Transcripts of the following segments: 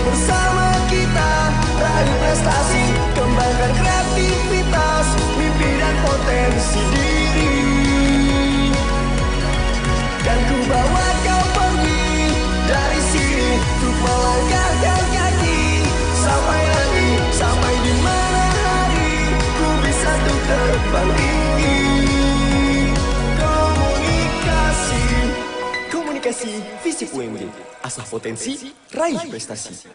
bersama kita, raih prestasi, kembangkan kreativitas, mimpi dan potensi diri. Kan ku bawa kau pergi dari sini untuk melangkahkan kaki sampai nanti, sampai di mana hari ku bisa untuk terbang tinggi. Komunikasi fisik UMD, asah potensi, raih prestasi.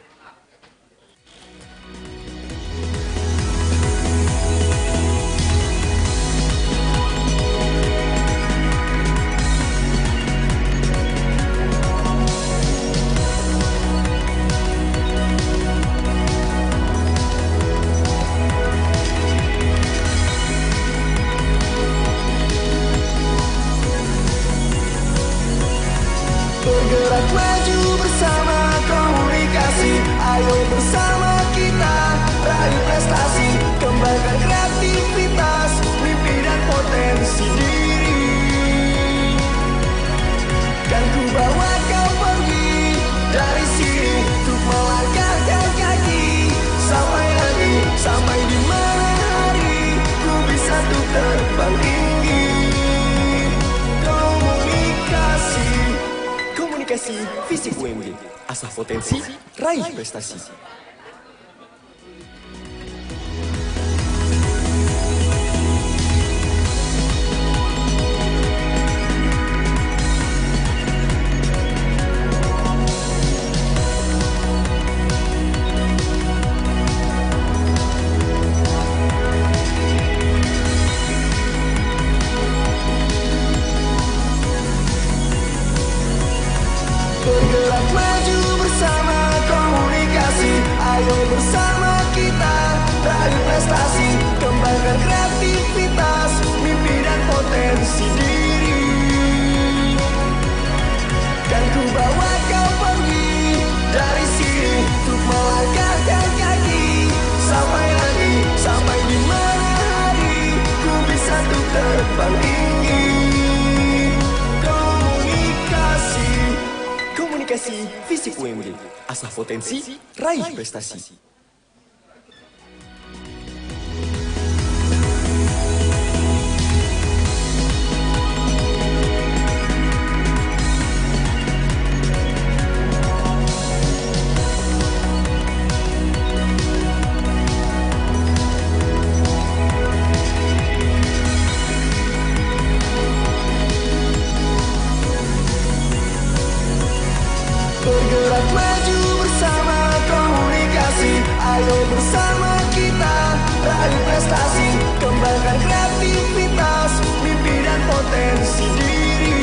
Bergerak maju bersama komunikasi, ayo bersama kita raih prestasi, kembangkan kreativitas, mimpi dan potensi diri. Kan ku bawa kau pergi dari sini untuk melangkahkan kaki sampai nanti, sampai di mana hari ku bisa untuk terbang tinggi. Komunikasi fisik UMD, asah potensi, raih prestasi. Bergerak maju bersama komunikasi, ayo bersama kita raih prestasi, kembangkan kreativitas, mimpi dan potensi diri. Kan ku bawa kau pergi dari sini untuk melangkahkan kaki sampai nanti, sampai di mana hari ku bisa untuk terbang tinggi. Komunikasi fisik UMD, asah potensi, raih prestasi. Bergerak maju bersama komunikasi, ayo bersama kita raih prestasi, kembangkan kreativitas, mimpi dan potensi diri.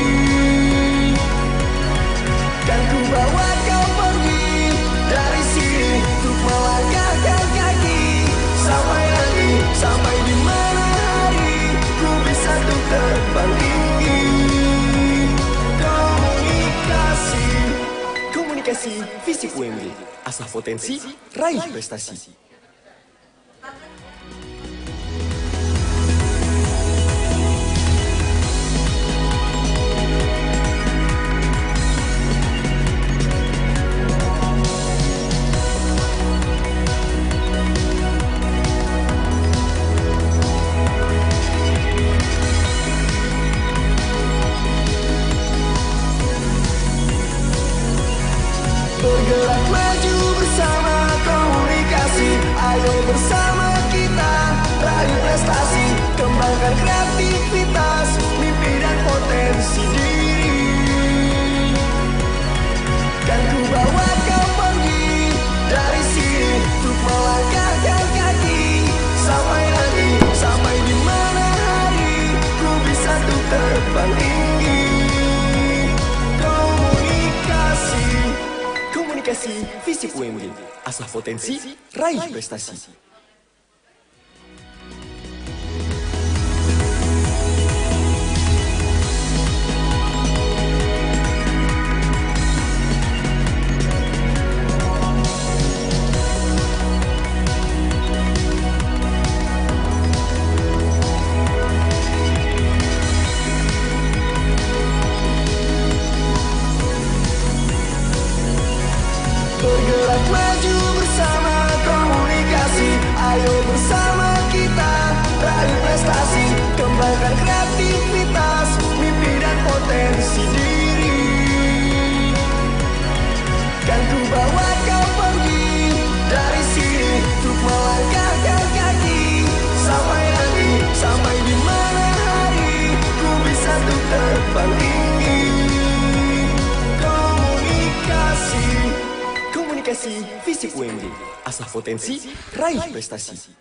Kan ku bawa kau pergi dari sini untuk melangkahkan kaki sampai nanti, sampai di mana hari ku bisa untuk terbang tinggi. Komunikasi fisik UMD, asah potensi, raih prestasi. Bergerak maju bersama komunikasi, ayo bersama kita raih prestasi, kembangkan kreativitas, mimpi dan potensi diri. Kan ku bawa kau pergi dari sini untuk melangkahkan kaki sampai nanti, sampai di mana hari ku bisa untuk terbang tinggi. Komunikasi fisik UMD, asah potensi, raih prestasi. Bergerak maju potensi diri. Kan ku bawa kau pergi dari sini untuk melangkahkan kaki sampai nanti, sampai di mana hari ku bisa untuk terbang tinggi. Komunikasi, komunikasi fisik UMD, asah potensi, raih prestasi.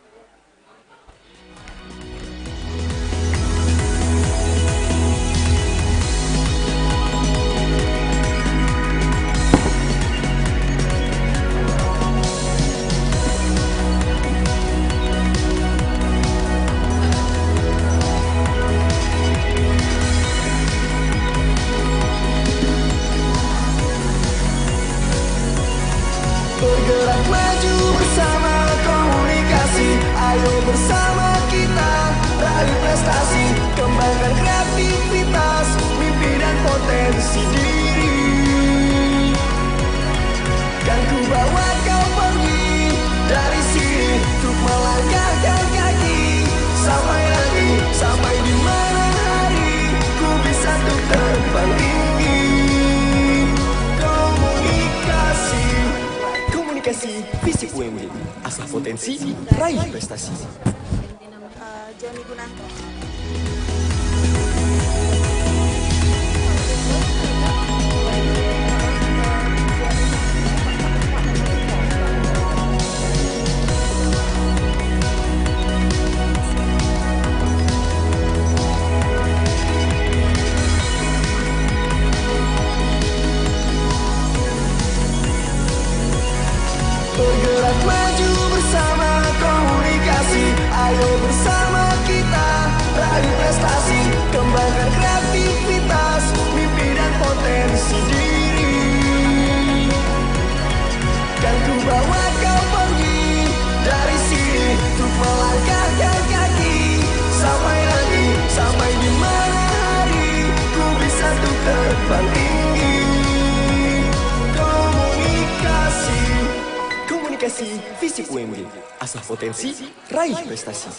Bergerak maju bersama komunikasi, ayo bersama kita raih prestasi, kembangkan kreativitas, mimpi dan potensi diri. Kan ku bawa kau pergi dari sini untuk melangkahkan kaki sampai nanti, sampai di mana hari ku bisa untuk terbang tinggi. Komunikasi, komunikasi fisik UMD, asah potensi, raih prestasi. Joni Gunanto. Bergerak maju bersama komunikasi, ayo bersama kita raih prestasi, kembangkan kreativitas, mimpi dan potensi diri. Kan ku bawa kau pergi dari sini untuk melangkahkan kaki sampai nanti, sampai di mana hari ku bisa untuk terbang tinggi. Komunikasi, komunikasi fisik UMD, asah potensi, raih prestasi.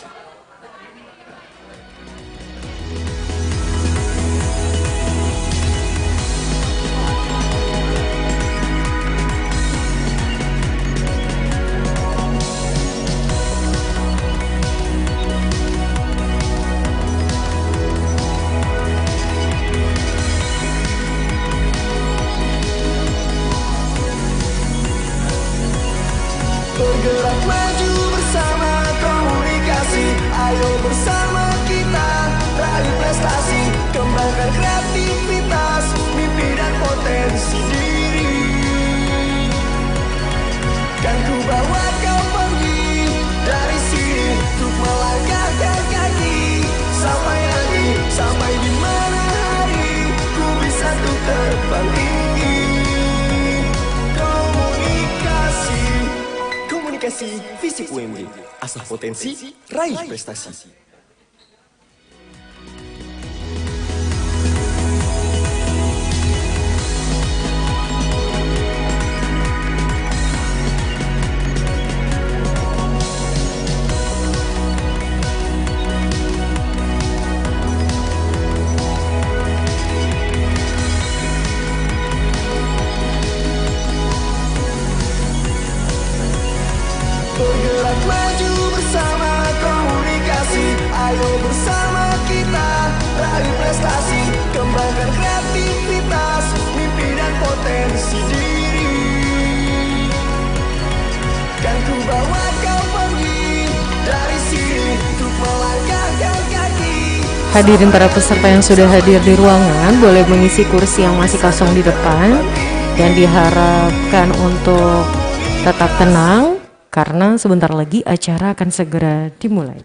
Bergerak maju bersama komunikasi, ayo bersama kita raih prestasi, kembangkan kreativitas, mimpi dan potensi diri. Kan ku bawa kau pergi dari sini untuk melangkahkan kaki sampai nanti, sampai di mana hari ku bisa untuk terbang tinggi. Komunikasi, komunikasi fisik UMD, asah potensi, raih prestasi. Bergerak maju bersama komunikasi, ayo bersama kita raih prestasi, kembangkan kreativitas, mimpi dan potensi diri. Kan ku bawa kau pergi dari sini untuk melangkahkan kaki. Hadirin para peserta yang sudah hadir di ruangan boleh mengisi kursi yang masih kosong di depan dan diharapkan untuk tetap tenang karena sebentar lagi acara akan segera dimulai.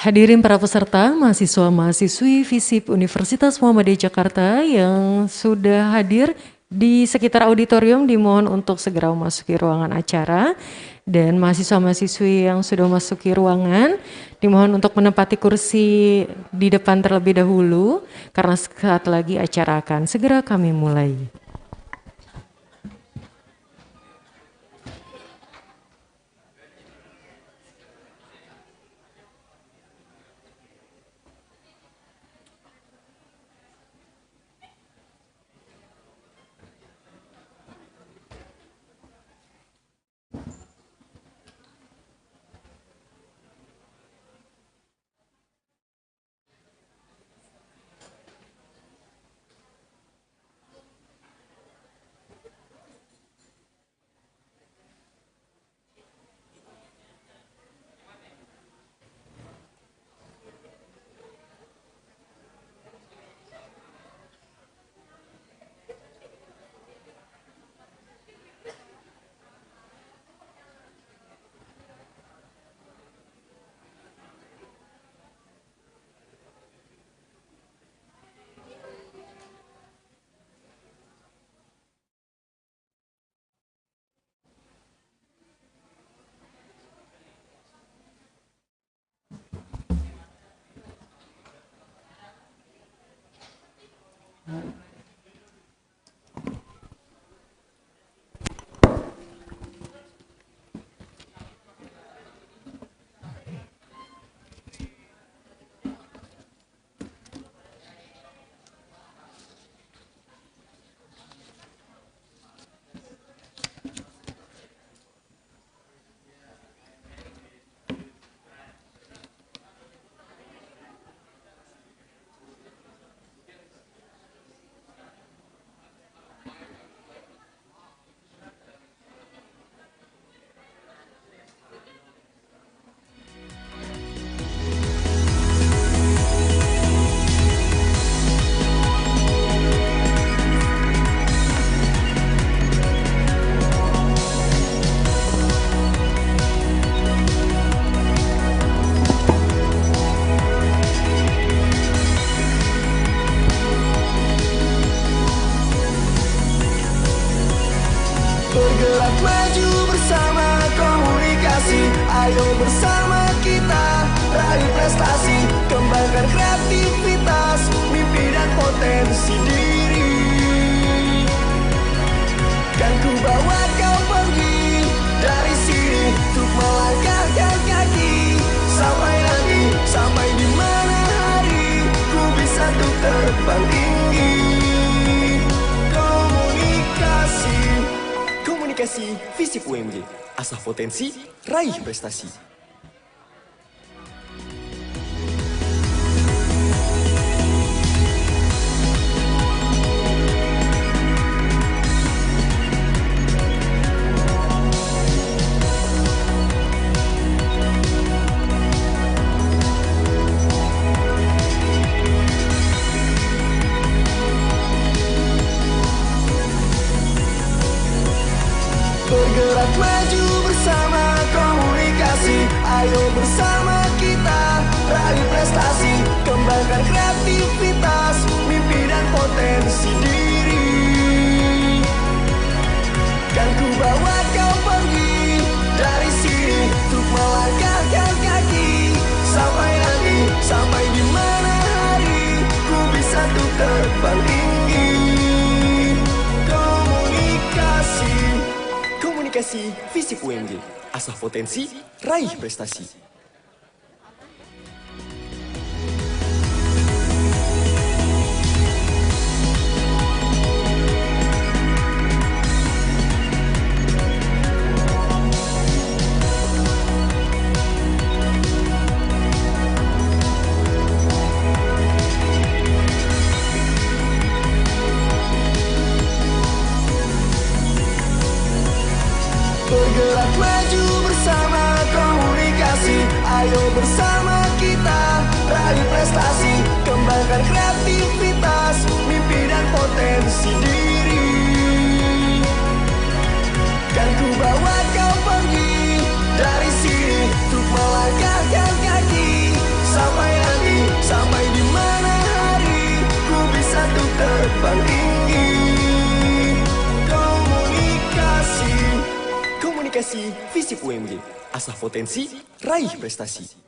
Hadirin para peserta, mahasiswa-mahasiswi FISIP Universitas Muhammadiyah Jakarta yang sudah hadir di sekitar auditorium dimohon untuk segera memasuki ruangan acara, dan mahasiswa-mahasiswi yang sudah memasuki ruangan dimohon untuk menempati kursi di depan terlebih dahulu karena saat lagi acara akan segera kami mulai. Bergerak maju bersama komunikasi, ayo bersama kita raih prestasi, kembangkan kreativitas, mimpi dan potensi diri. Kan ku bawa kau pergi dari sini untuk melangkahkan kaki sampai nanti, sampai di mana hari ku bisa untuk terbang tinggi. Komunikasi FISIP UMJ, asah potensi, raih prestasi. Bergerak maju bersama komunikasi, ayo bersama kita raih prestasi, kembangkan kreativitas, mimpi dan potensi diri. Kan ku bawa kau pergi dari sini untuk melangkahkan kaki sampai nanti, sampai di mana hari ku bisa untuk terbang tinggi. Komunikasi FISIP UMJ, asah potensi, raih prestasi. Bergerak maju bersama komunikasi, ayo bersama kita raih prestasi, kembangkan kreativitas, mimpi dan potensi diri. Kan ku bawa kau pergi dari sini untuk melangkahkan kaki Komunikasi Fisip UMJ. Asah potensi, raih prestasi.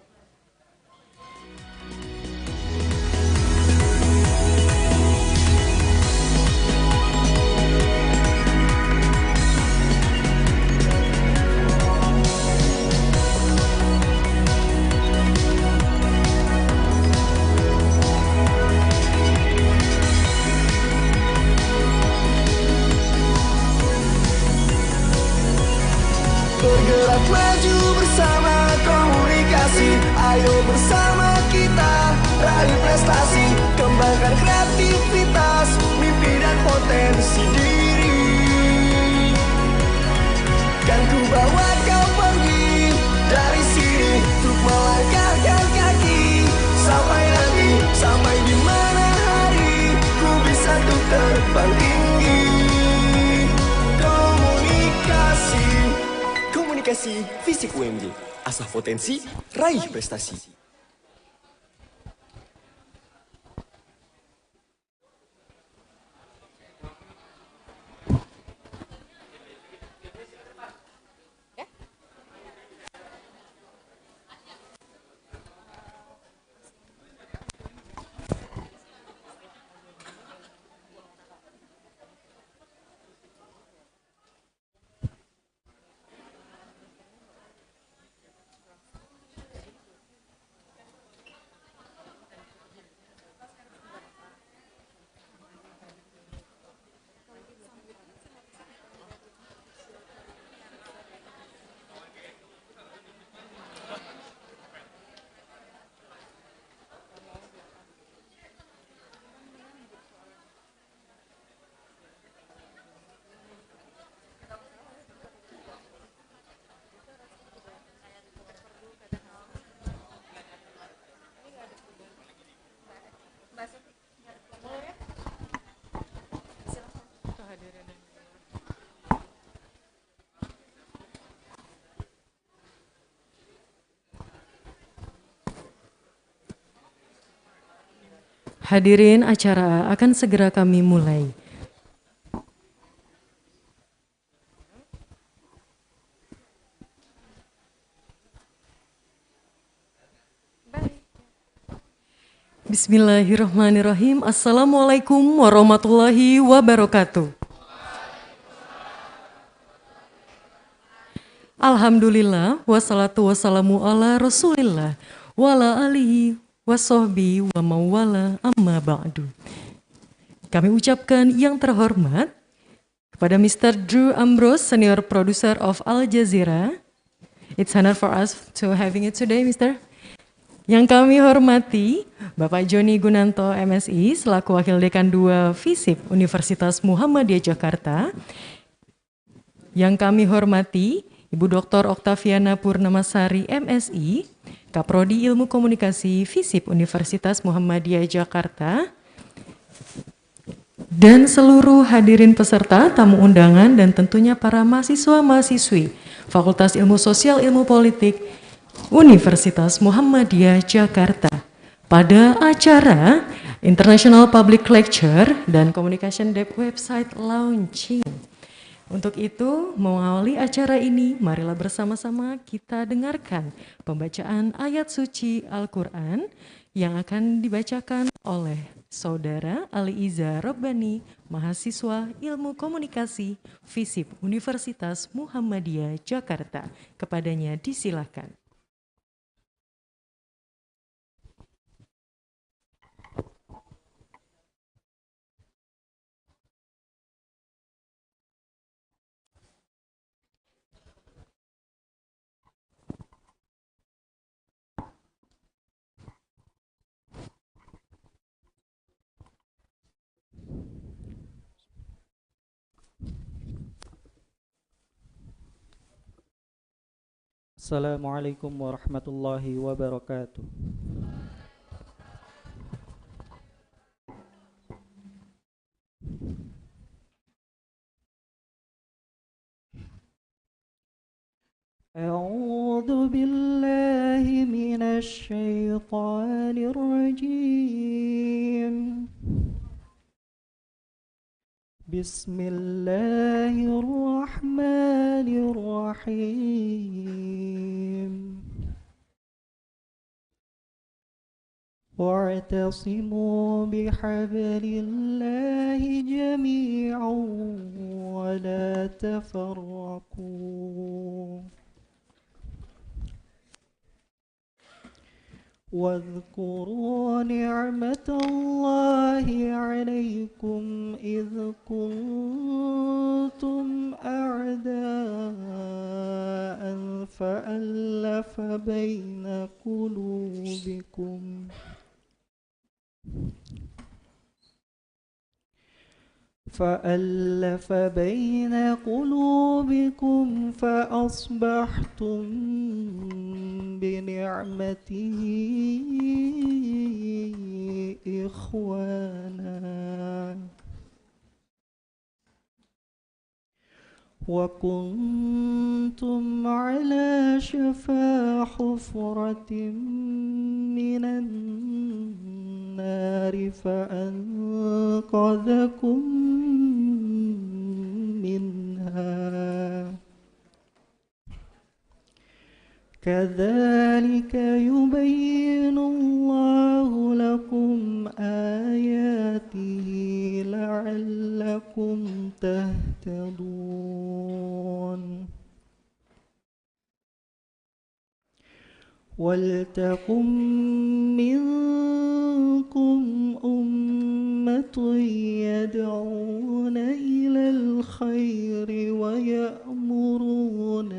Bergerak maju bersama komunikasi. Ayo bersama kita raih prestasi. Kembangkan kreativitas, mimpi dan potensi diri. Kan ku bawa kau pergi dari sini untuk melangkahkan kaki. Sampai nanti, sampai di mana hari ku bisa tuh terbang tinggi. Komunikasi Fisik UMJ. Asah potensi, raih prestasi. Hadirin, acara akan segera kami mulai. Bismillahirrahmanirrahim. Assalamualaikum warahmatullahi wabarakatuh. Alhamdulillah, wassalatu wassalamu ala rasulillah, wa ala alihi wassohbi wa mawala amma ba'du. Kami ucapkan yang terhormat kepada Mr. Drew Ambrose, Senior Producer of Aljazeera. It's honor for us to having it today, Mr. Yang kami hormati Bapak Joni Gunanto, MSI, selaku Wakil Dekan 2 FISIP Universitas Muhammadiyah Jakarta. Yang kami hormati Ibu Dr. Oktaviana Purnamasari, MSI, Kaprodi Ilmu Komunikasi FISIP Universitas Muhammadiyah Jakarta, dan seluruh hadirin peserta, tamu undangan, dan tentunya para mahasiswa-mahasiswi Fakultas Ilmu Sosial Ilmu Politik Universitas Muhammadiyah Jakarta pada acara International Public Lecture dan Communication Dev Website Launching. Untuk itu, mengawali acara ini, marilah bersama-sama kita dengarkan pembacaan ayat suci Al-Quran yang akan dibacakan oleh Saudara Ali Iza Robbani, mahasiswa Ilmu Komunikasi FISIP Universitas Muhammadiyah Jakarta. Kepadanya disilahkan. Assalamualaikum warahmatullahi wabarakatuh. A'udzu billahi minasy syaithanir rajim. بسم الله الرحمن الرحيم واعتصموا بحبل الله جميعا ولا تفرقوا واذكروا نعمة الله عليكم إذ كنتم أعداء فألف بين قلوبكم فأصبحتم بنعمته إخوانا وكنتم على شفا حفرة من النار فأنقذكم منها كذلك يبين الله لكم آياته لعلكم تهتدون ولتكن منكم أمة يدعون إلى الخير ويأمرون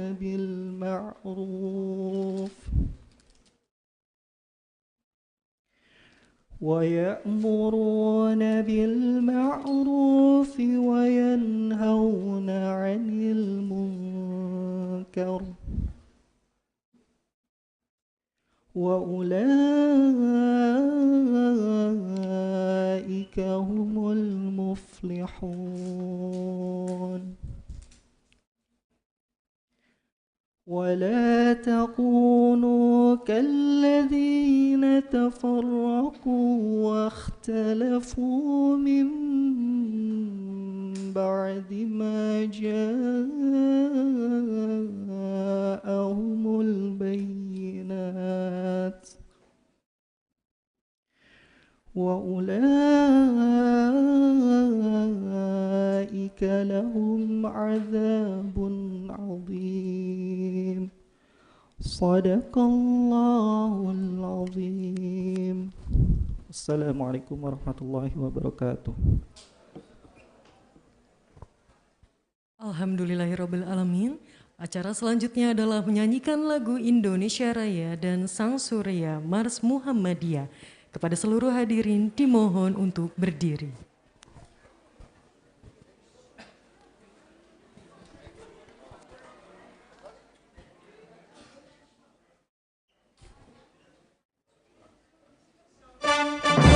بالمعروف وينهون عن المنكر وأولئك هم المفلحون ولا تكونوا كالذين تفرقوا واختلفوا من بعد ما جاءهم البينات وأولئك لهم عذاب عظيم صدق الله العظيم. Assalamualaikum warahmatullahi wabarakatuh. Alhamdulillahirrabbilalamin. Acara selanjutnya adalah menyanyikan lagu Indonesia Raya dan Sang Surya Mars Muhammadiyah. Kepada seluruh hadirin dimohon untuk berdiri. Allahu Akbar.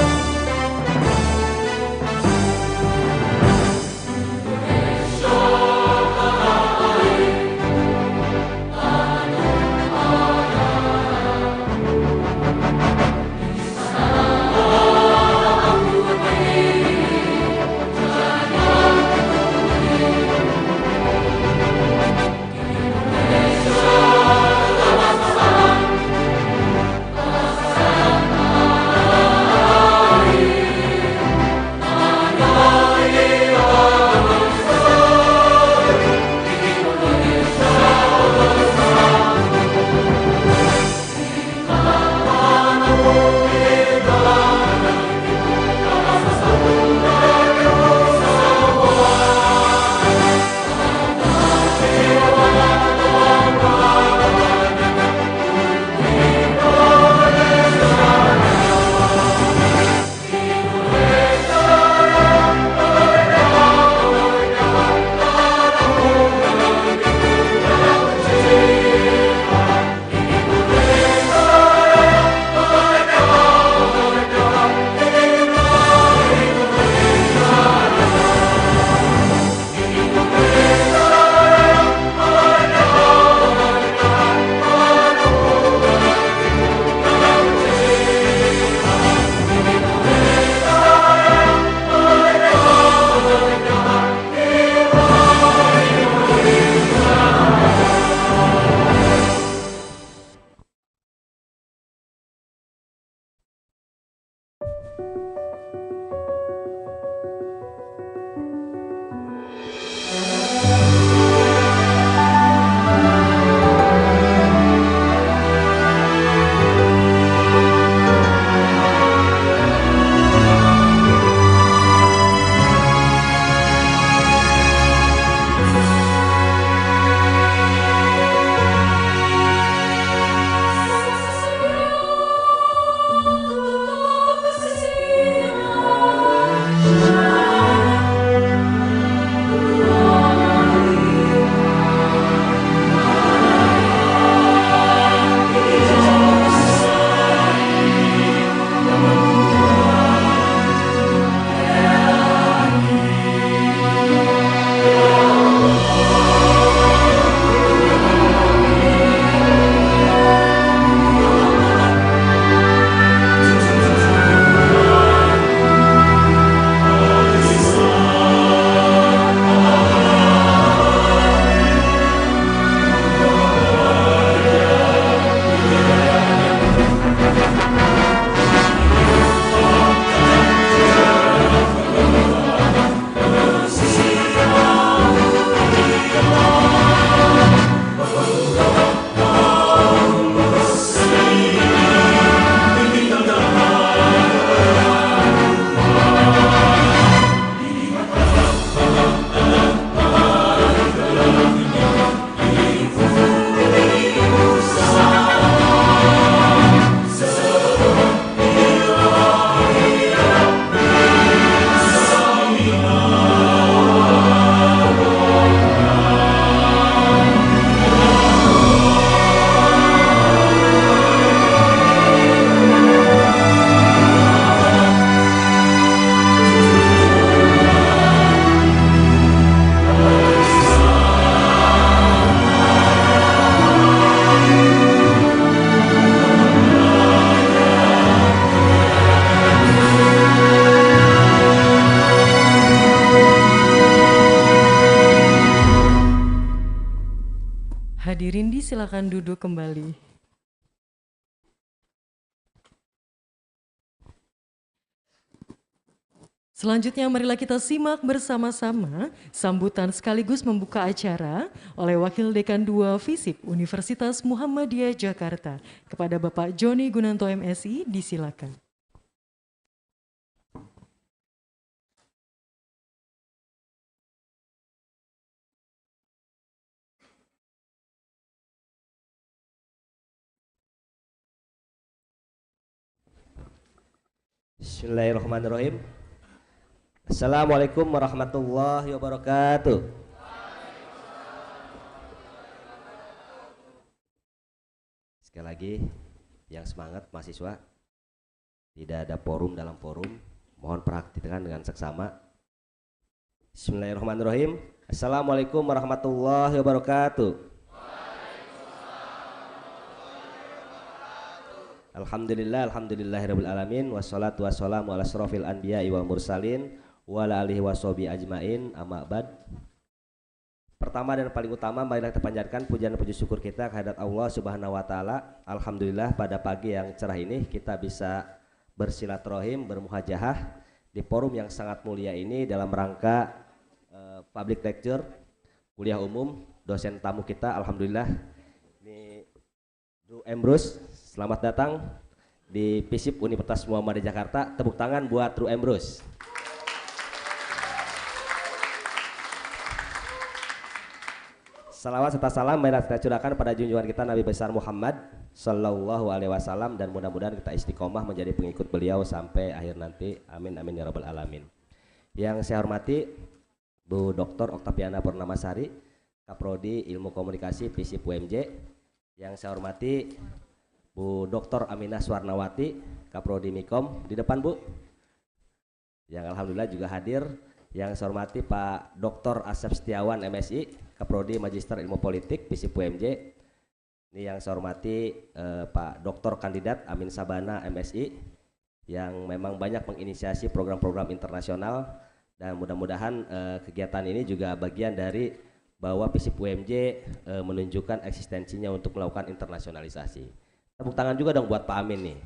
silakan duduk kembali. Selanjutnya marilah kita simak bersama-sama sambutan sekaligus membuka acara oleh Wakil Dekan 2 FISIP Universitas Muhammadiyah Jakarta kepada Bapak Joni Gunanto MSI, disilakan. Bismillahirrahmanirrahim. Assalamualaikum warahmatullahi wabarakatuh. Sekali lagi, yang semangat mahasiswa, tidak ada forum dalam forum, mohon perhatikan dengan seksama. Bismillahirrahmanirrahim. Assalamualaikum warahmatullahi wabarakatuh. Alhamdulillahirabbil alamin, wassalatu wassalamu ala asrofil anbiya'i wal mursalin wa ala alihi washabihi ajmain, amma ba'd. Pertama dan paling utama, marilah kita panjatkan pujian dan puji syukur kita kehadirat Allah Subhanahu wa taala. Alhamdulillah pada pagi yang cerah ini kita bisa bersilaturahim, bermuhajahah di forum yang sangat mulia ini dalam rangka public lecture kuliah umum. Dosen tamu kita alhamdulillah ini Dru Emrus. Selamat datang di FISIP Universitas Muhammadiyah Jakarta. Tepuk tangan buat Dru Emrus. Salawat serta salam marilah kita curahkan pada junjungan kita Nabi besar Muhammad Sallallahu Alaihi Wasallam, dan mudah-mudahan kita istiqomah menjadi pengikut beliau sampai akhir nanti. Amin amin ya rabbal alamin. Yang saya hormati Bu Dr. Oktaviana Purnamasari, Kaprodi Ilmu Komunikasi FISIP UMJ. Yang saya hormati Bu Dr. Aminah Swarnawati, Kaprodi Mikom, di depan Bu, yang alhamdulillah juga hadir. Yang saya hormati Pak Dr. Asep Setiawan MSI, Kaprodi Magister Ilmu Politik FISIP UMJ. Ini yang saya hormati Pak Dr. Kandidat Amin Sabana MSI, yang memang banyak menginisiasi program-program internasional, dan mudah-mudahan kegiatan ini juga bagian dari bahwa FISIP UMJ menunjukkan eksistensinya untuk melakukan internasionalisasi. Tepuk tangan juga dong buat Pak Amin nih.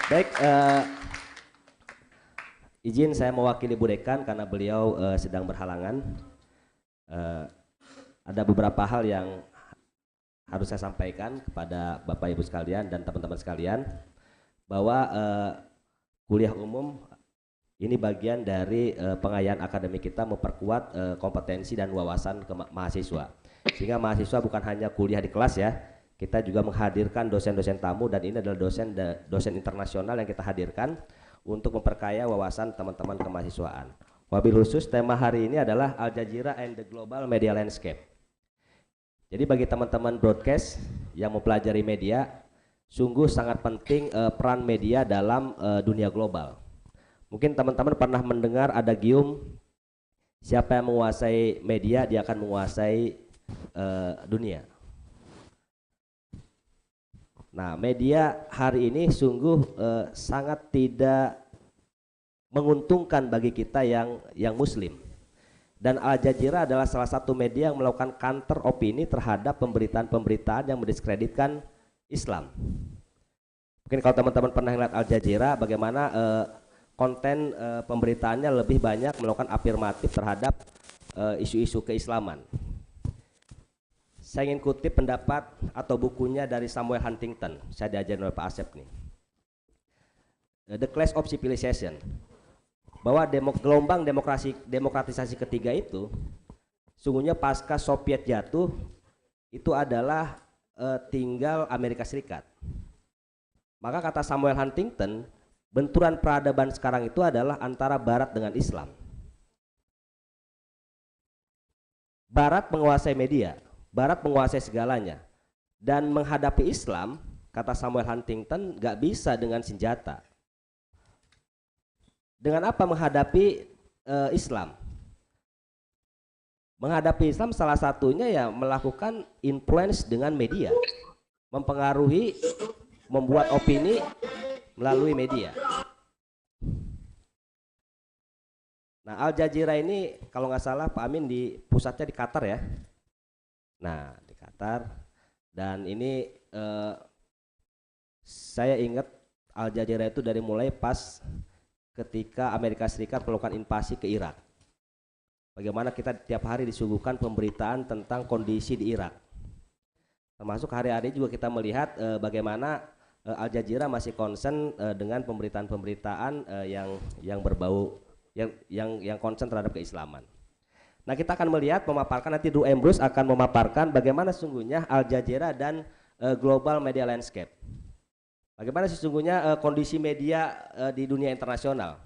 Baik, izin saya mewakili Bu Dekan karena beliau sedang berhalangan. Ada beberapa hal yang harus saya sampaikan kepada Bapak Ibu sekalian dan teman-teman sekalian, bahwa kuliah umum ini bagian dari pengayaan akademik kita memperkuat kompetensi dan wawasan ke mahasiswa. Sehingga mahasiswa bukan hanya kuliah di kelas ya, kita juga menghadirkan dosen-dosen tamu, dan ini adalah dosen internasional yang kita hadirkan untuk memperkaya wawasan teman-teman kemahasiswaan. Wabil khusus tema hari ini adalah Aljazeera and the Global Media Landscape. Jadi bagi teman-teman broadcast yang mempelajari media, sungguh sangat penting peran media dalam dunia global. Mungkin teman-teman pernah mendengar ada gium, siapa yang menguasai media dia akan menguasai dunia. Nah, media hari ini sungguh sangat tidak menguntungkan bagi kita yang muslim. Dan Aljazeera adalah salah satu media yang melakukan counter opini terhadap pemberitaan-pemberitaan yang mendiskreditkan Islam. Mungkin kalau teman-teman pernah lihat Aljazeera, bagaimana konten pemberitaannya lebih banyak melakukan afirmatif terhadap isu-isu keislaman. Saya ingin kutip pendapat atau bukunya dari Samuel Huntington. Saya diajarin oleh Pak Asep nih. The Clash of Civilization. Bahwa gelombang demokratisasi ketiga itu sungguhnya pasca Soviet jatuh itu adalah tinggal Amerika Serikat. Maka kata Samuel Huntington, benturan peradaban sekarang itu adalah antara Barat dengan Islam. Barat menguasai media, Barat menguasai segalanya, dan menghadapi Islam, kata Samuel Huntington, gak bisa dengan senjata. Dengan apa menghadapi Islam? Menghadapi Islam salah satunya ya melakukan influence dengan media, mempengaruhi, membuat opini melalui media. Nah, Aljazeera ini kalau nggak salah Pak Amin di pusatnya di Qatar ya. Nah, di Qatar. Dan ini saya ingat Aljazeera itu dari mulai pas ketika Amerika Serikat melakukan invasi ke Irak. Bagaimana kita tiap hari disuguhkan pemberitaan tentang kondisi di Irak. Termasuk hari-hari juga kita melihat bagaimana Aljazeera masih concern dengan pemberitaan-pemberitaan yang berbau yang concern terhadap keislaman. Nah, kita akan melihat memaparkan nanti Du Embrus akan memaparkan bagaimana sesungguhnya Aljazeera dan global media landscape. Bagaimana sesungguhnya kondisi media di dunia internasional.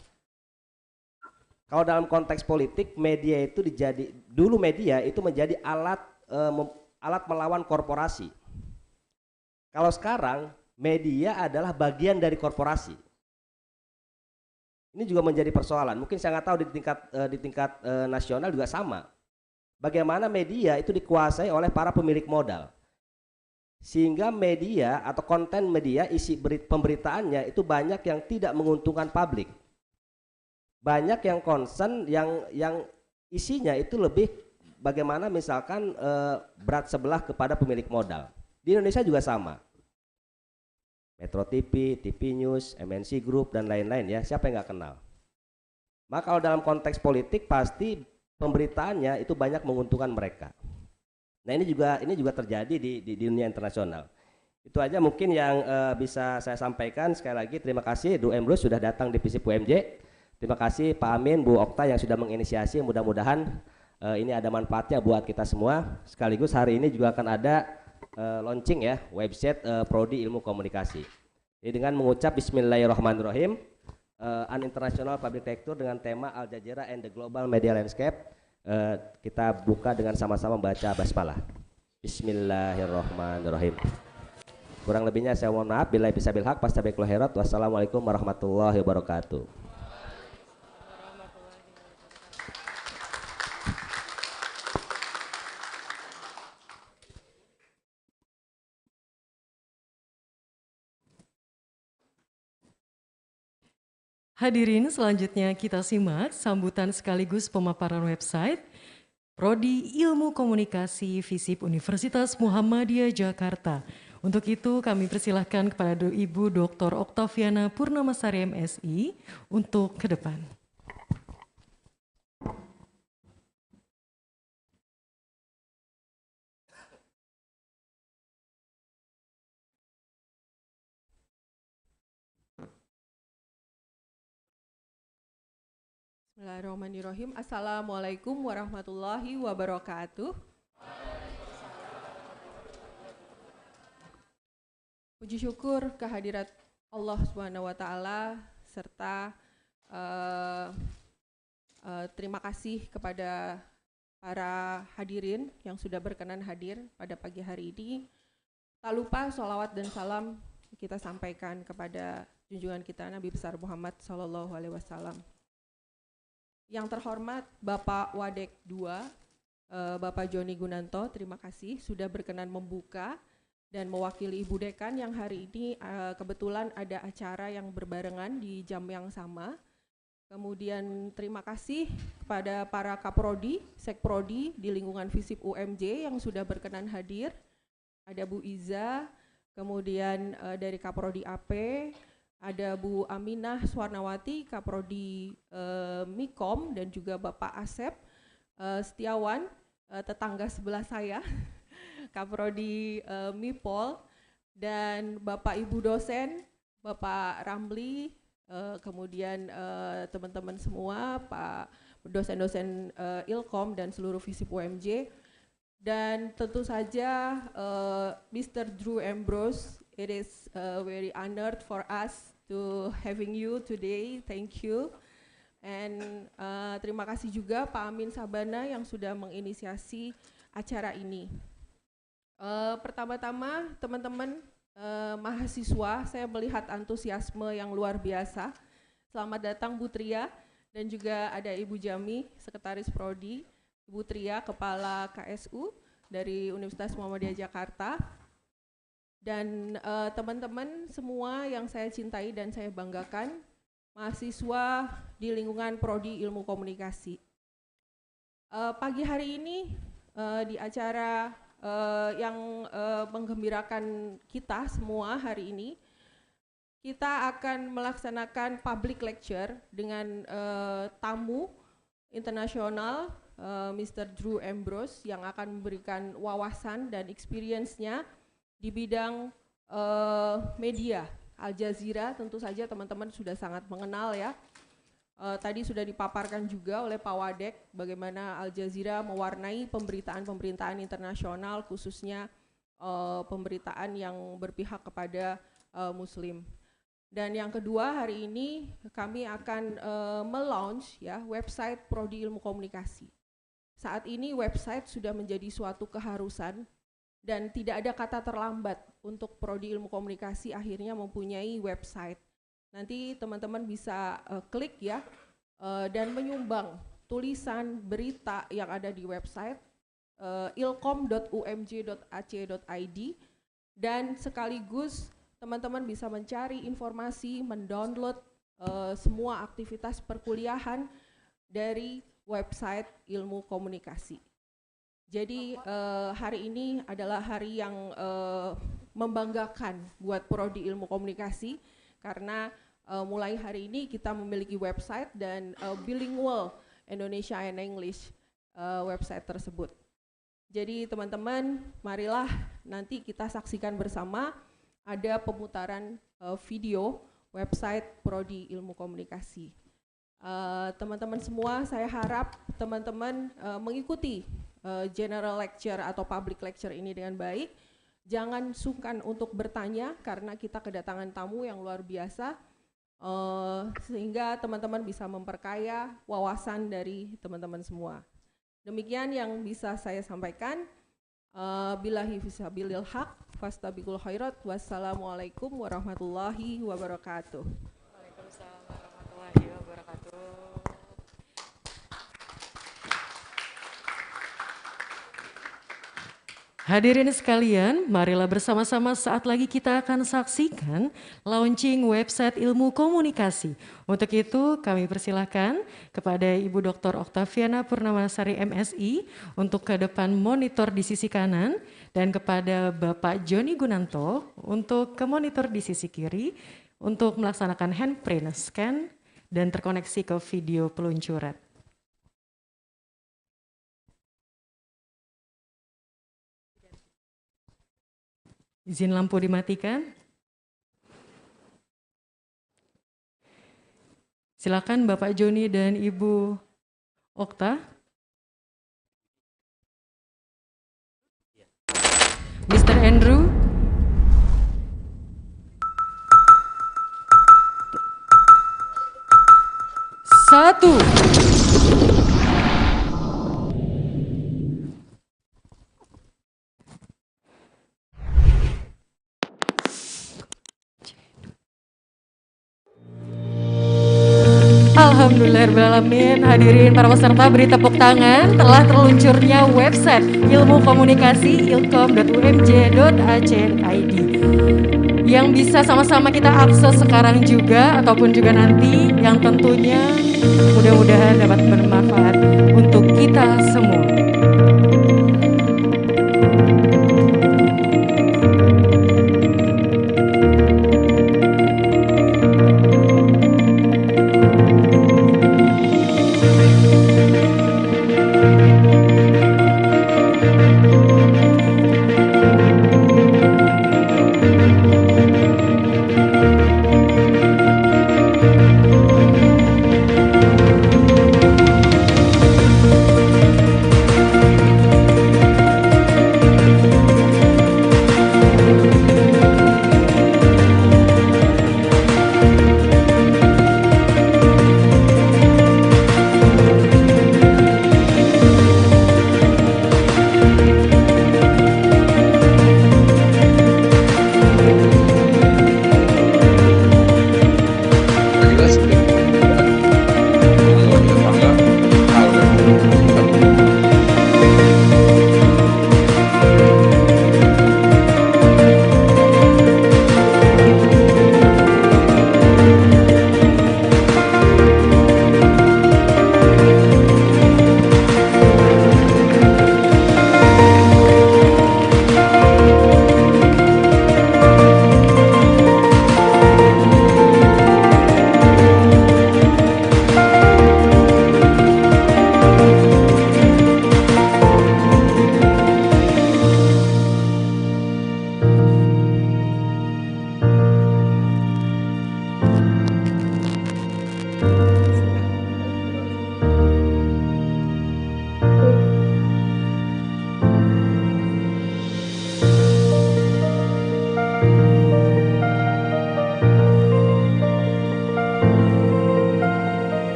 Kalau dalam konteks politik, media itu dulu media itu menjadi alat melawan korporasi. Kalau sekarang media adalah bagian dari korporasi. Ini juga menjadi persoalan. Mungkin saya nggak tahu di tingkat nasional juga sama. Bagaimana media itu dikuasai oleh para pemilik modal, sehingga media atau konten media isi pemberitaannya itu banyak yang tidak menguntungkan publik. Banyak yang concern yang isinya itu lebih bagaimana misalkan berat sebelah kepada pemilik modal. Di Indonesia juga sama. Metro TV, TV News, MNC Group dan lain-lain ya, siapa yang nggak kenal. Maka kalau dalam konteks politik pasti pemberitaannya itu banyak menguntungkan mereka. Nah, ini juga terjadi di dunia internasional. Itu aja mungkin yang bisa saya sampaikan. Sekali lagi terima kasih Du Embrus sudah datang di FISIP UMJ. Terima kasih Pak Amin, Bu Okta yang sudah menginisiasi. Mudah-mudahan ini ada manfaatnya buat kita semua. Sekaligus hari ini juga akan ada launching ya website Prodi Ilmu Komunikasi. Jadi dengan mengucap Bismillahirrahmanirrahim, an international public sector dengan tema Aljazeera and the global media landscape, kita buka dengan sama-sama membaca basmalah. Bismillahirrahmanirrahim. Kurang lebihnya saya mohon maaf. Billahi bisabil haq, fastabiqul khairat. Wassalamualaikum warahmatullahi wabarakatuh. Hadirin, selanjutnya kita simak sambutan sekaligus pemaparan website Prodi Ilmu Komunikasi FISIP Universitas Muhammadiyah Jakarta. Untuk itu kami persilahkan kepada Ibu Dr. Oktaviana Purnamasari MSI untuk ke depan. Bismillahirrahmanirrahim. Assalamualaikum warahmatullahi wabarakatuh. Puji syukur kehadirat Allah Subhanahu wa taala serta terima kasih kepada para hadirin yang sudah berkenan hadir pada pagi hari ini. Tak lupa sholawat dan salam kita sampaikan kepada junjungan kita Nabi besar Muhammad SAW. Yang terhormat Bapak Wadek II, Bapak Joni Gunanto, terima kasih sudah berkenan membuka dan mewakili Ibu Dekan yang hari ini kebetulan ada acara yang berbarengan di jam yang sama. Kemudian terima kasih kepada para Kaprodi, Sekprodi di lingkungan FISIP UMJ yang sudah berkenan hadir. Ada Bu Iza, kemudian dari Kaprodi AP, ada Bu Aminah Swarnawati, Kaprodi Mikom, dan juga Bapak Asep Setiawan, tetangga sebelah saya, Kaprodi Mipol, dan Bapak Ibu dosen, Bapak Ramli, kemudian teman-teman semua, Pak dosen-dosen Ilkom dan seluruh FISIP UMJ, dan tentu saja Mr. Drew Ambrose. It is very honored for us to having you today. Thank you. And terima kasih juga Pak Amin Sabana yang sudah menginisiasi acara ini. Pertama-tama teman-teman mahasiswa, saya melihat antusiasme yang luar biasa. Selamat datang Bu Tria, dan juga ada Ibu Jami, Sekretaris Prodi, Ibu Tria, Kepala KSU dari Universitas Muhammadiyah Jakarta. Dan teman-teman semua yang saya cintai dan saya banggakan, mahasiswa di lingkungan Prodi Ilmu Komunikasi. Pagi hari ini di acara yang menggembirakan kita semua hari ini. Kita akan melaksanakan public lecture dengan tamu internasional Mr. Drew Ambrose yang akan memberikan wawasan dan experience-nya di bidang media. Aljazeera tentu saja teman-teman sudah sangat mengenal ya. Tadi sudah dipaparkan juga oleh Pak Wadek bagaimana Aljazeera mewarnai pemberitaan internasional khususnya pemberitaan yang berpihak kepada Muslim. Dan yang kedua, hari ini kami akan melaunch ya website Prodi Ilmu Komunikasi. Saat ini website sudah menjadi suatu keharusan dan tidak ada kata terlambat untuk Prodi Ilmu Komunikasi akhirnya mempunyai website. Nanti teman-teman bisa klik ya dan menyumbang tulisan berita yang ada di website ilkom.umj.ac.id dan sekaligus teman-teman bisa mencari informasi, mendownload semua aktivitas perkuliahan dari website Ilmu Komunikasi. Jadi hari ini adalah hari yang membanggakan buat Prodi Ilmu Komunikasi karena mulai hari ini kita memiliki website dan bilingual Indonesia and English website tersebut. Jadi teman-teman, marilah nanti kita saksikan bersama ada pemutaran video website Prodi Ilmu Komunikasi. Teman-teman semua, saya harap teman-teman mengikuti general lecture atau public lecture ini dengan baik. Jangan sungkan untuk bertanya karena kita kedatangan tamu yang luar biasa, sehingga teman-teman bisa memperkaya wawasan dari teman-teman semua. Demikian yang bisa saya sampaikan. Billahi fisabilil haq, fastabiqul khairat, wassalamualaikum warahmatullahi wabarakatuh. Waalaikumsalam warahmatullahi wabarakatuh. Hadirin sekalian, marilah bersama-sama saat lagi kita akan saksikan launching website Ilmu Komunikasi. Untuk itu kami persilahkan kepada Ibu Dr. Oktaviana Purnamasari MSI untuk ke depan monitor di sisi kanan dan kepada Bapak Joni Gunanto untuk ke monitor di sisi kiri untuk melaksanakan handprint, scan, dan terkoneksi ke video peluncuran. Izin lampu dimatikan. Silakan Bapak Joni dan Ibu Okta. Mr. Andrew. Satu. Alhamdulillahirrahmanirrahim. Hadirin para peserta, beri tepuk tangan telah terluncurnya website Ilmu Komunikasi ilkom.umj.ac.id yang bisa sama-sama kita akses sekarang juga ataupun juga nanti, yang tentunya mudah-mudahan dapat bermanfaat untuk kita semua.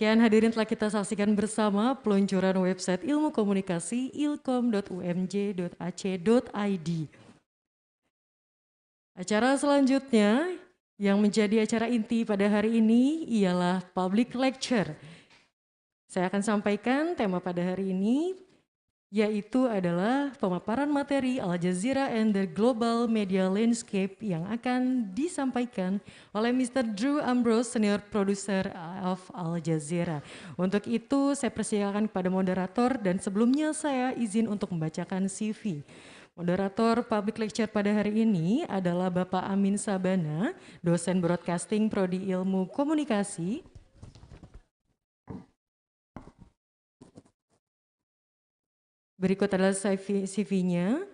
Demikian hadirin telah kita saksikan bersama peluncuran website ilmu komunikasi ilkom.umj.ac.id. Acara selanjutnya yang menjadi acara inti pada hari ini ialah public lecture. Saya akan sampaikan tema pada hari ini, yaitu adalah pemaparan materi Aljazeera and the Global Media Landscape yang akan disampaikan oleh Mr. Drew Ambrose, Senior Producer of Aljazeera. Untuk itu saya persilakan kepada moderator dan sebelumnya saya izin untuk membacakan CV. Moderator public lecture pada hari ini adalah Bapak Amin Sabana, dosen broadcasting Prodi Ilmu Komunikasi. Berikut adalah CV-nya.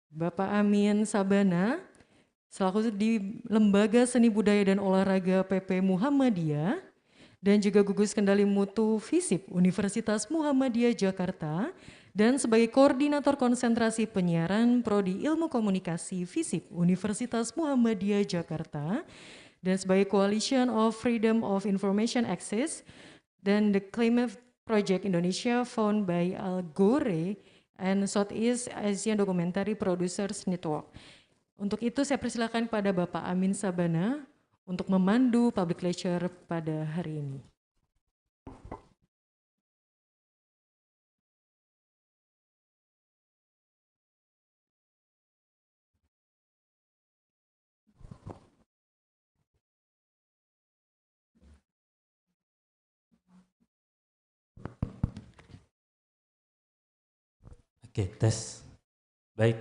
Bapak Amin Sabana, selaku di Lembaga Seni Budaya dan Olahraga PP Muhammadiyah, dan juga gugus kendali mutu FISIP Universitas Muhammadiyah Jakarta, dan sebagai koordinator konsentrasi penyiaran Prodi Ilmu Komunikasi FISIP Universitas Muhammadiyah Jakarta, dan sebagai Coalition of Freedom of Information Access, dan the Climate Project Indonesia found by Al Gore and Southeast Asian Documentary Producers Network. Untuk itu saya persilakan pada Bapak Amin Sabana untuk memandu public lecture pada hari ini. Oke, tes. Baik,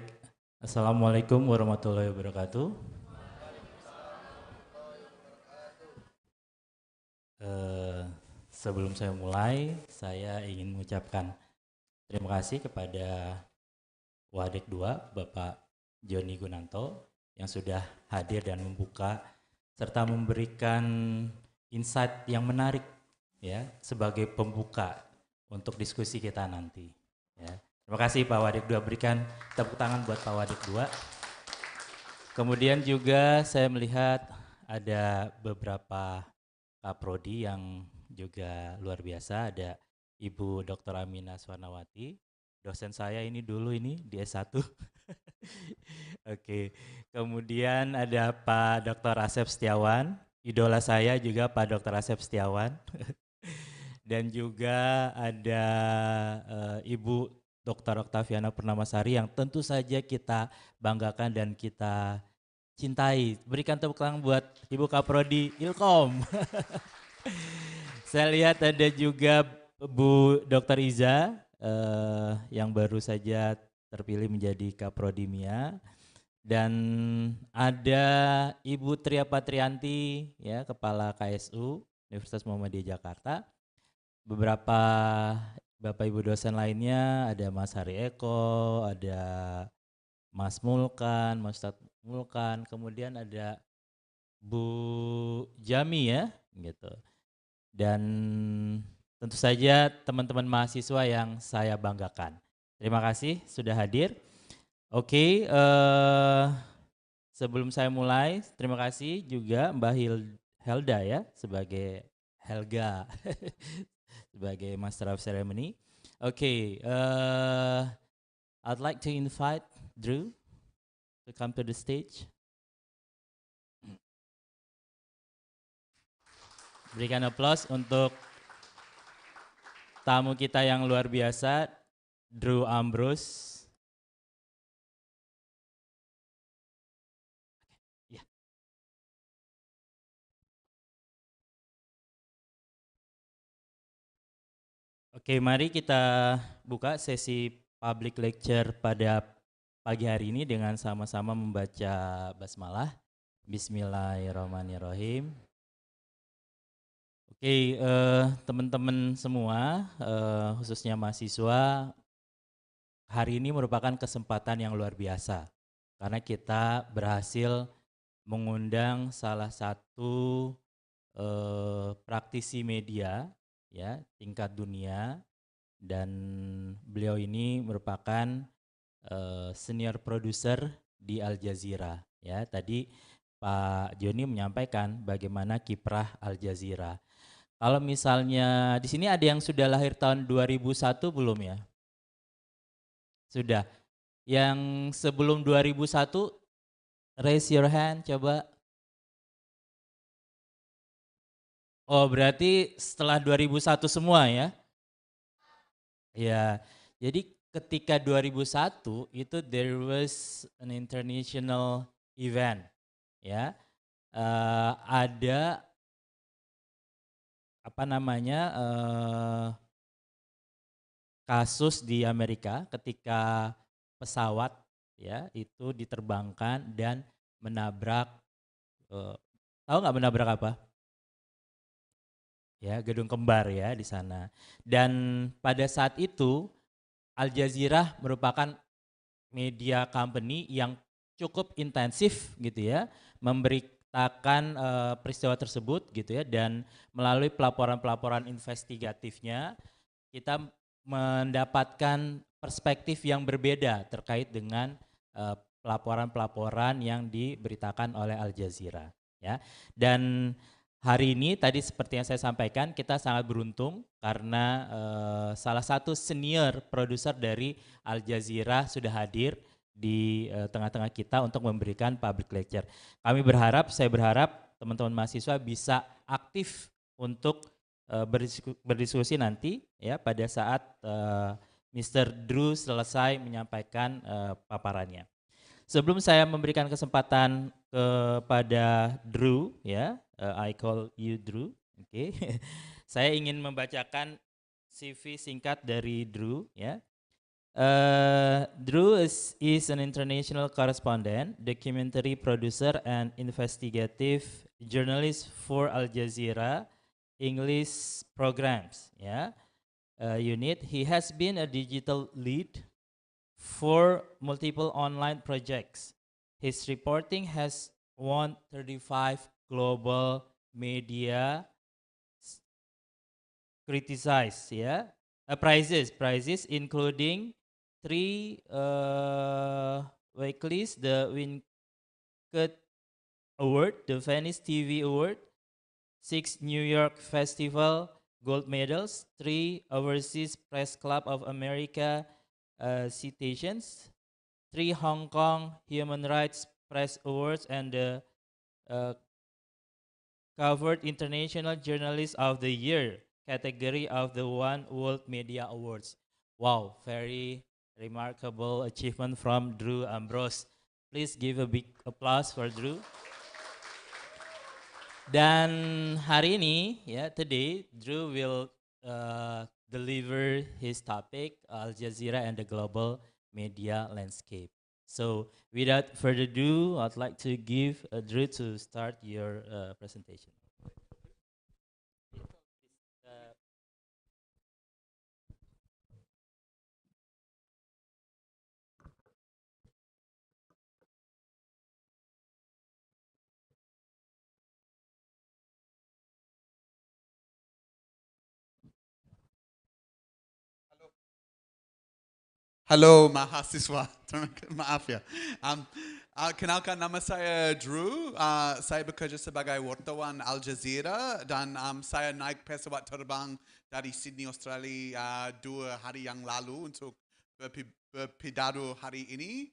Assalamualaikum warahmatullahi wabarakatuh. Sebelum saya mulai, saya ingin mengucapkan terima kasih kepada Wadek 2, Bapak Joni Gunanto, yang sudah hadir dan membuka serta memberikan insight yang menarik ya sebagai pembuka untuk diskusi kita nanti. Ya. Terima kasih Pak Wadek 2, berikan tepuk tangan buat Pak Wadek 2. Kemudian juga saya melihat ada beberapa Kaprodi yang juga luar biasa, ada Ibu Dr. Aminah Swarnawati, dosen saya ini dulu ini di S1. Oke. Kemudian ada Pak Dr. Asep Setiawan, idola saya juga Pak Dr. Asep Setiawan. Dan juga ada Ibu Dr. Oktaviana Purnamasari yang tentu saja kita banggakan dan kita cintai. Berikan tepuk tangan buat Ibu Kaprodi Ilkom. Saya lihat ada juga Bu Dr. Iza yang baru saja terpilih menjadi Kaprodi MIA. Dan ada Ibu Tria Patrianti ya, Kepala KSU Universitas Muhammadiyah Jakarta. Beberapa Bapak Ibu dosen lainnya, ada Mas Hari Eko, ada Mas Mulkan, Mas Ustadz Mulkan, kemudian ada Bu Jami ya, gitu. Dan tentu saja teman-teman mahasiswa yang saya banggakan. Terima kasih sudah hadir. Oke, sebelum saya mulai, terima kasih juga Mbak Helda ya, sebagai Helga. Sebagai Master of Ceremony. Okay, I'd like to invite Drew to come to the stage. Berikan aplaus untuk tamu kita yang luar biasa, Drew Ambrose. Oke, mari kita buka sesi public lecture pada pagi hari ini dengan sama-sama membaca basmalah. Bismillahirrahmanirrahim. Oke, teman-teman semua, khususnya mahasiswa, hari ini merupakan kesempatan yang luar biasa karena kita berhasil mengundang salah satu praktisi media ya tingkat dunia, dan beliau ini merupakan senior producer di Aljazeera ya. Tadi Pak Joni menyampaikan bagaimana kiprah Aljazeera. Kalau misalnya di sini ada yang sudah lahir tahun 2001 belum ya? Sudah. Yang sebelum 2001 raise your hand coba. Oh, berarti setelah 2001 semua ya? Ya. Jadi ketika 2001 itu there was an international event ya. Ada apa namanya kasus di Amerika ketika pesawat ya itu diterbangkan dan menabrak tahu nggak menabrak apa? Ya, gedung kembar ya di sana. Dan pada saat itu Al Jazeera merupakan media company yang cukup intensif gitu ya, memberitakan peristiwa tersebut gitu ya, dan melalui pelaporan-pelaporan investigatifnya kita mendapatkan perspektif yang berbeda terkait dengan pelaporan-pelaporan yang diberitakan oleh Al Jazeera ya. Dan hari ini tadi seperti yang saya sampaikan kita sangat beruntung karena salah satu senior produser dari Al Jazeera sudah hadir di tengah-tengah kita untuk memberikan public lecture. Saya berharap teman-teman mahasiswa bisa aktif untuk berdiskusi nanti ya pada saat Mr. Drew selesai menyampaikan paparannya. Sebelum saya memberikan kesempatan kepada Drew ya, I call you Drew, oke. Saya ingin membacakan CV singkat dari Drew ya. Drew is an international correspondent, documentary producer and investigative journalist for Al Jazeera English programs ya. Unit. He has been a digital lead for multiple online projects. His reporting has won 35 global media criticized prizes including 3 weeklies, the Winked Award, the Venice TV Award, 6 New York Festival gold medals, 3 Overseas Press Club of America citations, 3 Hong Kong Human Rights Press Awards, and the covered International Journalist of the Year category of the One World Media Awards. Wow, very remarkable achievement from Drew Ambrose. Please give a big applause for Drew. Dan hari ini ya, today Drew will deliver his topic Al Jazeera and the global media landscape. So without further ado, I'd like to give Drew to start your presentation. Halo mahasiswa, maaf ya. Kenalkan nama saya Drew, saya bekerja sebagai wartawan Al Jazeera dan saya naik pesawat terbang dari Sydney, Australia 2 hari yang lalu untuk berpidato hari ini.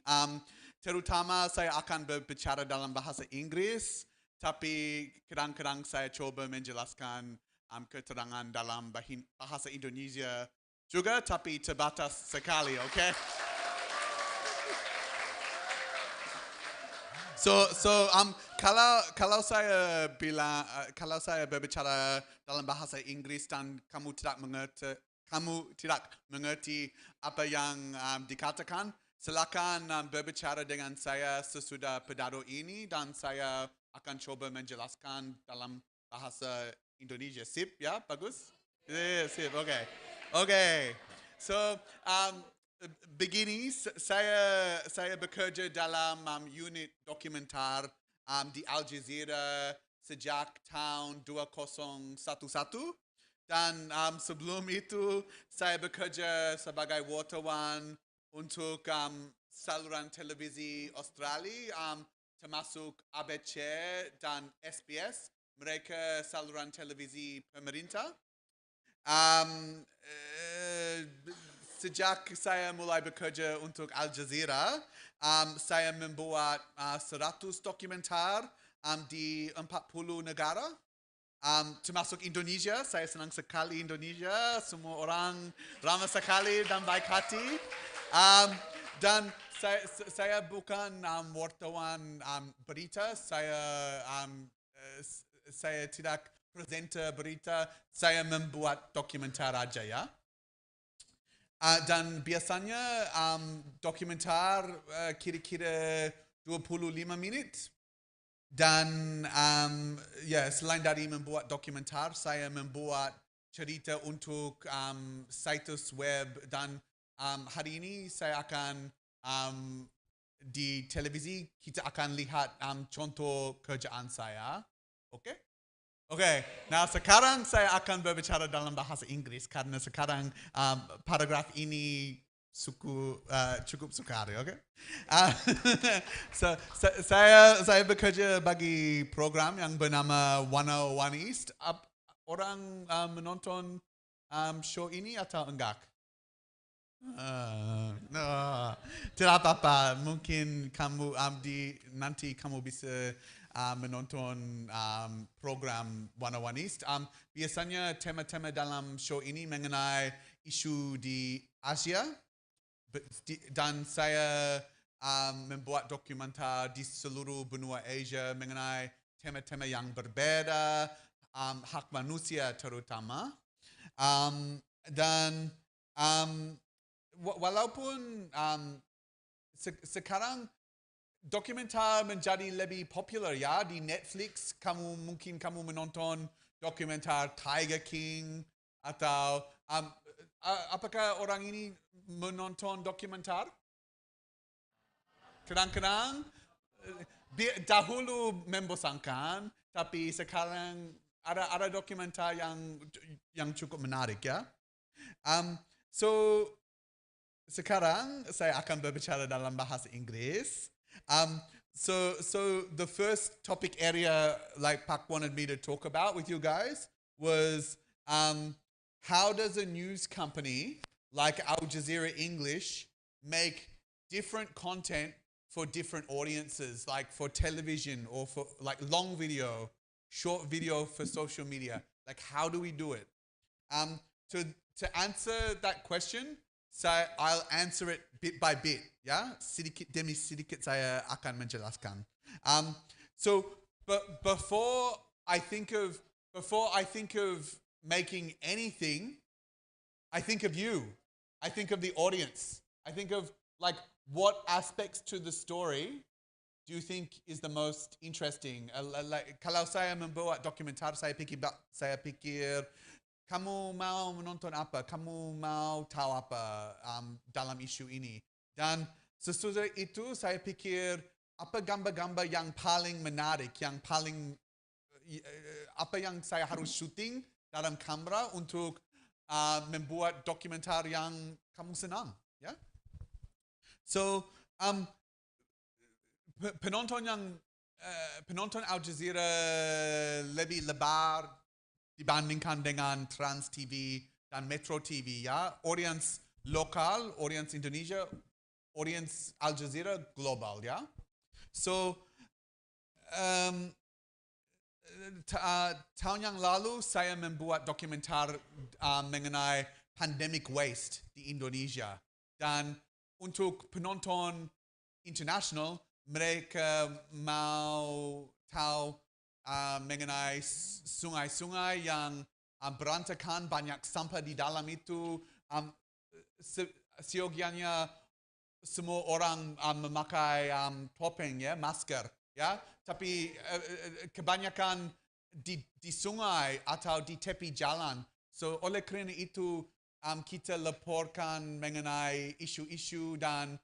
Terutama saya akan berbicara dalam bahasa Inggris, tapi kadang-kadang saya coba menjelaskan keterangan dalam bahasa Indonesia juga, tapi terbatas sekali, okay? So kalau saya bilang kalau saya berbicara dalam bahasa Inggris dan kamu tidak mengerti apa yang dikatakan, silakan berbicara dengan saya sesudah pidato ini dan saya akan coba menjelaskan dalam bahasa Indonesia. Sip, ya, bagus? Sip, okay. Okay, so begini, saya bekerja dalam unit dokumenter di Al Jazeera sejak tahun 2011 dan sebelum itu saya bekerja sebagai wartawan untuk saluran televisi Australia termasuk ABC dan SBS, mereka saluran televisi pemerintah. Sejak saya mulai bekerja untuk Aljazeera, saya membuat 100 dokumenter di 40 negara. Termasuk Indonesia, saya senang sekali Indonesia, semua orang ramah sekali dan baik hati. Dan saya bukan wartawan berita, saya tidak presenter berita, saya membuat dokumenter aja ya. Dan biasanya dokumenter kira-kira 25 minit. Dan selain dari membuat dokumenter, saya membuat cerita untuk situs web dan hari ini saya akan di televisi kita akan lihat contoh kerjaan saya. Oke? Nah sekarang saya akan berbicara dalam bahasa Inggris karena sekarang paragraf ini cukup sukar, oke? Saya bekerja bagi program yang bernama 101 East. Orang menonton show ini atau enggak? Tidak apa-apa. Mungkin kamu nanti kamu bisa menonton program 101 East. Biasanya tema-tema dalam show ini mengenai isu di Asia. Dan saya membuat dokumenter di seluruh benua Asia mengenai tema-tema yang berbeda, hak manusia terutama. Dan walaupun sekarang dokumenter menjadi lebih popular ya di Netflix, mungkin kamu menonton dokumenter Tiger King atau apakah orang ini menonton dokumenter? Kadang-kadang dahulu membosankan, tapi sekarang ada dokumenter yang cukup menarik ya. So sekarang saya akan berbicara dalam bahasa Inggris. So the first topic area like Pak wanted me to talk about with you guys was how does a news company like Aljazeera English make different content for different audiences, like for television or for like long video, short video for social media? Like how do we do it? To answer that question, I'll answer it bit by bit, ya. Sedikit demi sedikit saya akan menjelaskan. But before I think of making anything, I think of you. I think of the audience. I think of like what aspects to the story do you think is the most interesting? Like kalau saya membuat dokumenter, saya pikir kamu mau menonton apa? Kamu mau tahu apa dalam isu ini? Dan sesudah itu saya pikir apa gambar-gambar yang paling menarik, yang paling apa yang saya harus syuting dalam kamera untuk membuat dokumenter yang kamu senang, ya. So penonton Aljazeera lebih lebar dibandingkan dengan Trans TV dan Metro TV, ya. Audience lokal, audience Indonesia, audience Aljazeera global, ya. So tahun yang lalu saya membuat dokumenter mengenai pandemic waste di Indonesia. Dan untuk penonton internasional, mereka mau tahu mengenai sungai-sungai yang berantakan, banyak sampah di dalam itu. Seyogianya semua orang memakai topeng, ya, masker, ya. Tapi kebanyakan di sungai atau di tepi jalan. So oleh kerana itu kita laporkan mengenai isu-isu dan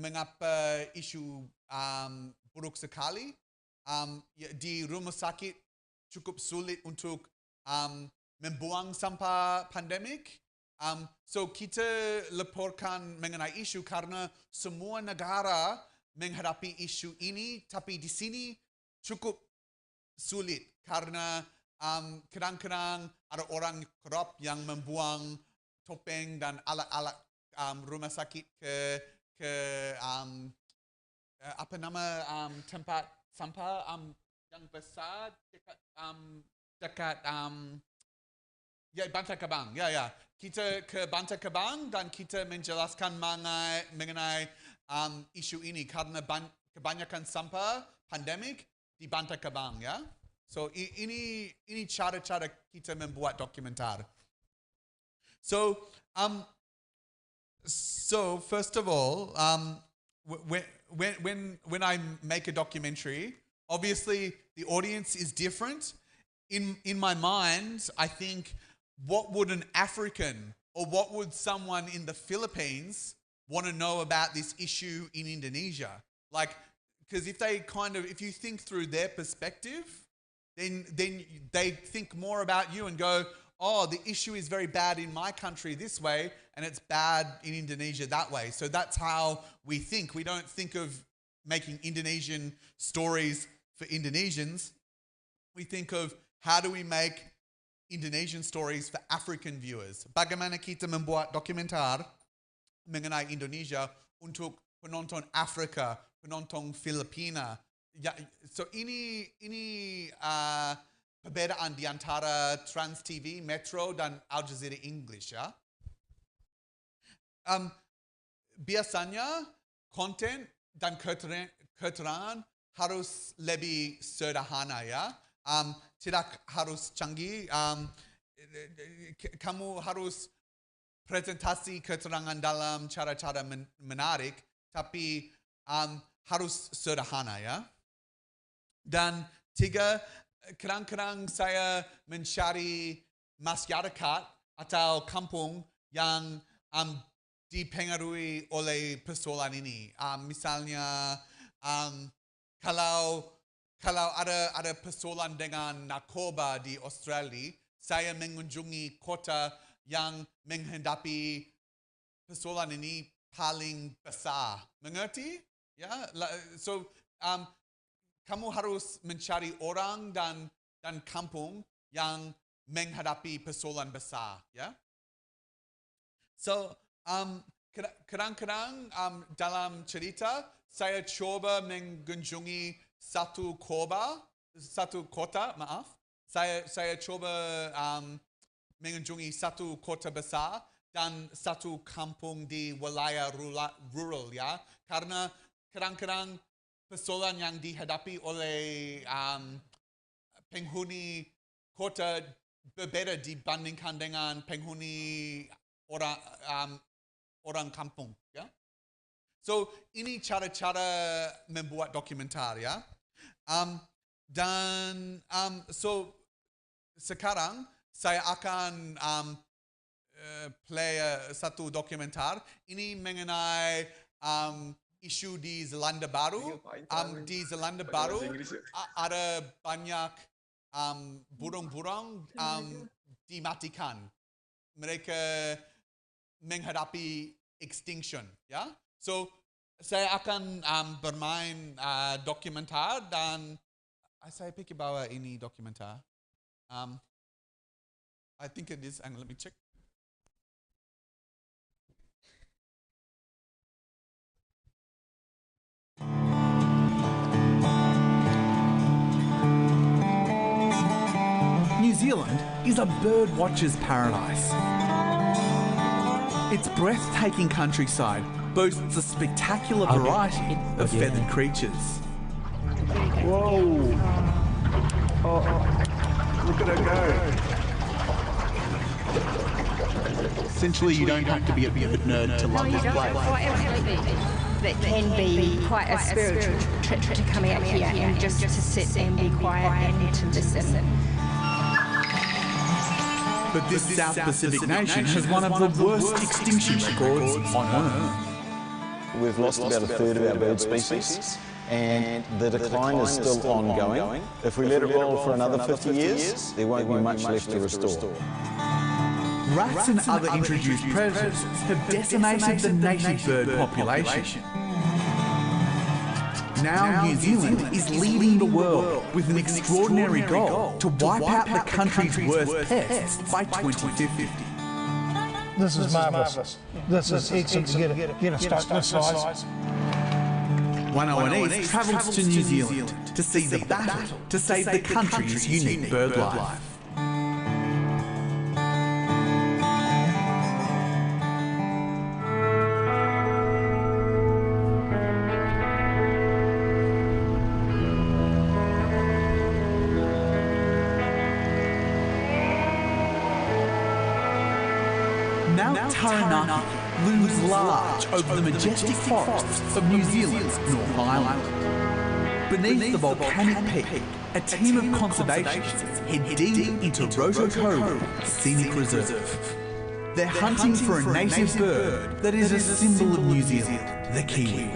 mengapa isu buruk sekali. Di rumah sakit cukup sulit untuk membuang sampah pandemik. So kita laporkan mengenai isu karena semua negara menghadapi isu ini, tapi di sini cukup sulit karena kadang-kadang ada orang korup yang membuang topeng dan alat-alat rumah sakit ke apa nama tempat sampah yang besar dekat ya Bantar Gebang. Ya. Kita ke Bantar Gebang dan kita menjelaskan mengenai isu ini karena kebanyakan sampah pandemik di Bantar Gebang, ya. So ini cara-cara kita membuat dokumenter. So first of all, when I make a documentary, obviously the audience is different. In my mind, I think, what would an African or what would someone in the Philippines want to know about this issue in Indonesia? Like, because if you think through their perspective, then they think more about you and go, oh, the issue is very bad in my country this way, and it's bad in Indonesia that way. So that's how we think. We don't think of making Indonesian stories for Indonesians. We think of how do we make Indonesian stories for African viewers. Bagaimana kita membuat dokumenter mengenai Indonesia untuk penonton Afrika, penonton Filipina. Ya, so ini perbedaan di antara Trans TV, Metro dan Aljazeera English, ya. Biasanya konten dan keterangan harus lebih sederhana, ya. Tidak harus canggih. Kamu harus presentasi keterangan dalam cara-cara menarik, tapi harus sederhana, ya. Dan tiga, kadang-kadang saya mencari masyarakat atau kampung yang dipengaruhi oleh persoalan ini. Misalnya, kalau ada persoalan dengan narkoba di Australia, saya mengunjungi kota yang menghadapi persoalan ini paling besar. Mengerti? Ya, so kamu harus mencari orang dan kampung yang menghadapi persoalan besar, ya. So kadang-kadang dalam cerita saya coba mengunjungi satu kota, maaf. Saya coba mengunjungi satu kota besar dan satu kampung di wilayah rural, ya. Karena kadang-kadang persoalan yang dihadapi oleh penghuni kota berbeda dibandingkan dengan penghuni orang kampung, ya. So ini cara-cara membuat dokumenter, ya. Dan so sekarang saya akan play satu dokumenter ini mengenai isu di Zelanda Baru. Di Zelanda Baru ada banyak burung-burung dimatikan. Mereka menghadapi extinction, ya. So saya akan bermain dokumenter dan saya pikir bahwa ini dokumenter. I think it is, and let me check. New Zealand is a bird watcher's paradise. Its breathtaking countryside boasts a spectacular variety of feathered creatures. Whoa! Oh, look at her go! Essentially, you don't have to be a bird nerd to love this place. That can be quite a spiritual trip to come out here and just to sit and be quiet and to listen. But this South Pacific nation has one of the worst extinction records on Earth. We've lost about a third of our bird species, and the decline is still ongoing. If we let it roll for another 50 years, there won't be much left to restore. Rats and other introduced predators have decimated the native bird population. Now New Zealand is leading the world with an extraordinary goal to wipe out the country's worst pests by 2050. This is marvellous. This is excellent to get a stock this size. 101 East travels to New Zealand to see the battle to save the country's unique bird life. Mount Taranaki looms large over the majestic forests of New Zealand's North Island. Beneath the volcanic peak, a team of conservationists head deep into Rotokauru Scenic Reserve. They're hunting for a native bird that is a symbol of New Zealand, the kiwi.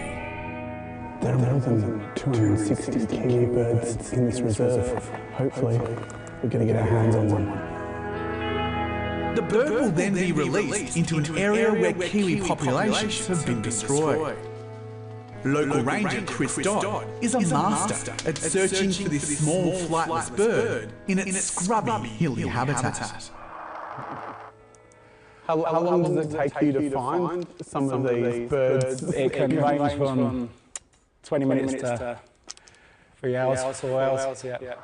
There are more than 260 kiwi birds in this reserve. Hopefully, we're going to get our hands on one. The bird will then be released into an area where kiwi populations have been destroyed. Local ranger Chris Dodd is a master at searching for this small flightless bird in its scrubby, hilly habitat. How long does it take you to find some of these birds? It can range from 20 minutes to 3 hours, 4 hours. Yeah.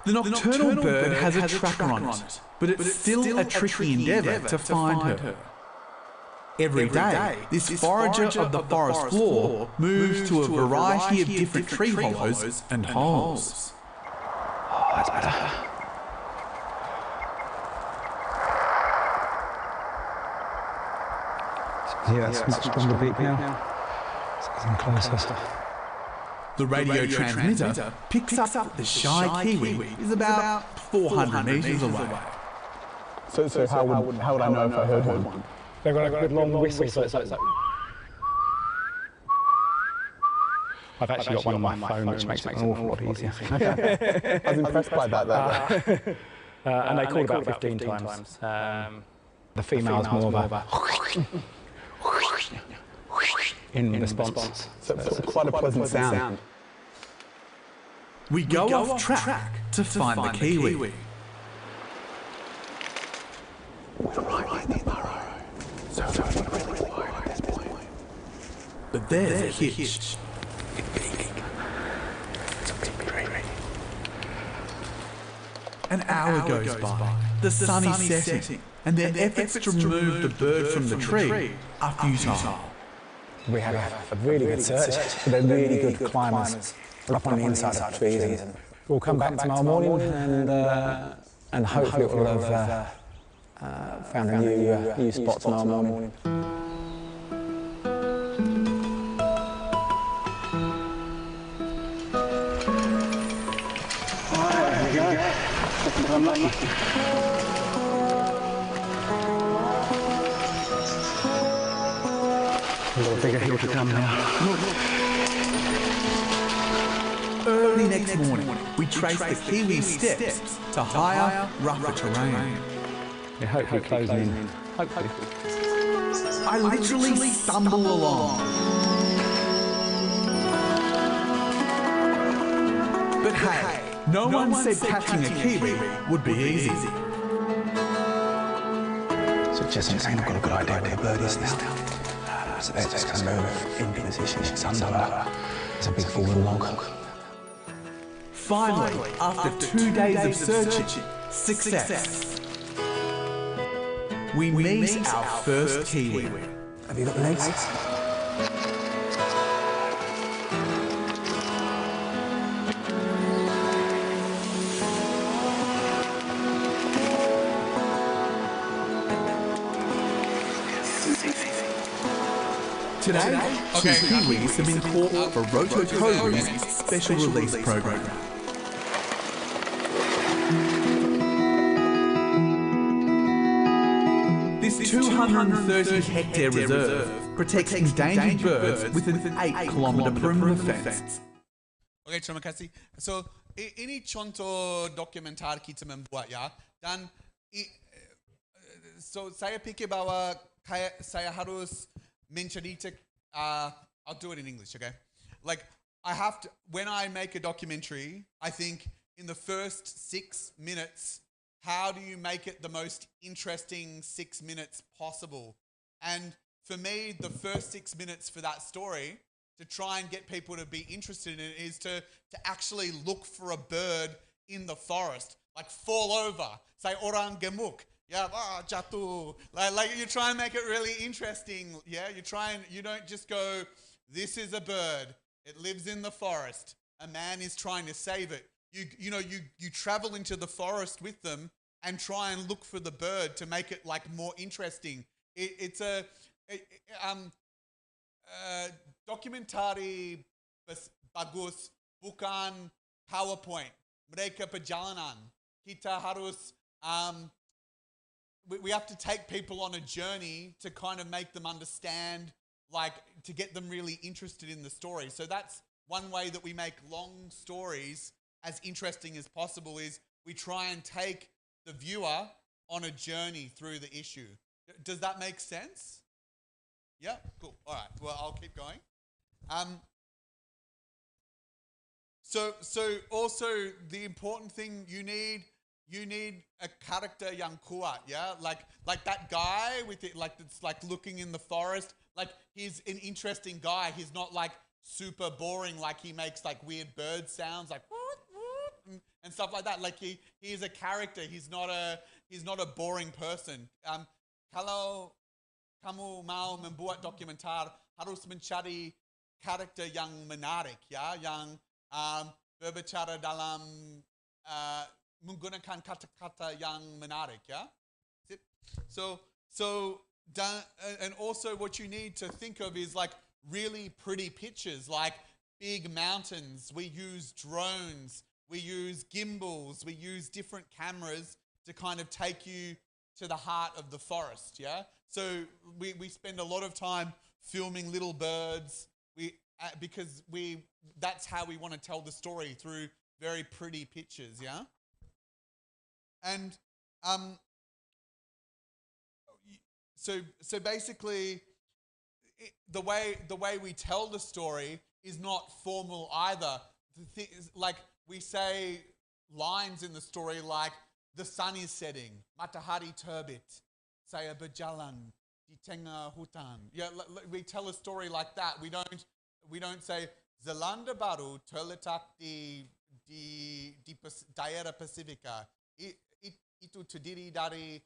The nocturnal bird has a tracker on it, but it's still a tricky endeavour to find her. Every day, this forager of the forest floor moves to a variety of different tree hollows and holes. Oh, that's better. Yeah, that's much stronger beat now. It's getting closer. The radio transmitter picks up that the shy kiwi is about 400 metres away. So how would I know if I heard one? They've got a good long whistle, so it's like... I've actually got one on my phone, which makes it an awful lot easier. Okay. I was impressed by that. And they call about 15 times. The female's more of a... in response. So it's quite a pleasant sound. We go off track to find the kiwi. We're right in the burrow. So we're really wide at this point. But there's a hitch. It's a big tree. An hour goes by, the sun is setting, and their efforts to remove the bird from the tree are futile. We had a really good search. They're really good climbers up on the inside of trees. And we'll come back tomorrow morning and hopefully we'll have found a new spot tomorrow morning. There we go. I'm lucky. A little bigger hill to come now. Early next morning, we trace the kiwi's steps to higher, rougher terrain. Yeah, hopefully closing in. Hopefully. I literally stumble along. But hey, no one said catching a kiwi would be easy. So Jess and Kane have got a good idea where the bird is now. So they're just going to move in position. It's under her. It's a big fallen log. Finally, after 2 days of searching, success. We meet our first kiwi. Have you got the legs? Today, two kiwis have been caught for Rotokauru's special release program. This 230-hectare reserve protects endangered birds with an 8-kilometre perimeter fence. Okay, terima kasih. So, ini contoh dokumentar kita membuat ya. Dan so saya pikir bahwa saya harus mencerita. I'll do it in English, okay? Like, I have to, when I make a documentary, I think in the first 6 minutes, how do you make it the most interesting 6 minutes possible? And for me, the first 6 minutes for that story, to try and get people to be interested in it, is to actually look for a bird in the forest, like fall over, say orang gemuk, yeah, jatuh. Like you try and make it really interesting, yeah? You don't just go, this is a bird, it lives in the forest, a man is trying to save it. You travel into the forest with them and try and look for the bird to make it like more interesting. It's a dokumentari bagus bukan PowerPoint. Mereka perjalanan. Kita harus we have to take people on a journey to kind of make them understand, like to get them really interested in the story. So that's one way that we make long stories as interesting as possible, is we try and take the viewer on a journey through the issue. Does that make sense? Yeah, cool. All right. Well, I'll keep going. So also the important thing, you need a character yang kuat, yeah? Like that guy with it, like it's like looking in the forest. Like he's an interesting guy. He's not like super boring. Like he makes like weird bird sounds, like and stuff like that. Like he is a character. He's not a boring person. Kalau kamu mau membuat dokumentar, harus mencari karakter yang menarik, ya, yang berbicara dalam menggunakan kata-kata yang menarik, ya. And also what you need to think of is like really pretty pictures, like big mountains. We use drones, we use gimbals, we use different cameras to kind of take you to the heart of the forest, yeah? So we spend a lot of time filming little birds, because that's how we want to tell the story, through very pretty pictures, yeah? And so basically, the way we tell the story is not formal either. Like we say lines in the story like, the sun is setting, matahari terbit, saya berjalan di tengah hutan. Yeah, we tell a story like that. We don't say Zelanda baru terletak di daerah Pasifika. Itu terdiri dari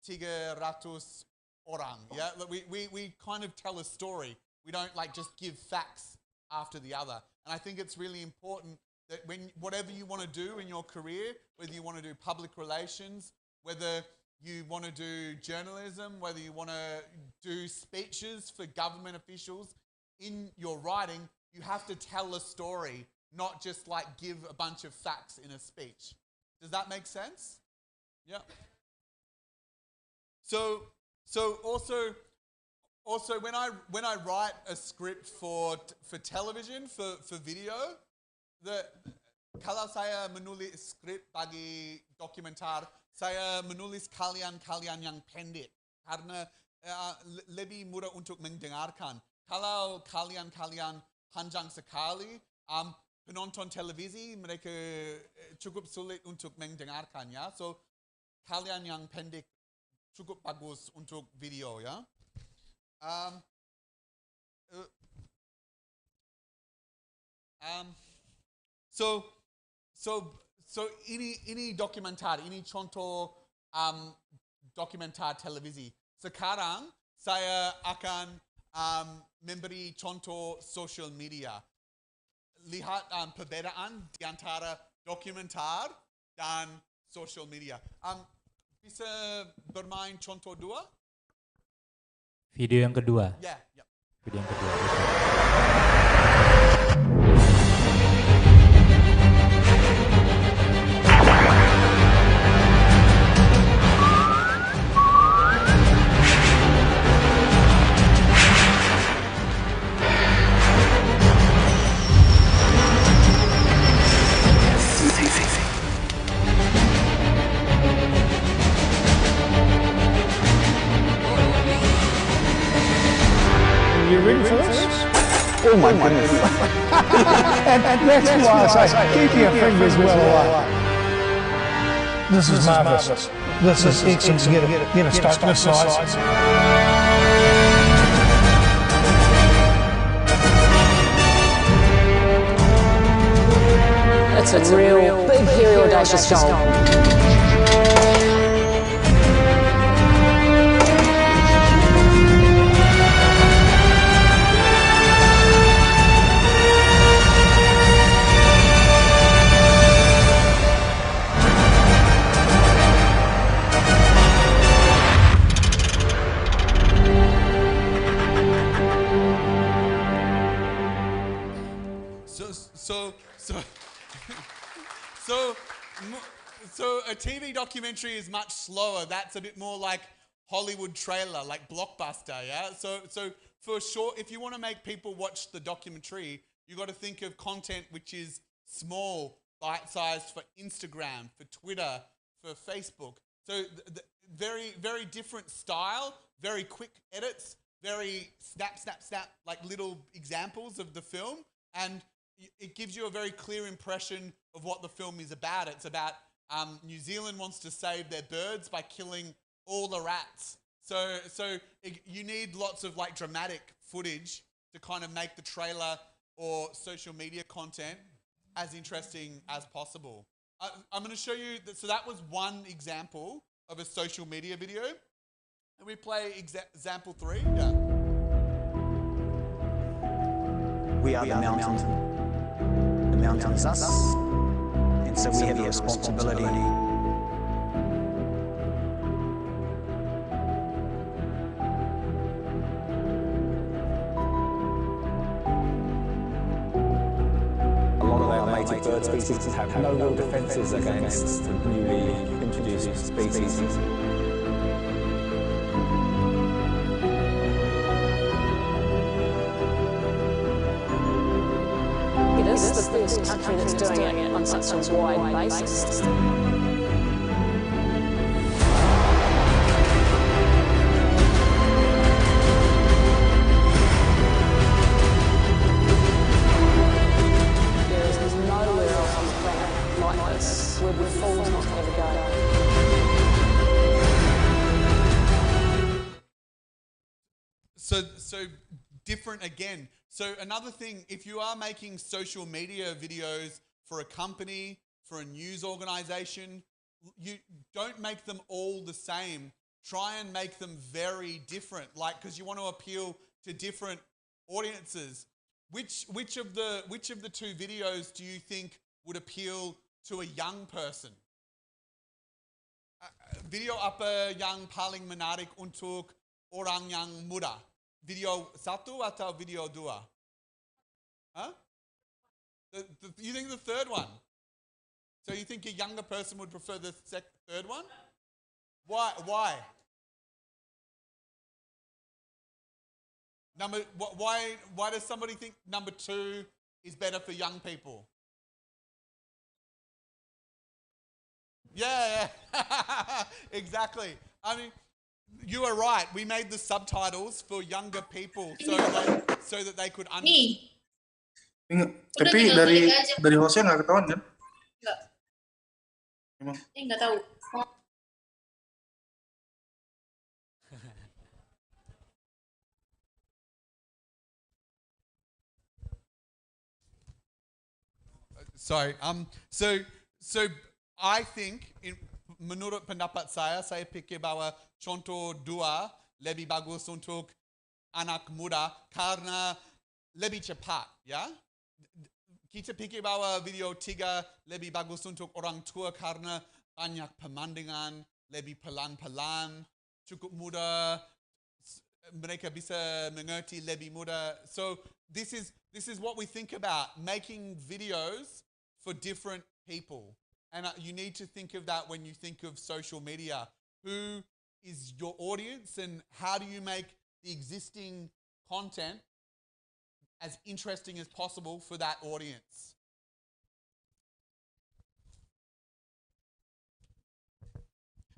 300 orang. Yeah, we kind of tell a story. We don't like just give facts after the other. And I think it's really important that whatever you want to do in your career, whether you want to do public relations, whether you want to do journalism, whether you want to do speeches for government officials, in your writing, you have to tell a story, not just like give a bunch of facts in a speech. Does that make sense? Yeah. So also when I write a script for television, for video, kalau saya menulis skrip bagi dokumentar, saya menulis kalian yang pendek karena lebih mudah untuk mendengarkan. Kalau kalian panjang sekali, penonton televisi mereka cukup sulit untuk mendengarkan, ya. So kalian yang pendek cukup bagus untuk video, ya. So ini dokumentar, ini contoh dokumentar televisi. Sekarang saya akan memberi contoh social media. Lihat perbedaan di antara dokumentar dan social media. Bisa bermain contoh 2? Video yang kedua. Yeah. Video yang kedua. You ready for this? Oh my goodness. And that's why I say, keep your fingers well away. This is marvellous. This is excellent. Get a stock this size. It's a real big, hairy, audacious goal. So a TV documentary is much slower. That's a bit more like Hollywood trailer, like blockbuster, yeah? So for sure, if you want to make people watch the documentary, you got to think of content which is small, bite-sized for Instagram, for Twitter, for Facebook. So very, very different style, very quick edits, very snap, snap, snap, like little examples of the film. And it gives you a very clear impression of what the film is about. It's about New Zealand wants to save their birds by killing all the rats. So you need lots of like dramatic footage to kind of make the trailer or social media content as interesting as possible. I'm going to show you, so that was one example of a social media video. And we play example 3. Yeah. We are the mountain. The mountain is us. And so we have a responsibility. A lot of our native bird species have no real defences against the newly introduced species. It is the first country that's doing it on such a wide basis. There is nowhere else on the planet like this where the fool's not going to go. So different again. So another thing, if you are making social media videos for a company, for a news organization, you don't make them all the same. Try and make them very different, like, because you want to appeal to different audiences. Which of the two videos do you think would appeal to a young person? Video apa yang paling menarik untuk orang yang muda? Video 1 atau video 2? Huh? You think the third one? So you think a younger person would prefer the third one? Why? Why does somebody think number 2 is better for young people? Yeah. Exactly. I mean, you are right. We made the subtitles for younger people so that they could understand. Tapi dari hostnya nggak ketahuan kan? Nggak. Emang? Nggak tahu. Sorry. So I think menurut pendapat saya fikir bahwa contoh 2 lebih bagus untuk anak muda karena lebih cepat, ya. Kita pikir bahwa video 3 lebih bagus untuk orang tua karena banyak pemandangan, lebih pelan-pelan, cukup mudah, mereka bisa mengerti lebih mudah. So this is what we think about, making videos for different people. And you need to think of that when you think of social media. Who is your audience and how do you make the existing content as interesting as possible for that audience?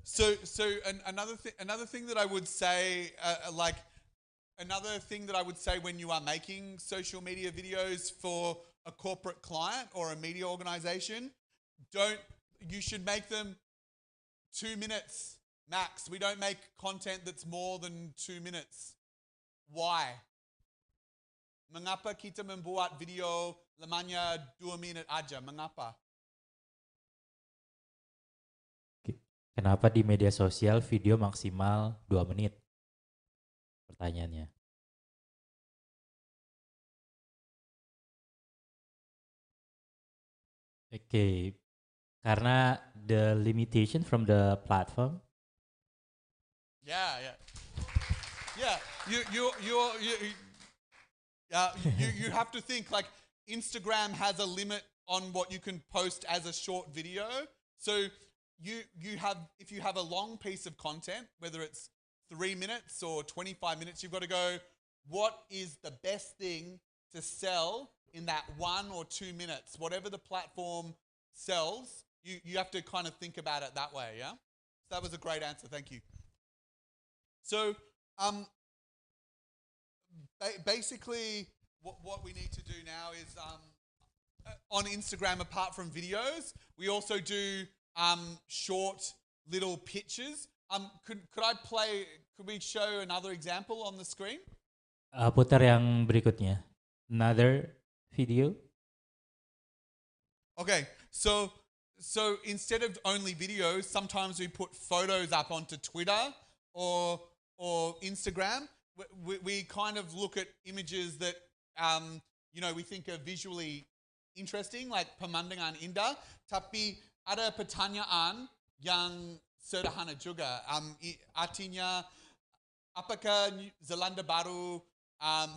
So another thing that I would say, like another thing that I would say when you are making social media videos for a corporate client or a media organization, you should make them 2 minutes max. We don't make content that's more than 2 minutes. Why? Mengapa kita membuat video lamanya 2 minit aja? Mengapa? Kenapa di media sosial video maksimal 2 menit? Pertanyaannya. Oke, karena the limitation from the platform. Yeah. You have to think like Instagram has a limit on what you can post as a short video. So you have, if you have a long piece of content, whether it's 3 minutes or 25 minutes, you've got to go, what is the best thing to sell in that 1 or 2 minutes? Whatever the platform sells, you have to kind of think about it that way, yeah? So that was a great answer, thank you. So basically what we need to do now is on Instagram, apart from videos, we also do short little pictures. Could we show another example on the screen? Putar yang berikutnya. Another video. Okay, so instead of only videos, sometimes we put photos up onto Twitter or Instagram. We kind of look at images that we think are visually interesting, like pemandangan indah, tapi ada pertanyaan yang sederhana juga. Artinya, apakah Zelanda Baru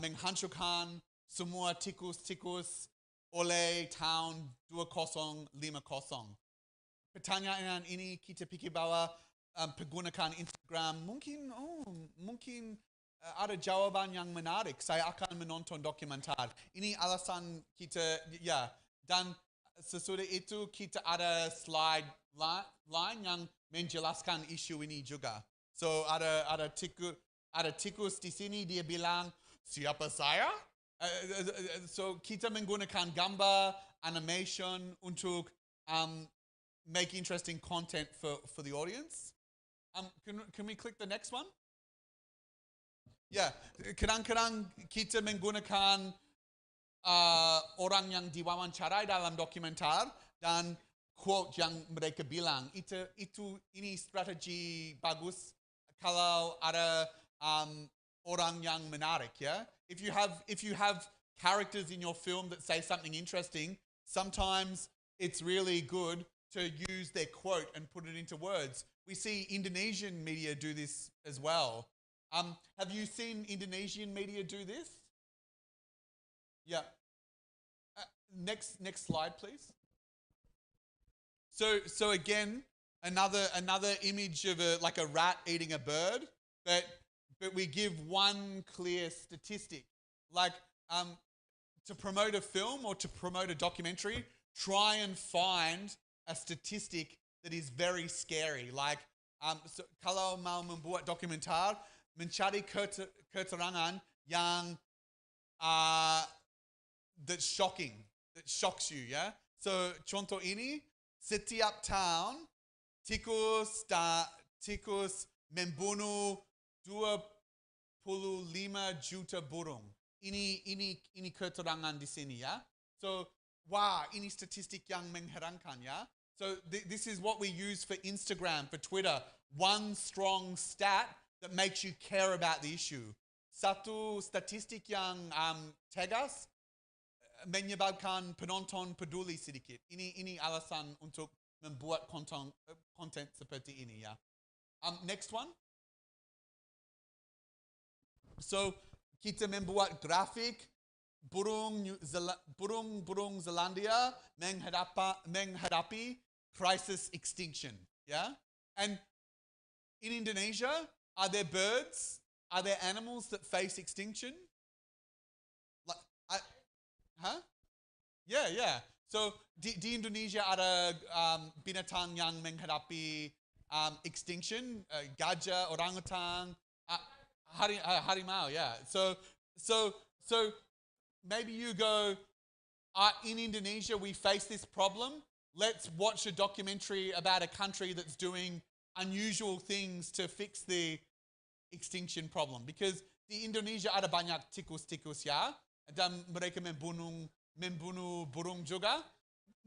menghancurkan semua tikus-tikus oleh tahun 2050? Pertanyaan ini kita fikir bahwa menggunakan Instagram mungkin ada jawaban yang menarik. Saya akan menonton dokumenter. Ini alasan kita, ya. Dan sesudah itu kita ada slide lain yang menjelaskan isu ini juga. So ada tikus di sini, dia bilang, siapa saya? So kita menggunakan gambar, animation untuk make interesting content for the audience. Can we click the next one? Yeah, kadang-kadang kita menggunakan orang yang diwawancarai dalam dokumenter dan quote yang mereka bilang ini strategi bagus kalau ada orang yang menarik, ya. If you have characters in your film that say something interesting, sometimes it's really good to use their quote and put it into words. We see Indonesian media do this as well. Have you seen Indonesian media do this? Yeah. Next slide, please. So again, another image of a rat eating a bird, but we give one clear statistic. Like to promote a film or to promote a documentary, try and find a statistic that is very scary. Like kalau mau membuat dokumenter, mencari keterangan yang that's shocking, that shocks you, yeah. So contoh ini, setiap tahun tikus membunuh 25 juta burung. Ini keterangan di sini, ya. So ini statistik yang mengherankan, ya. So this is what we use for Instagram, for Twitter. One strong stat that makes you care about the issue. Satu statistik yang tegas menyebabkan penonton peduli sedikit. Ini alasan untuk membuat konten seperti ini, ya. Next one. So kita membuat grafik burung Zelandia menghadapi crisis extinction, yeah. And in Indonesia, are there birds? Are there animals that face extinction? Yeah. So di Indonesia ada binatang yang menghadapi extinction, gajah, orangutan. Harimau, yeah. So maybe you go, in Indonesia we face this problem. Let's watch a documentary about a country that's doing unusual things to fix the extinction problem. Because di Indonesia ada banyak tikus-tikus ya, dan mereka membunuh burung juga.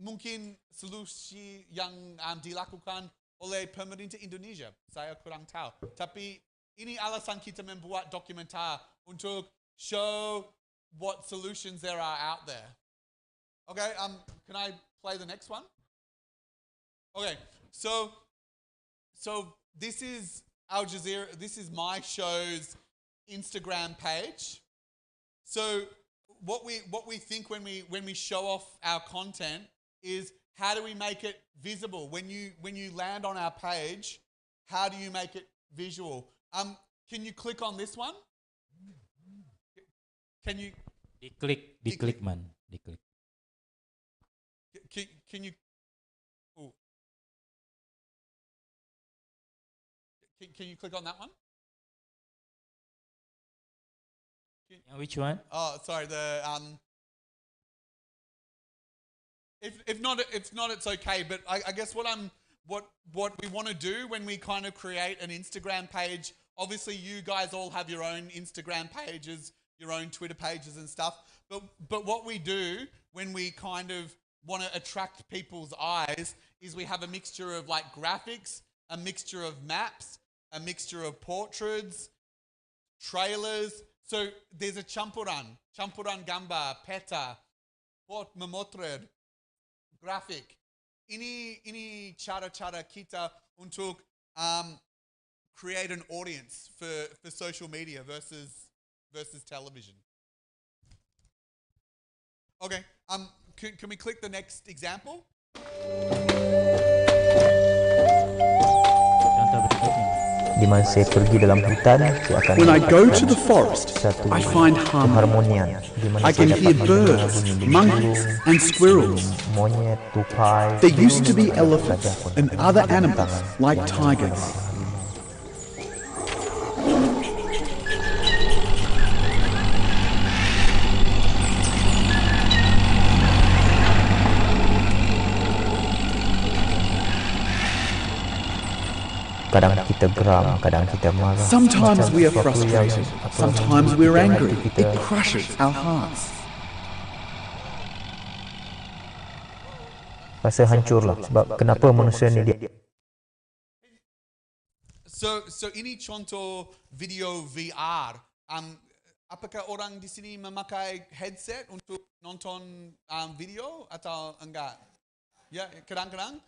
Mungkin solusi yang dilakukan oleh pemerintah Indonesia, saya kurang tahu. Tapi ini alasan kita membuat dokumenter untuk show what solutions there are out there. Okay, can I play the next one? Okay, so this is Aljazeera. This is my show's Instagram page. So what we think when we show off our content is, how do we make it visible? When you land on our page, how do you make it visual? Can you click on this one? Can you? Diklik man, diklik. Can you? Ooh. Can you click on that one? Which one? Oh, sorry. The If not, it's okay. But I guess what we want to do when we kind of create an Instagram page. Obviously, you guys all have your own Instagram pages, your own Twitter pages and stuff. But what we do when we kind of want to attract people's eyes is we have a mixture of like graphics, a mixture of maps, a mixture of portraits, trailers. So there's a campuran gambar, peta, memotret, graphic. Ini cara-cara kita untuk create an audience for social media versus television. Okay, can we click the next example? Di saya pergi dalam hutan, saya akan When I go to the forest, I find harmony. I can hear birds, monkeys, and squirrels. monyet, tupai. There used to be elephants and other animals like tigers. Kadang kita geram, kadang kita marah. Sometimes we are frustrated, sometimes we're angry. It crushes our hearts. Rasa hancurlah sebab kenapa manusia ni dia. So ini contoh video VR. Apakah orang di sini memakai headset untuk nonton video atau enggak? Ya, kadang-kadang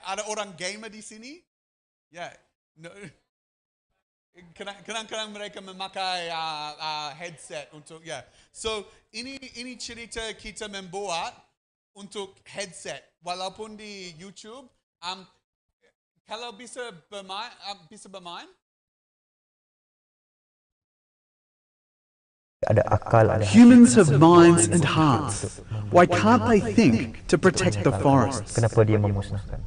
ada orang gamer di sini. Ya, no. Kadang-kadang mereka memakai headset untuk So ini cerita kita membuat untuk headset. Walaupun di YouTube, kalau bisa bermain. Ada akal, ada Humans have minds and hearts. Why can't they think to protect the forests? Kenapa dia memusnahkan?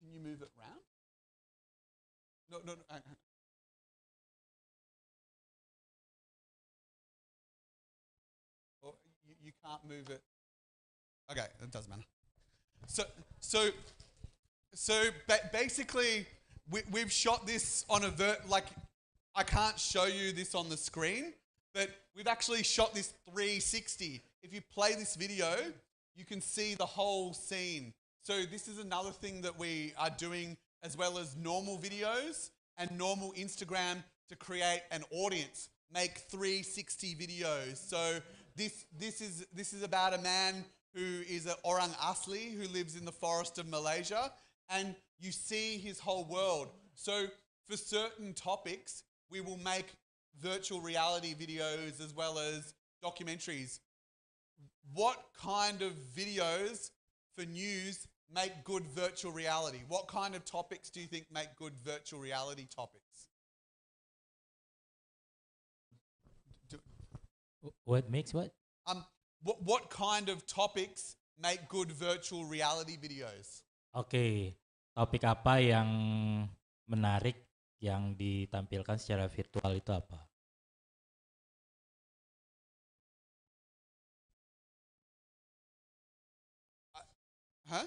Can you move it round? No. Or you can't move it. Okay, it doesn't matter. So basically, we've shot this on like, I can't show you this on the screen, but we've actually shot this 360. If you play this video, you can see the whole scene. So this is another thing that we are doing, as well as normal videos and normal Instagram, to create an audience, make 360 videos. So this is about a man who is an orang asli who lives in the forest of Malaysia, and you see his whole world. So for certain topics, we will make virtual reality videos as well as documentaries. What kind of videos for news make good virtual reality? What kind of topics do you think make good virtual reality topics? What makes what? What kind of topics make good virtual reality videos? Oke, topik apa yang menarik yang ditampilkan secara virtual itu apa? Huh?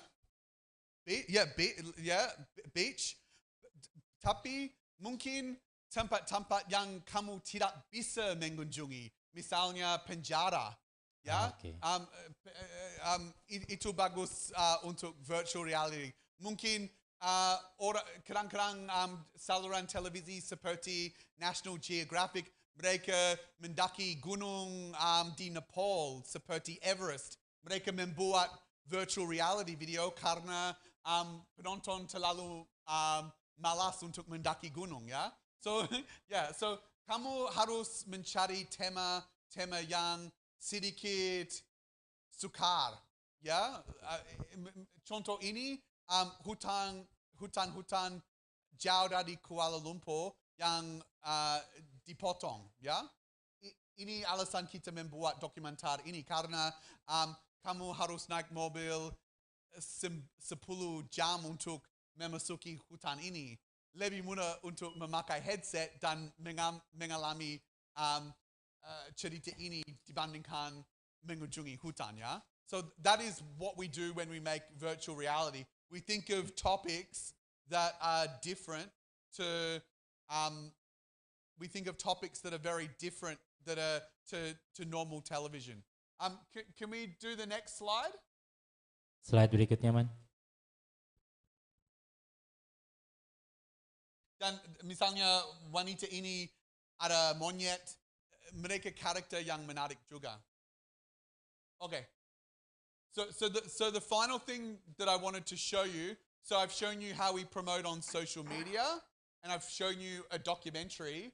Beach. Tapi mungkin tempat-tempat yang kamu tidak bisa mengunjungi, misalnya penjara, ya. Itu bagus untuk virtual reality. Mungkin kadang-kadang saluran televisi seperti National Geographic mereka mendaki gunung di Nepal seperti Everest. Mereka membuat virtual reality video karena penonton terlalu malas untuk mendaki gunung, ya. So kamu harus mencari tema yang sedikit sukar, ya. Contoh ini hutan jauh dari Kuala Lumpur yang dipotong, ya. Ini alasan kita membuat dokumenter ini karena kamu harus naik mobil 10 jam untuk memasuki hutan ini. Lebih mudah untuk memakai headset dan mengalami cerita ini dibandingkan mengunjungi hutan, ya. So that is what we do when we make virtual reality. We think of topics that are different to we think of topics that are very different that are to normal television. Can we do the next slide? Slide berikutnya, Man. Dan misalnya wanita ini ada monyet, mereka karakter yang menarik juga. Okay. So the final thing that I wanted to show you, so I've shown you how we promote on social media, and I've shown you a documentary.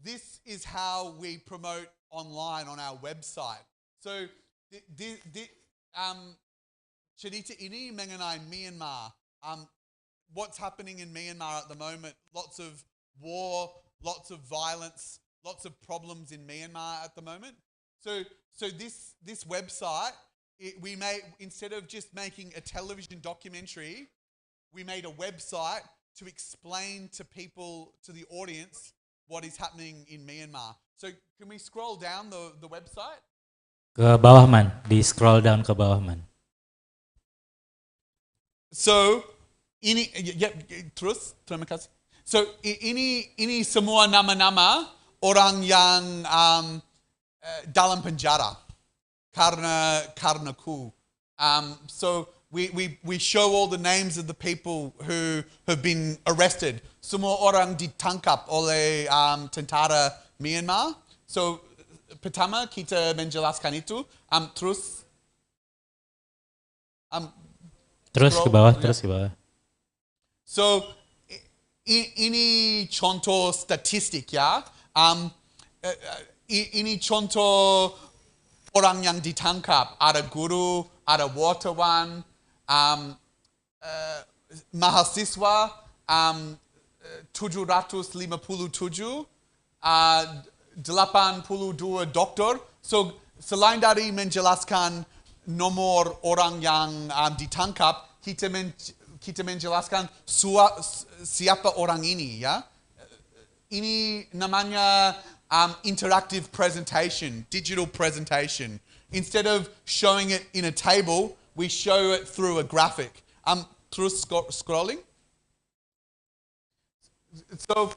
This is how we promote online on our website. So cerita ini mengenai Myanmar. What's happening in Myanmar at the moment? Lots of war, lots of violence, lots of problems in Myanmar at the moment. So this website, we made, instead of just making a television documentary, we made a website to explain to people, to the audience, what is happening in Myanmar. So can we scroll down the website? Ke bawah, Man. Di scroll down ke bawah, Man. So ini terus, terima kasih. So ini semua nama-nama orang yang dalam penjara karena ku. So we show all the names of the people who have been arrested. Semua orang ditangkap oleh tentara Myanmar. So pertama kita menjelaskan itu, terus ke bawah, terus ke bawah. So ini contoh statistik, ya. Ini contoh orang yang ditangkap. Ada guru, ada wartawan, mahasiswa 757, 82 dokter. So selain dari menjelaskan nomor orang yang ditangkap, kita menjelaskan siapa orang ini, ya. Ini namanya interactive presentation, digital presentation. Instead of showing it in a table, we show it through a graphic. Terus scrolling. So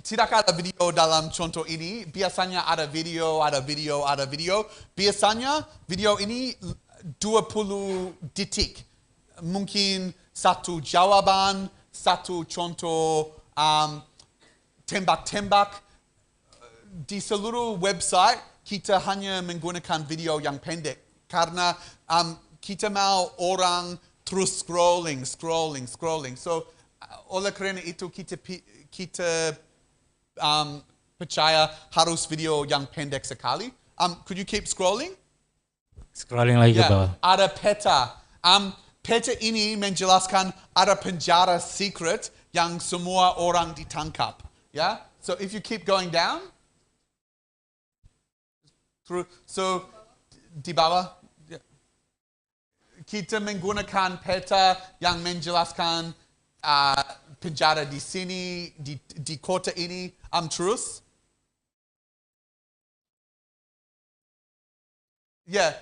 tidak ada video dalam contoh ini. Biasanya ada video. Biasanya video ini 20 detik. Mungkin satu jawaban, satu contoh tembak-tembak. Di seluruh website, kita hanya menggunakan video yang pendek. Karena kita mau orang terus scrolling. So, oleh kerana itu kita percaya harus video yang pendek sekali. Could you keep scrolling? Scrolling lagi ke bawah. Ada peta. Peta ini menjelaskan ada penjara secret yang semua orang ditangkap. Yeah? So if you keep going down, so di bawah, kita menggunakan peta yang menjelaskan penjara di sini, di kota ini. Terus. Ya,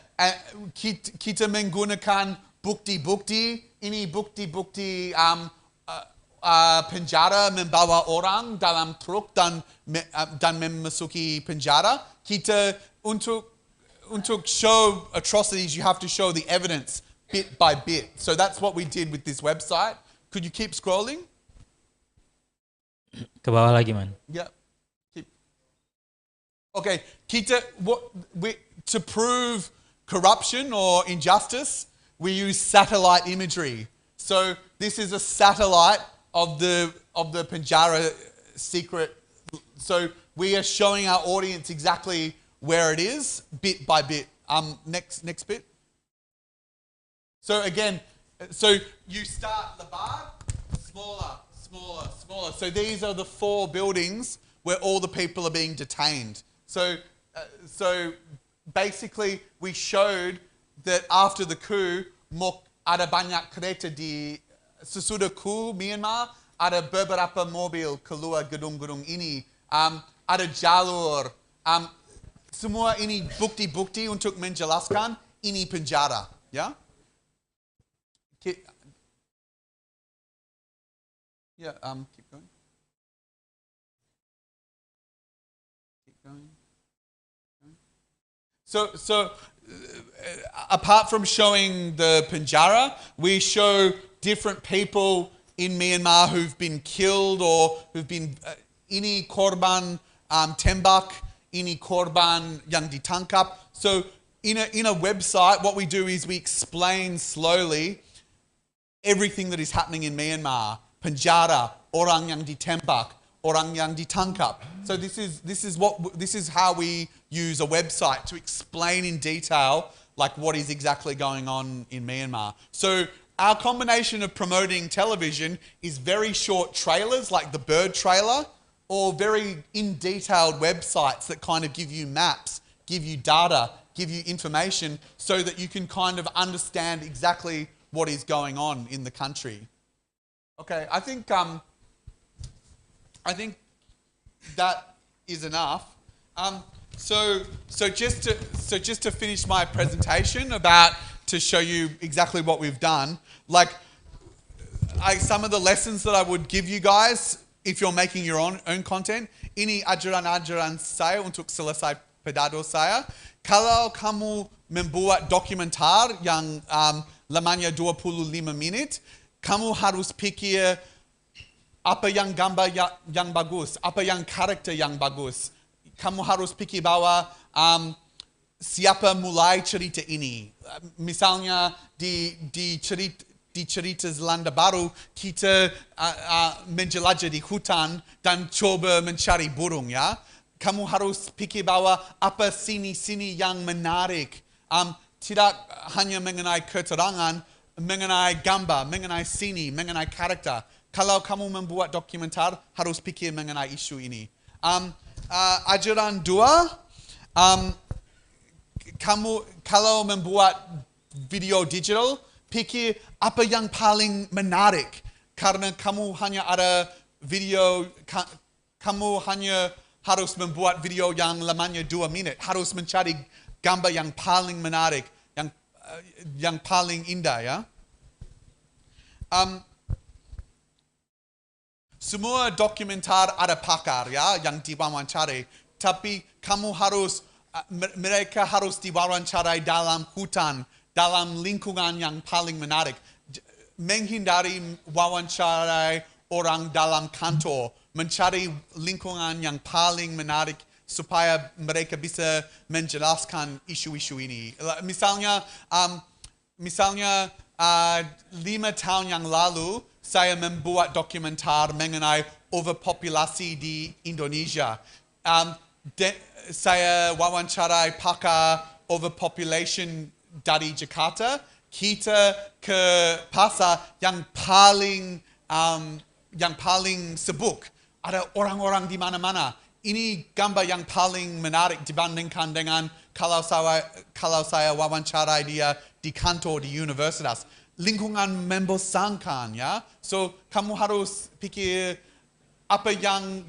kita menggunakan bukti-bukti. Ini bukti-bukti penjara membawa orang dalam truk dan memasuki penjara. Kita untuk show atrocities, you have to show the evidence bit by bit. So that's what we did with this website. Could you keep scrolling? Ke bawah lagi, Man. Yeah. Okay, to prove corruption or injustice, we use satellite imagery. So this is a satellite of the penjara secret. So we are showing our audience exactly where it is, bit by bit. Next bit. So again, so you start the bar, smaller. So these are the 4 buildings where all the people are being detained. So basically we showed that after the coup, ada banyak kereta di sesudah coup Myanmar, ada beberapa mobil keluar gedung-gedung ini, ada jalur, semua ini bukti-bukti untuk menjelaskan ini penjara, ya? Yeah, keep going. So apart from showing the penjara, we show different people in Myanmar who've been killed or who've been ini korban tembak, ini korban yang ditangkap. So in a website, what we do is we explain slowly everything that is happening in Myanmar. Penjara, orang yang ditembak, orang yang ditangkap. So this is how we use a website to explain in detail like what is exactly going on in Myanmar. So our combination of promoting television is very short trailers like the bird trailer, or very in-detailed websites that kind of give you maps, give you data, give you information so that you can kind of understand exactly what is going on in the country. Okay, I think that is enough. So just to finish my presentation to show you exactly what we've done, like some of the lessons that I would give you guys if you're making your own content, ini ajaran-ajaran saya untuk selesai pidato saya. Kalau kamu membuat dokumentar yang lamanya 25 menit, kamu harus pikir apa yang gambar yang bagus, apa yang karakter yang bagus. Kamu harus pikir bahwa siapa mulai cerita ini. Misalnya di cerita Zelanda Baru, kita menjelajah di hutan dan coba mencari burung, ya. Kamu harus pikir bahwa apa sini-sini yang menarik. Tidak hanya mengenai keterangan, mengenai gambar, mengenai sini, mengenai karakter. Kalau kamu membuat dokumentar, harus pikir mengenai isu ini. Ajaran 2, kamu kalau membuat video digital, pikir apa yang paling menarik. Karena kamu hanya ada video, kamu hanya harus membuat video yang lamanya 2 menit. Harus mencari gambar yang paling menarik, yang paling indah, ya. Semua dokumentar ada pakar, ya, yang diwawancari. Tapi mereka harus diwawancarai dalam hutan, dalam lingkungan yang paling menarik. Menghindari wawancarai orang dalam kantor, mencari lingkungan yang paling menarik supaya mereka bisa menjelaskan isu-isu ini. Misalnya 5 tahun yang lalu, saya membuat dokumentar mengenai overpopulasi di Indonesia. Saya wawancarai pakar overpopulation dari Jakarta. Kita ke pasar yang paling sibuk. Ada orang-orang di mana-mana. Ini gambar yang paling menarik dibandingkan dengan kalau saya wawancarai dia di kantor, di universitas. Lingkungan membosankan, ya. So, kamu harus pikir apa yang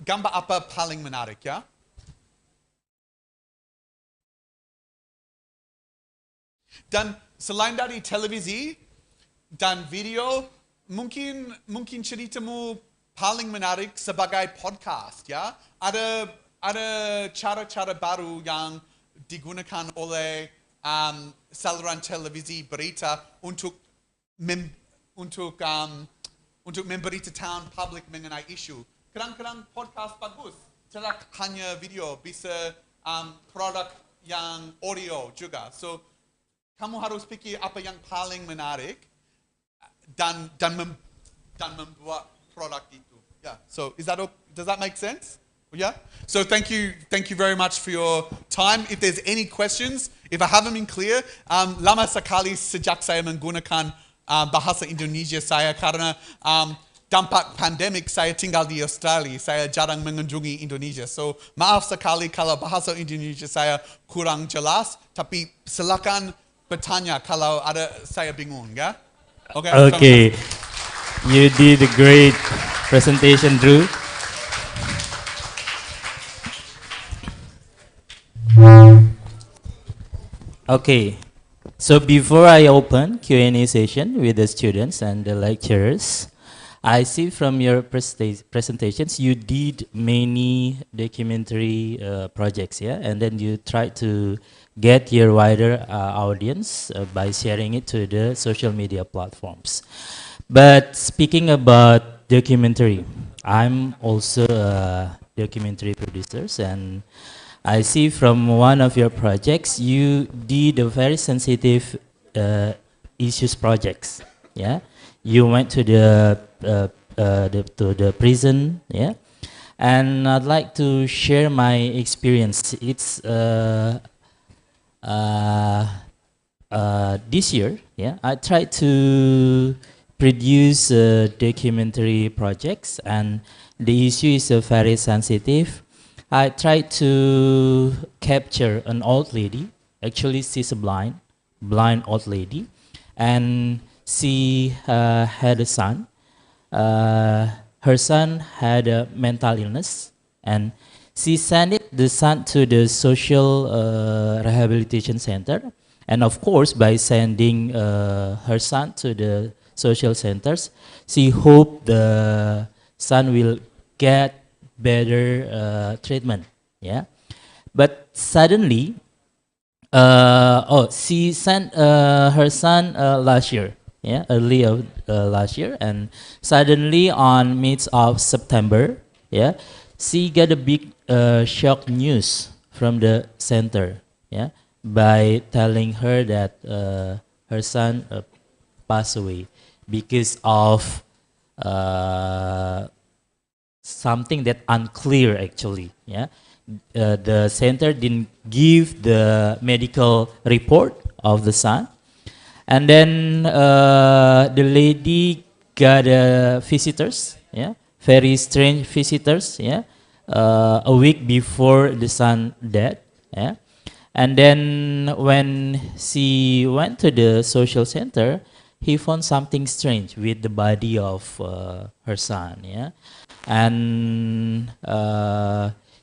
gambar apa paling menarik, ya. Dan selain dari televisi dan video, mungkin ceritamu paling menarik sebagai podcast, ya. Ada cara-cara baru yang digunakan oleh saluran televisi berita untuk memberitakan publik mengenai isu. Kadang-kadang podcast bagus, tidak hanya video, bisa produk yang audio juga. So, kamu harus pikir apa yang paling menarik dan membuat produk itu. Yeah. So does that make sense? Yeah. So thank you very much for your time. If there's any questions, if I haven't been clear, lama sekali sejak saya menggunakan bahasa Indonesia saya karena dampak pandemik saya tinggal di Australia. Saya jarang mengunjungi Indonesia. So maaf sekali kalau bahasa Indonesia saya kurang jelas, tapi silakan bertanya kalau ada saya bingung, ya? Okay. You did a great presentation, Drew. Okay. So before I open Q&A session with the students and the lecturers, I see from your presentations you did many documentary projects, yeah, and then you try to get your wider audience by sharing it to the social media platforms. But speaking about documentary, I'm also a documentary producer, and I see from one of your projects you did a very sensitive issues projects, yeah. You went to the prison, yeah, and I'd like to share my experience. It's this year, yeah, I tried to produce documentary projects, and the issue is very sensitive. I tried to capture an old lady. Actually, she's a blind old lady, and she had a son. Her son had a mental illness, and she sent the son to the social rehabilitation center. And of course, by sending her son to the social centers, she hoped the son will get better treatment. Yeah, but suddenly, she sent her son last year. Yeah, early of last year, and suddenly on mid of September, yeah, she got a big shock news from the center, yeah, by telling her that her son passed away because of something that unclear actually, yeah. The center didn't give the medical report of the son. And then the lady got visitors, yeah, very strange visitors, yeah, a week before the son died, yeah. And then when she went to the social center, he found something strange with the body of her son, yeah. And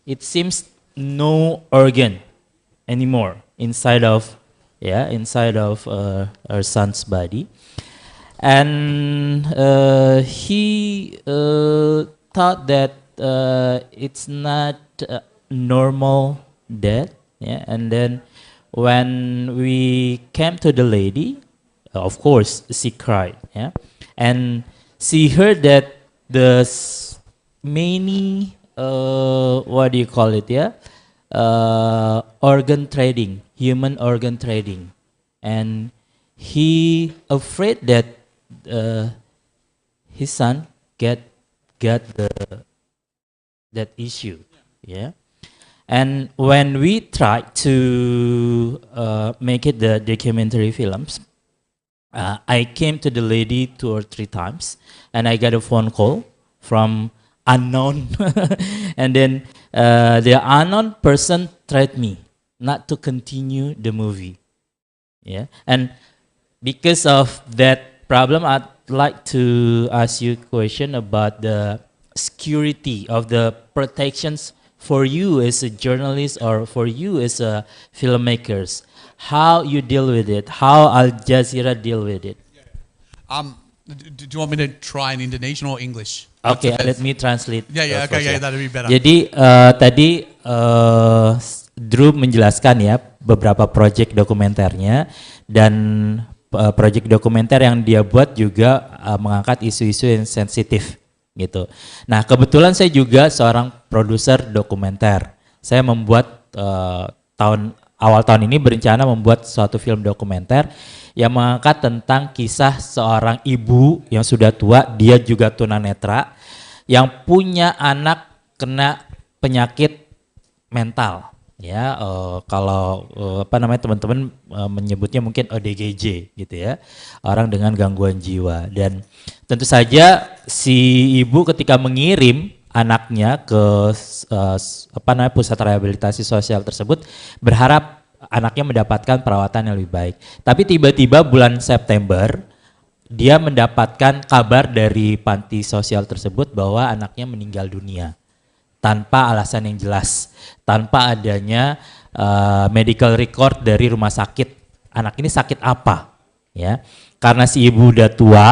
it seems no organ anymore inside of her son's body. And he thought that it's not normal death, yeah. And then when we came to the lady, of course she cried, yeah. And she heard that there's many what do you call it, yeah, organ trading, human organ trading, and he afraid that his son got that issue, yeah. And when we tried to make it the documentary films, I came to the lady 2 or 3 times, and I got a phone call from unknown, and then the unknown person threatened me not to continue the movie. Yeah, and because of that problem, I'd like to ask you a question about the security of the protections for you as a journalist or for you as a filmmakers. How you deal with it? How Al Jazeera deal with it? Do you want me to try in Indonesian or English? Okay, let me translate. Yeah, okay, first, yeah, that'd be better. Jadi tadi Drew menjelaskan ya beberapa proyek dokumenternya dan proyek dokumenter yang dia buat juga mengangkat isu-isu yang sensitif gitu. Nah kebetulan saya juga seorang produser dokumenter. Saya membuat awal tahun ini berencana membuat suatu film dokumenter yang mengangkat tentang kisah seorang ibu yang sudah tua, dia juga tunanetra, yang punya anak kena penyakit mental. Ya, kalau teman-teman menyebutnya mungkin ODGJ gitu ya, orang dengan gangguan jiwa. Dan tentu saja si ibu ketika mengirim anaknya ke pusat rehabilitasi sosial tersebut berharap anaknya mendapatkan perawatan yang lebih baik. Tapi tiba-tiba bulan September dia mendapatkan kabar dari panti sosial tersebut bahwa anaknya meninggal dunia tanpa alasan yang jelas, tanpa adanya medical record dari rumah sakit. Anak ini sakit apa? Ya, karena si ibu udah tua,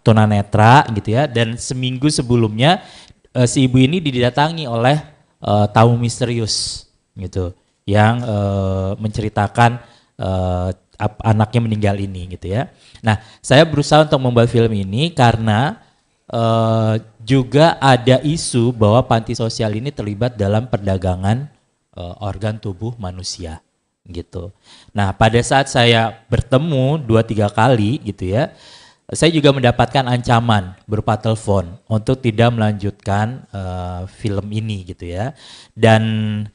tunanetra gitu ya, dan seminggu sebelumnya si ibu ini didatangi oleh tamu misterius gitu yang menceritakan anaknya meninggal ini gitu ya. Nah, saya berusaha untuk membuat film ini karena juga ada isu bahwa panti sosial ini terlibat dalam perdagangan organ tubuh manusia gitu. Nah, pada saat saya bertemu 2-3 kali gitu ya, saya juga mendapatkan ancaman berupa telepon untuk tidak melanjutkan film ini gitu ya. Dan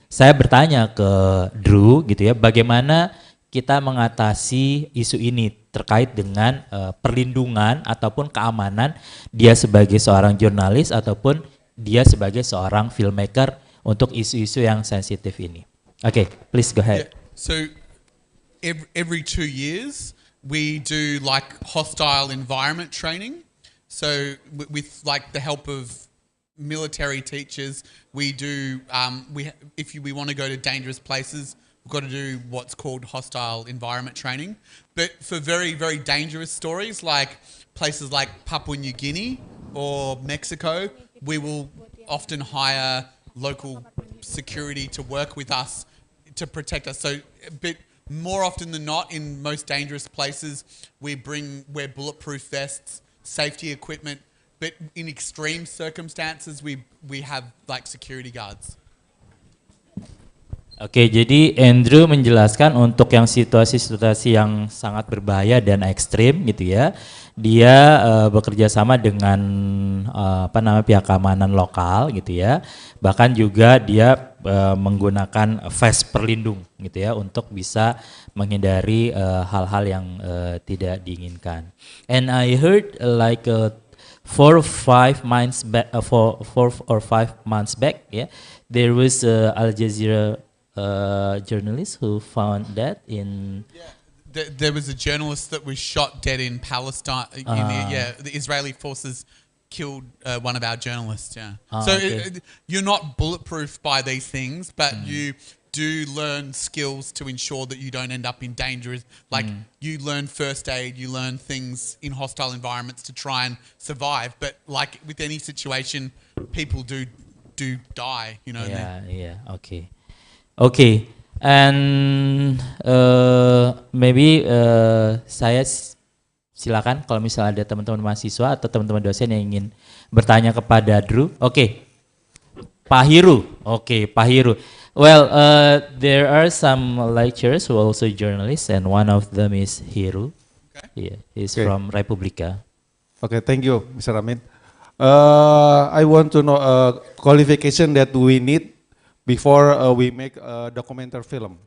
saya bertanya ke Drew gitu ya, bagaimana kita mengatasi isu ini terkait dengan perlindungan ataupun keamanan dia sebagai seorang jurnalis ataupun dia sebagai seorang filmmaker untuk isu-isu yang sensitif ini. Okay, please go ahead. Yeah. So every 2 years we do like hostile environment training. So with like the help of military teachers, we do if we want to go to dangerous places, we've got to do what's called hostile environment training. But for very, very dangerous stories like places like Papua New Guinea or Mexico, we will often hire local security to work with us to protect us. So but more often than not, in most dangerous places, wear bulletproof vests, safety equipment, but in extreme circumstances, we have like security guards. Oke, jadi Andrew menjelaskan untuk yang situasi-situasi yang sangat berbahaya dan ekstrim gitu ya, dia bekerja sama dengan pihak keamanan lokal gitu ya, bahkan juga dia menggunakan vest perlindung gitu ya untuk bisa menghindari hal-hal yang tidak diinginkan. And I heard like 4 or 5 months back, 4 or 5 months back, yeah, there was Al Jazeera journalist who found that in. There was a journalist that was shot dead in Palestine. The Israeli forces killed one of our journalists. You're not bulletproof by these things, but you do learn skills to ensure that you don't end up in dangerous. Like you learn first aid, you learn things in hostile environments to try and survive. But like with any situation, people do die. You know. Okay, and maybe saya silakan kalau misalnya ada teman-teman mahasiswa atau teman-teman dosen yang ingin bertanya kepada Drew. Oke, Pak Hiru. Well, there are some lecturers who are also journalists, and one of them is Hiru. Yeah, he's from Republika. Okay, thank you, Mr. Amin. I want to know qualification that we need before we make a documentary film.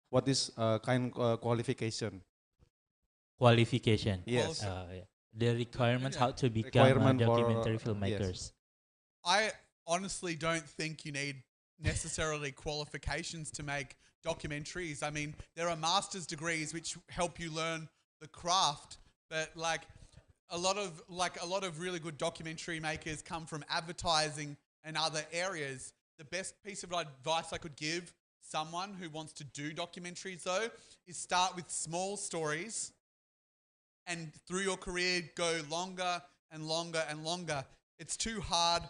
What is kind qualification? Qualification. Yes. The requirements how to become documentary filmmakers. Yes. I honestly don't think you need necessarily qualifications to make documentaries. I mean, there are master's degrees which help you learn the craft, but like a lot of really good documentary makers come from advertising and other areas. The best piece of advice I could give someone who wants to do documentaries though is start with small stories, and through your career go longer and longer and longer. It's too hard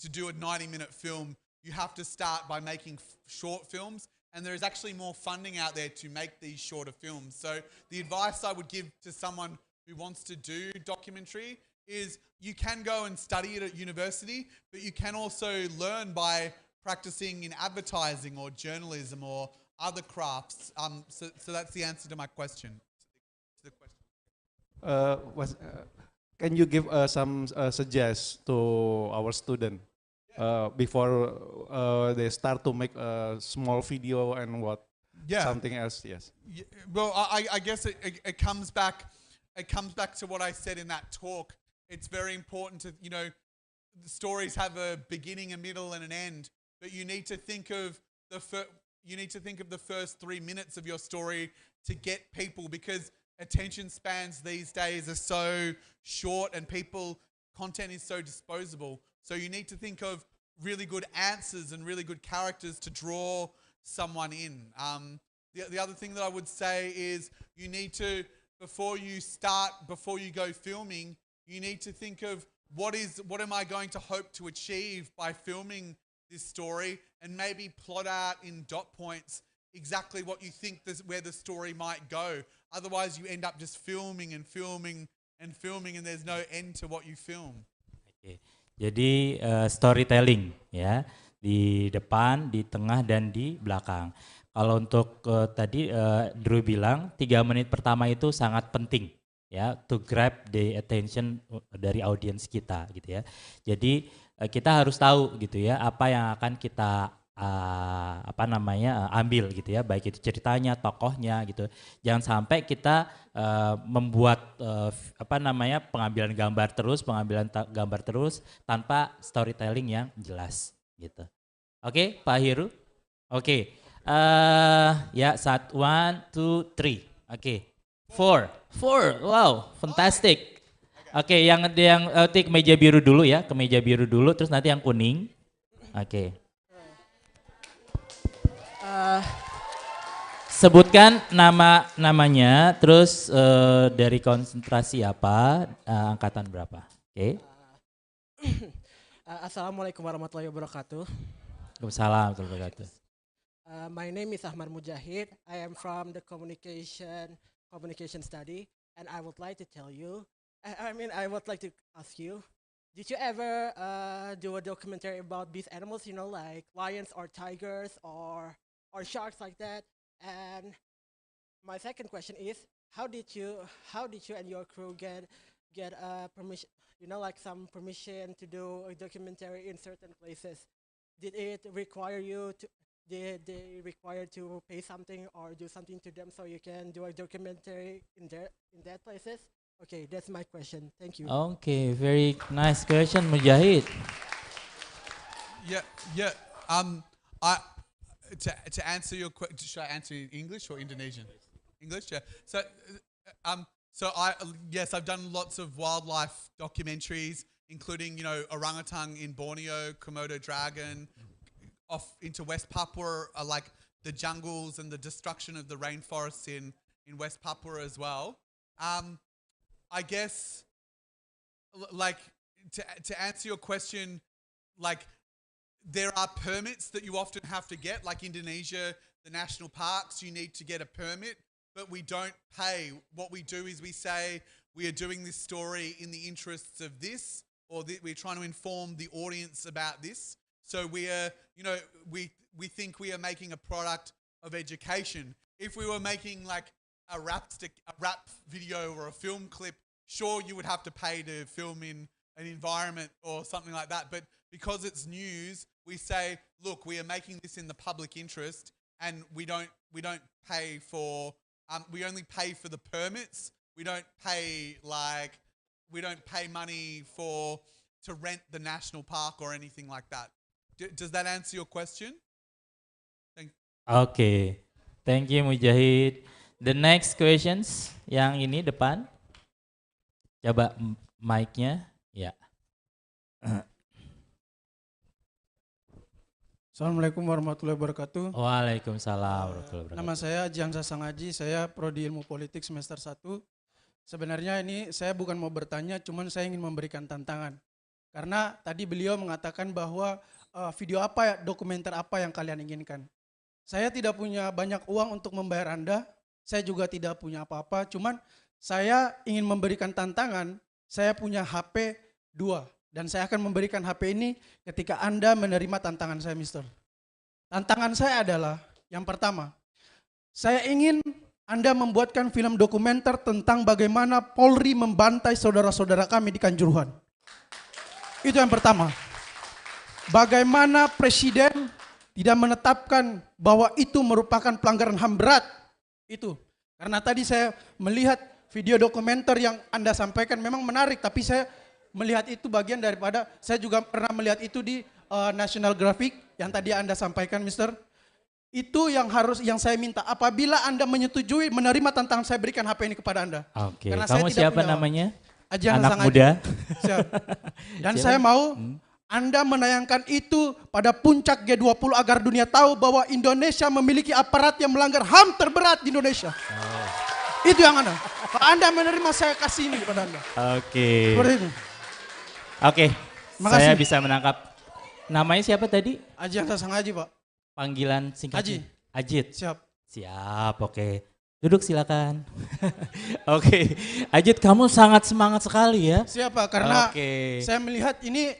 to do a 90-minute film. You have to start by making short films, and there is actually more funding out there to make these shorter films. So the advice I would give to someone who wants to do documentary is you can go and study it at university, but you can also learn by practicing in advertising or journalism or other crafts. So that's the answer to my question. Can you give some suggest to our student before they start to make a small video and what something else? Yes. Yeah, well, I guess it comes back. It comes back to what I said in that talk. It's very important to, the stories have a beginning, a middle, and an end. But you need to think of the first 3 minutes of your story to get people, because attention spans these days are so short and content is so disposable. So you need to think of really good answers and really good characters to draw someone in. The other thing that I would say is you need to, before you go filming, you need to think of what am I going to hope to achieve by filming this story, and maybe plot out in dot points exactly what you think where the story might go. Otherwise, you end up just filming and filming and filming, and there's no end to what you film. Oke. Jadi storytelling ya, di depan, di tengah, dan di belakang. Kalau untuk tadi Drew bilang 3 menit pertama itu sangat penting ya, to grab the attention dari audiens kita gitu ya. Jadi kita harus tahu gitu ya apa yang akan kita ambil gitu ya, baik itu ceritanya, tokohnya gitu. Jangan sampai kita membuat pengambilan gambar terus tanpa storytelling yang jelas gitu. Oke, Pak Hiru. Oke. Ya, 1, 2, 3. Oke. 4. Wow, fantastic. Oke, yang ke meja biru dulu ya, ke meja biru dulu, terus nanti yang kuning. Oke. Sebutkan namanya, terus dari konsentrasi apa, angkatan berapa. Oke. Assalamualaikum warahmatullahi wabarakatuh. Waalaikumsalam warahmatullahi wabarakatuh. My name is Ahmad Mujahid. I am from the communication study, and I would like to tell you, I would like to ask you, did you ever do a documentary about these animals, like lions or tigers or sharks like that? And my second question is, how did you and your crew get permission, like some permission to do a documentary in certain places? Did it require you to? Did they require to pay something or do something to them so you can do a documentary in that places? Okay, that's my question. Thank you. Okay, very nice question, Mujahid. Yeah. To answer your question, should I answer in English or Indonesian? English, yeah. I've done lots of wildlife documentaries, including orangutan in Borneo, Komodo dragon, off into West Papua, like the jungles and the destruction of the rainforests in West Papua as well. I guess, like, to answer your question, like, there are permits that you often have to get, like Indonesia, the national parks, you need to get a permit, but we don't pay. What we do is we say we are doing this story in the interests of this, or we're trying to inform the audience about this. So we are, we think we are making a product of education. If we were making like a rap video or a film clip, sure, you would have to pay to film in an environment or something like that. But because it's news, we say, look, we are making this in the public interest, and we don't pay for. We only pay for the permits. We don't pay money to rent the national park or anything like that. Does that answer your question? Oke, thank you Mujahid. The next questions yang ini depan. Coba mic-nya, ya. Assalamualaikum warahmatullahi wabarakatuh. Waalaikumsalam warahmatullahi wabarakatuh. Nama saya Jiang Sasangaji, saya Prodi Ilmu Politik semester 1. Sebenarnya ini saya bukan mau bertanya, cuman saya ingin memberikan tantangan. Karena tadi beliau mengatakan bahwa video apa, dokumenter apa yang kalian inginkan. Saya tidak punya banyak uang untuk membayar Anda, saya juga tidak punya apa-apa, cuman saya ingin memberikan tantangan, saya punya HP 2. Dan saya akan memberikan HP ini ketika Anda menerima tantangan saya, Mister. Tantangan saya adalah, yang pertama, saya ingin Anda membuatkan film dokumenter tentang bagaimana Polri membantai saudara-saudara kami di Kanjuruhan. Itu yang pertama. Bagaimana Presiden tidak menetapkan bahwa itu merupakan pelanggaran HAM berat. Itu. Karena tadi saya melihat video dokumenter yang Anda sampaikan memang menarik, tapi saya melihat itu bagian daripada, saya juga pernah melihat itu di National Graphic yang tadi Anda sampaikan, Mister. Itu yang saya minta. Apabila Anda menyetujui menerima tantangan, saya berikan HP ini kepada Anda. Oke, karena kamu siapa namanya? Anak Sangaji. muda. Siap. Dan Siapa? saya mau Anda menayangkan itu pada puncak G20 agar dunia tahu bahwa Indonesia memiliki aparat yang melanggar HAM terberat di Indonesia. Itu yang Anda. Kalau Anda menerima, saya kasih ini kepada Anda. Oke. Seperti itu. Oke, Makasih. saya bisa menangkap. Namanya siapa tadi? Jiang Sasangaji, Pak. Panggilan singkatnya? Ajit. Siap. Siap, oke. Duduk silakan. Oke, Ajit, kamu sangat semangat sekali ya. Siapa? Karena saya melihat ini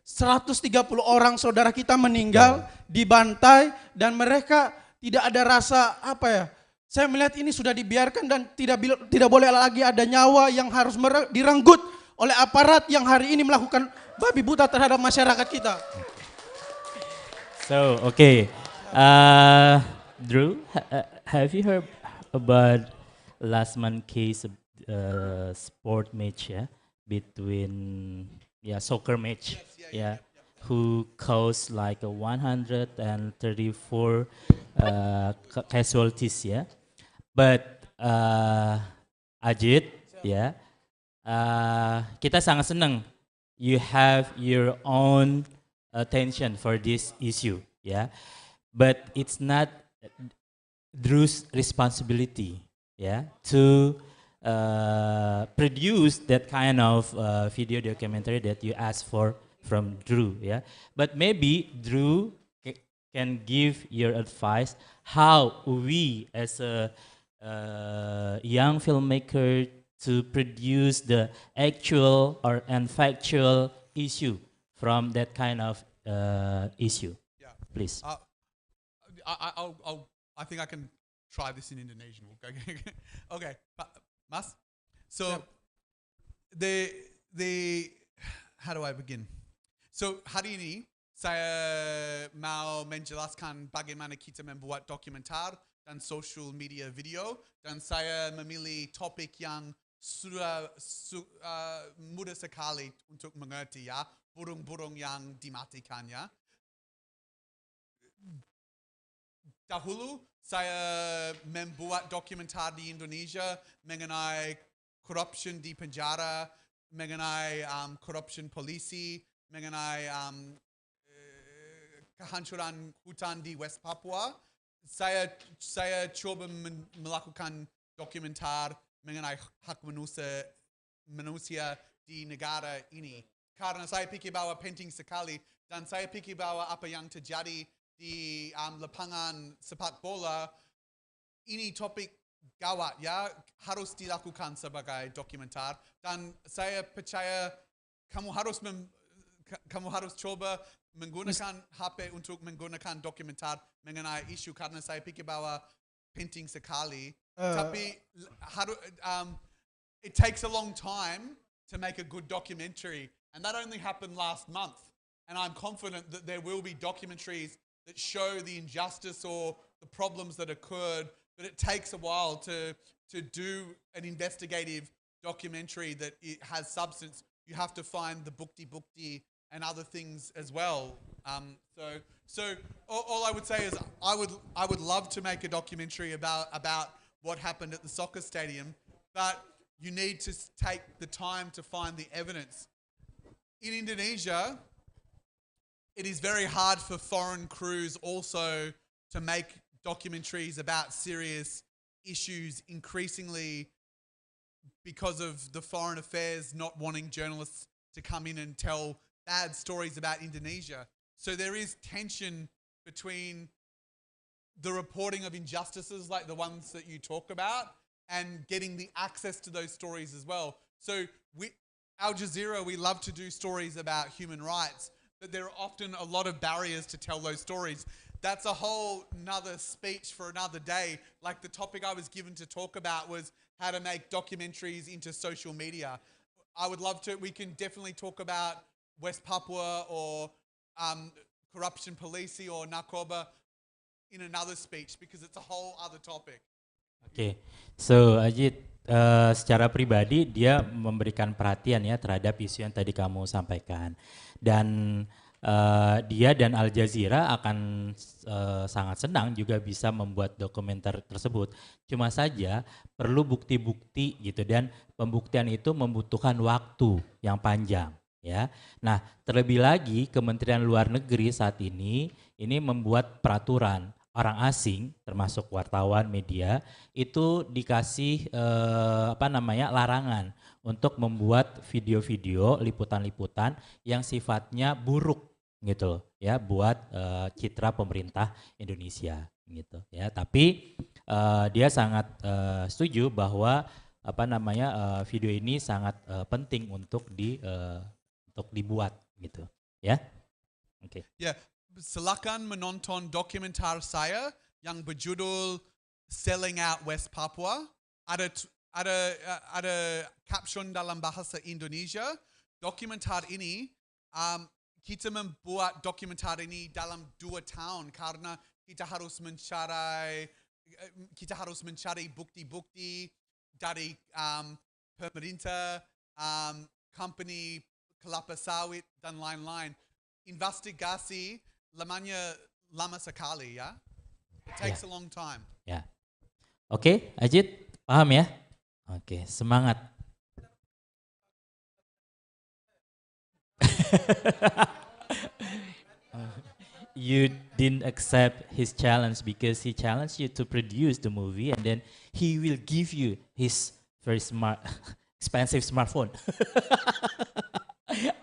130 orang saudara kita meninggal, dibantai, dan mereka tidak ada rasa apa ya. Saya melihat ini sudah dibiarkan dan tidak boleh lagi ada nyawa yang harus direnggut oleh aparat yang hari ini melakukan babi buta terhadap masyarakat kita. So, Drew, have you heard about last month case of sport match between soccer match who caused like 134 casualties but Ajit kita sangat senang you have your own attention for this issue but it's not Drew's responsibility to produce that kind of video documentary that you asked for from Drew but maybe Drew can give your advice how we as a young filmmaker to produce the actual and factual issue from that kind of issue. Please. I think I can try this in Indonesian. Okay, Mas. So the how do I begin? So hari ini saya mau menjelaskan bagaimana kita membuat dokumenter dan social media video dan saya memilih topik yang sudah mudah sekali untuk mengerti burung-burung yang dimatikan Dahulu saya membuat dokumenter di Indonesia mengenai corruption di penjara, mengenai corruption polisi, mengenai kehancuran hutan di West Papua. Saya coba melakukan dokumenter mengenai hak manusia di negara ini. Karena saya pikir bahwa penting sekali dan saya pikir bahwa apa yang terjadi di lapangan sepak bola ini topik gawat harus dilakukan sebagai dokumenter dan saya percaya kamu harus coba menggunakan HP untuk menggunakan dokumenter mengenai isu karena saya pikir bahwa penting sekali tapi it takes a long time to make a good documentary and that only happened last month and I'm confident that there will be documentaries that show the injustice or the problems that occurred, but it takes a while to do an investigative documentary that it has substance. You have to find the bukti and other things as well. So all I would say is I would love to make a documentary about what happened at the soccer stadium, but you need to take the time to find the evidence. In Indonesia, it is very hard for foreign crews also to make documentaries about serious issues, increasingly because of the foreign affairs not wanting journalists to come in and tell bad stories about Indonesia. So there is tension between the reporting of injustices like the ones that you talk about and getting the access to those stories as well. So Aljazeera, we love to do stories about human rights, but there are often a lot of barriers to tell those stories. That's a whole nother speech for another day. Like the topic I was given to talk about was how to make documentaries into social media. I would love to, we can definitely talk about West Papua or corruption policing or narkoba in another speech because it's a whole other topic. Oke, so Ajit, secara pribadi dia memberikan perhatian ya terhadap isu yang tadi kamu sampaikan, dan dia dan Al Jazeera akan sangat senang juga bisa membuat dokumenter tersebut. Cuma saja perlu bukti-bukti gitu, dan pembuktian itu membutuhkan waktu yang panjang. Ya, nah terlebih lagi Kementerian Luar Negeri saat ini membuat peraturan orang asing termasuk wartawan, media itu dikasih larangan untuk membuat video-video liputan-liputan yang sifatnya buruk gitu loh ya buat citra pemerintah Indonesia gitu ya. Tapi dia sangat setuju bahwa video ini sangat penting untuk dibuat gitu ya. Oke. Ya, silakan menonton dokumenter saya yang berjudul Selling Out West Papua. Ada caption dalam bahasa Indonesia. Dokumenter ini kita membuat dokumenter ini dalam 2 tahun karena kita harus mencari bukti-bukti dari pemerintah, company kelapa sawit dan lain-lain. Investigasi lamanya lama sekali ya. It takes a long time. Ya. Oke, Ajit, paham ya? Oke, semangat. You didn't accept his challenge because he challenged you to produce the movie, and then he will give you his very smart, expensive smartphone.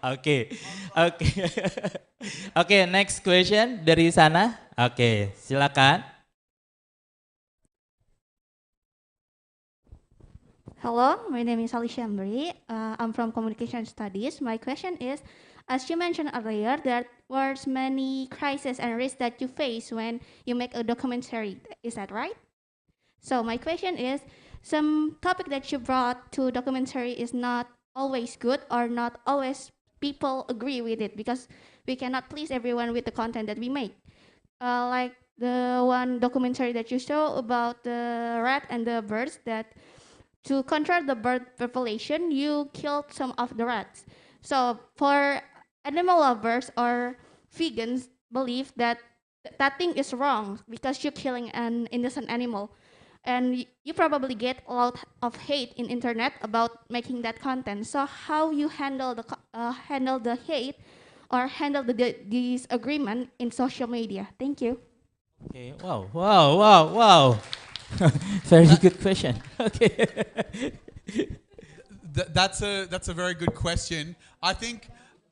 Oke. Next question dari sana. Oke, silakan. Hello, my name is Ali Shambri. I'm from Communication Studies. My question is, as you mentioned earlier, there were many crises and risks that you face when you make a documentary. Is that right? So my question is, some topic that you brought to documentary is not always good or not always people agree with it because we cannot please everyone with the content that we make. Like the one documentary that you show about the rat and the birds, that to control the bird population, you killed some of the rats. So for animal lovers or vegans believe that that thing is wrong because you're killing an innocent animal. And you probably get a lot of hate in internet about making that content. So how you handle the hate or handle the disagreement in social media? Thank you. Okay. Wow. Very good question. Okay. That's a very good question. I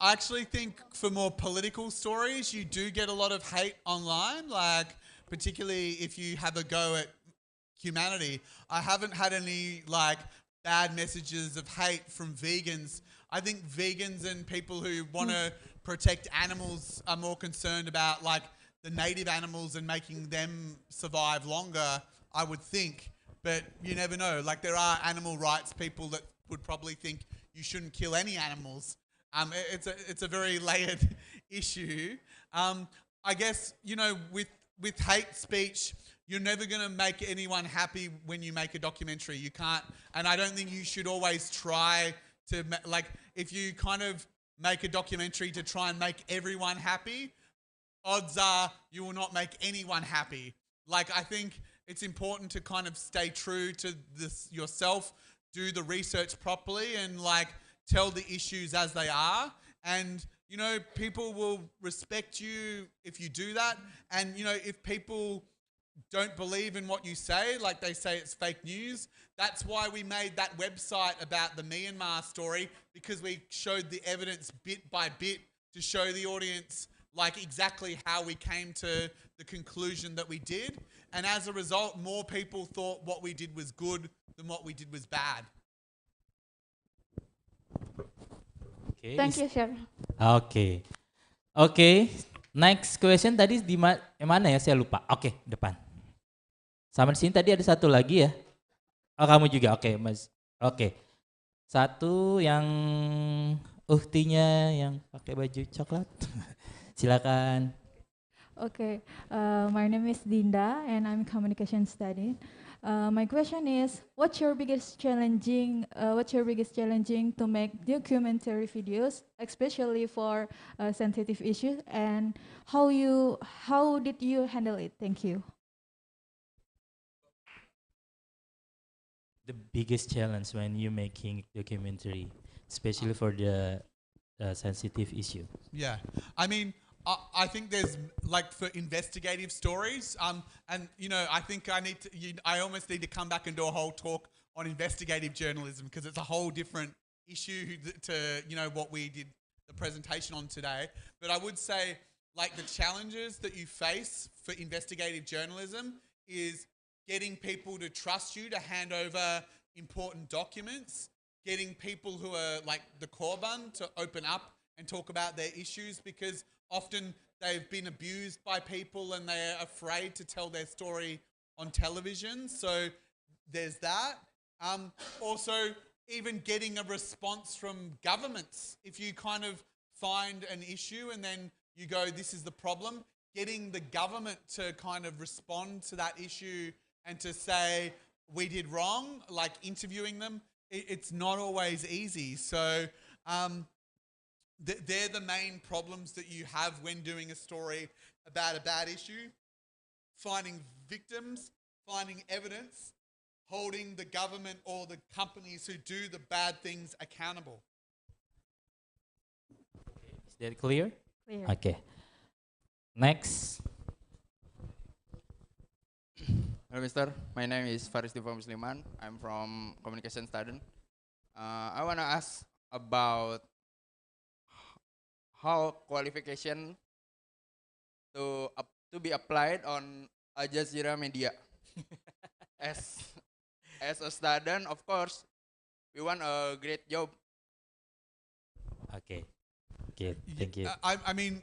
actually think for more political stories, you do get a lot of hate online, like particularly if you have a go at humanity. I haven't had any like bad messages of hate from vegans. I think vegans and people who want to protect animals are more concerned about like the native animals and making them survive longer, I would think. But you never know. Like there are animal rights people that would probably think you shouldn't kill any animals. It's a very layered issue. I guess, with hate speech, you're never going to make anyone happy when you make a documentary. You can't, and I don't think you should always try to, like, if you kind of make a documentary to try and make everyone happy, odds are you will not make anyone happy. Like, I think it's important to kind of stay true to this yourself, do the research properly, and like tell the issues as they are. And, you know, people will respect you if you do that. And, you know, if people don't believe in what you say, like they say it's fake news, that's why we made that website about the Myanmar story, because we showed the evidence bit by bit to show the audience like exactly how we came to the conclusion that we did. And as a result, more people thought what we did was good than what we did was bad. Okay. Thank you, sir. Oke. Oke. Next question tadi di mana ya? Saya lupa. Oke, depan. Sama di sini tadi ada satu lagi ya. Oh, kamu juga. Oke, Mas. Oke. Satu yang uhtinya yang pakai baju coklat. Silakan. Okay, my name is Dinda and I'm communication study. My question is, what's your biggest challenging to make documentary videos, especially for sensitive issues, and how did you handle it? Thank you. The biggest challenge when you making documentary, especially for the sensitive issue. Yeah, I mean, I think there's like for investigative stories, and you know, I think I almost need to come back and do a whole talk on investigative journalism, because it's a whole different issue to, you know, what we did the presentation on today. But I would say, like, the challenges that you face for investigative journalism is getting people to trust you to hand over important documents, getting people who are like the Korban to open up and talk about their issues, because often they've been abused by people and they're afraid to tell their story on television. So there's that. Also, even getting a response from governments. If you kind of find an issue and then you go, this is the problem, getting the government to kind of respond to that issue and to say, we did wrong, like interviewing them, it's not always easy. So they're the main problems that you have when doing a story about a bad issue. Finding victims, finding evidence, holding the government or the companies who do the bad things accountable. Is that clear? Clear. Okay. Next. Hello, Mister. My name is Faris Diva Musliman. I'm from communication student. I want to ask about how qualification to be applied on Aljazeera media. as a student, of course, we want a great job. Okay. Okay. Thank you. I mean,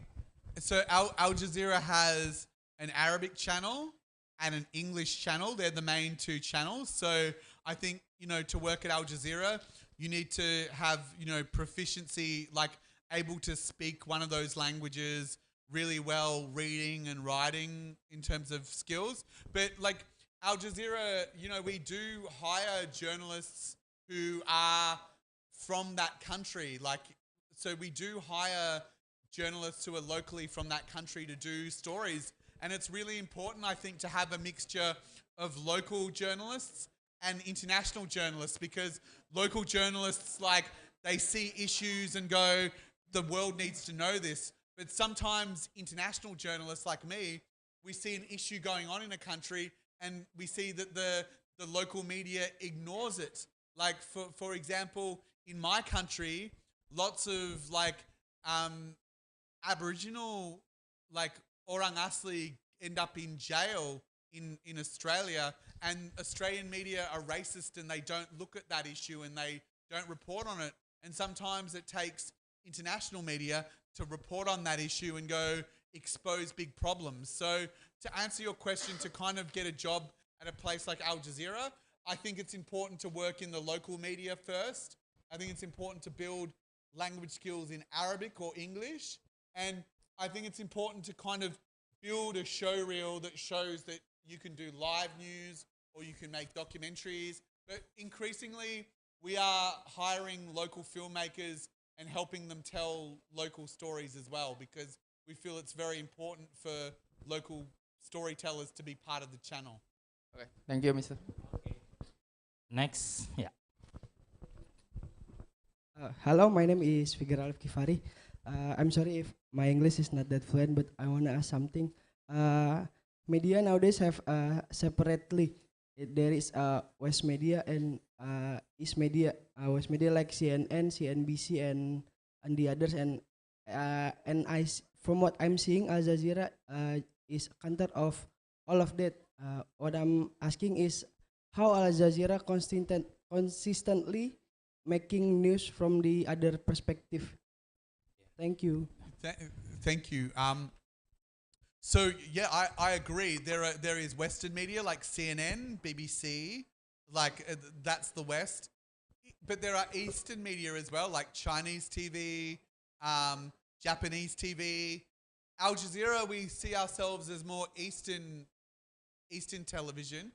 so Al Jazeera has an Arabic channel and an English channel. They're the main two channels. So I think, you know, to work at Al Jazeera, you need to have, you know, proficiency, like able to speak one of those languages really well, reading and writing in terms of skills. But like Al Jazeera, you know, we do hire journalists who are from that country. Like, so we do hire journalists who are locally from that country to do stories. And it's really important, I think, to have a mixture of local journalists and international journalists, because local journalists, like, they see issues and go, the world needs to know this. But sometimes international journalists like me, we see an issue going on in a country and we see that the local media ignores it. Like, for example, in my country, lots of like Aboriginal, like Orang Asli, end up in jail in Australia, and Australian media are racist and they don't look at that issue and they don't report on it. And sometimes it takes international media to report on that issue and go expose big problems. So to answer your question, to kind of get a job at a place like Al Jazeera, I think it's important to work in the local media first. I think it's important to build language skills in Arabic or English. And I think it's important to kind of build a show reel that shows that you can do live news or you can make documentaries. But increasingly, we are hiring local filmmakers and helping them tell local stories as well, because we feel it's very important for local storytellers to be part of the channel. Okay, thank you, Mr. Next, yeah. Hello, my name is Figir Alif Kifari. I'm sorry if my English is not that fluent, but I want to ask something. Media nowadays have separately. There is West Media and East Media. West Media like CNN, CNBC, and the others. And from what I'm seeing, Al Jazeera is a counter of all of that. What I'm asking is how Al Jazeera consistently making news from the other perspective. Thank you. Thank you. So yeah, I agree. There is Western media like CNN, BBC, like that's the West. But there are Eastern media as well, like Chinese TV, Japanese TV. Al Jazeera, we see ourselves as more Eastern television.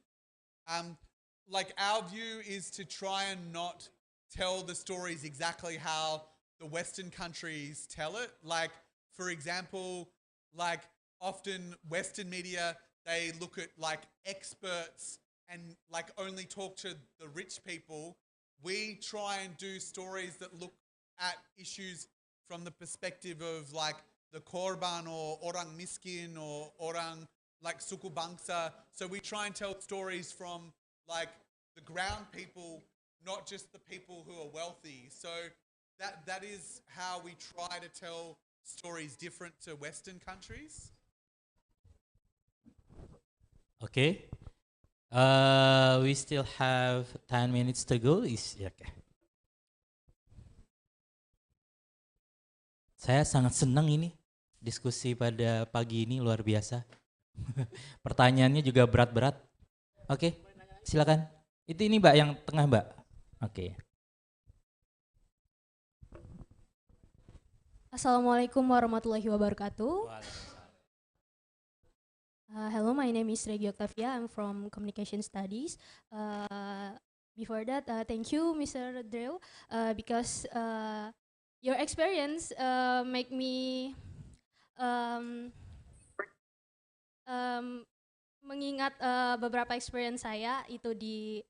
Like our view is to try and not tell the stories exactly how the Western countries tell it. Like, for example, like often Western media, they look at like experts and like only talk to the rich people. We try and do stories that look at issues from the perspective of like the korban or orang miskin or orang like suku bangsa. So we try and tell stories from like the ground people, not just the people who are wealthy. So that is how we try to tell stories different to Western countries. Okay. We still have 10 minutes to go. Okay. Saya sangat senang ini diskusi pada pagi ini, luar biasa. Pertanyaannya juga berat-berat. Oke, silakan. Itu ini Mbak yang tengah Mbak. Oke. Assalamualaikum warahmatullahi wabarakatuh. Hello, my name is Regi Octavia. I'm from Communication Studies. Before that, thank you, Mr. Drew, because your experience make me mengingat beberapa experience saya itu di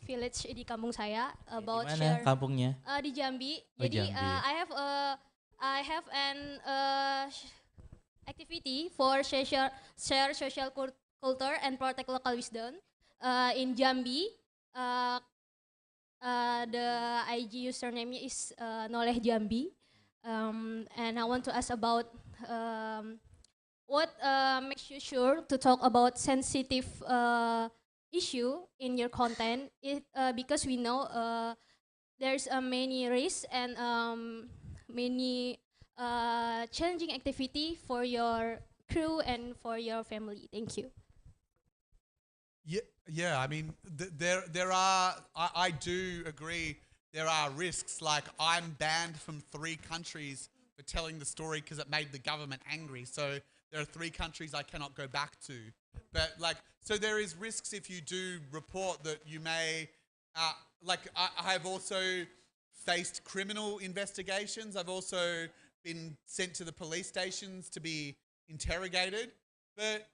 village di kampung saya about Di mana share kampungnya? Di Jambi. Oh, Jadi Jambi. I have an activity for share social culture and protect local wisdom in Jambi. The IG username is Noleh Jambi, and I want to ask about what makes you sure to talk about sensitive issue in your content. Because we know there's many risks and many challenging activity for your crew and for your family. Thank you. Yeah. I mean, there are. I do agree. There are risks. Like I'm banned from 3 countries for telling the story because it made the government angry. So there are 3 countries I cannot go back to. But like, so there is risks if you do report that you may. Like I've also faced criminal investigations. I've also been sent to the police stations to be interrogated. But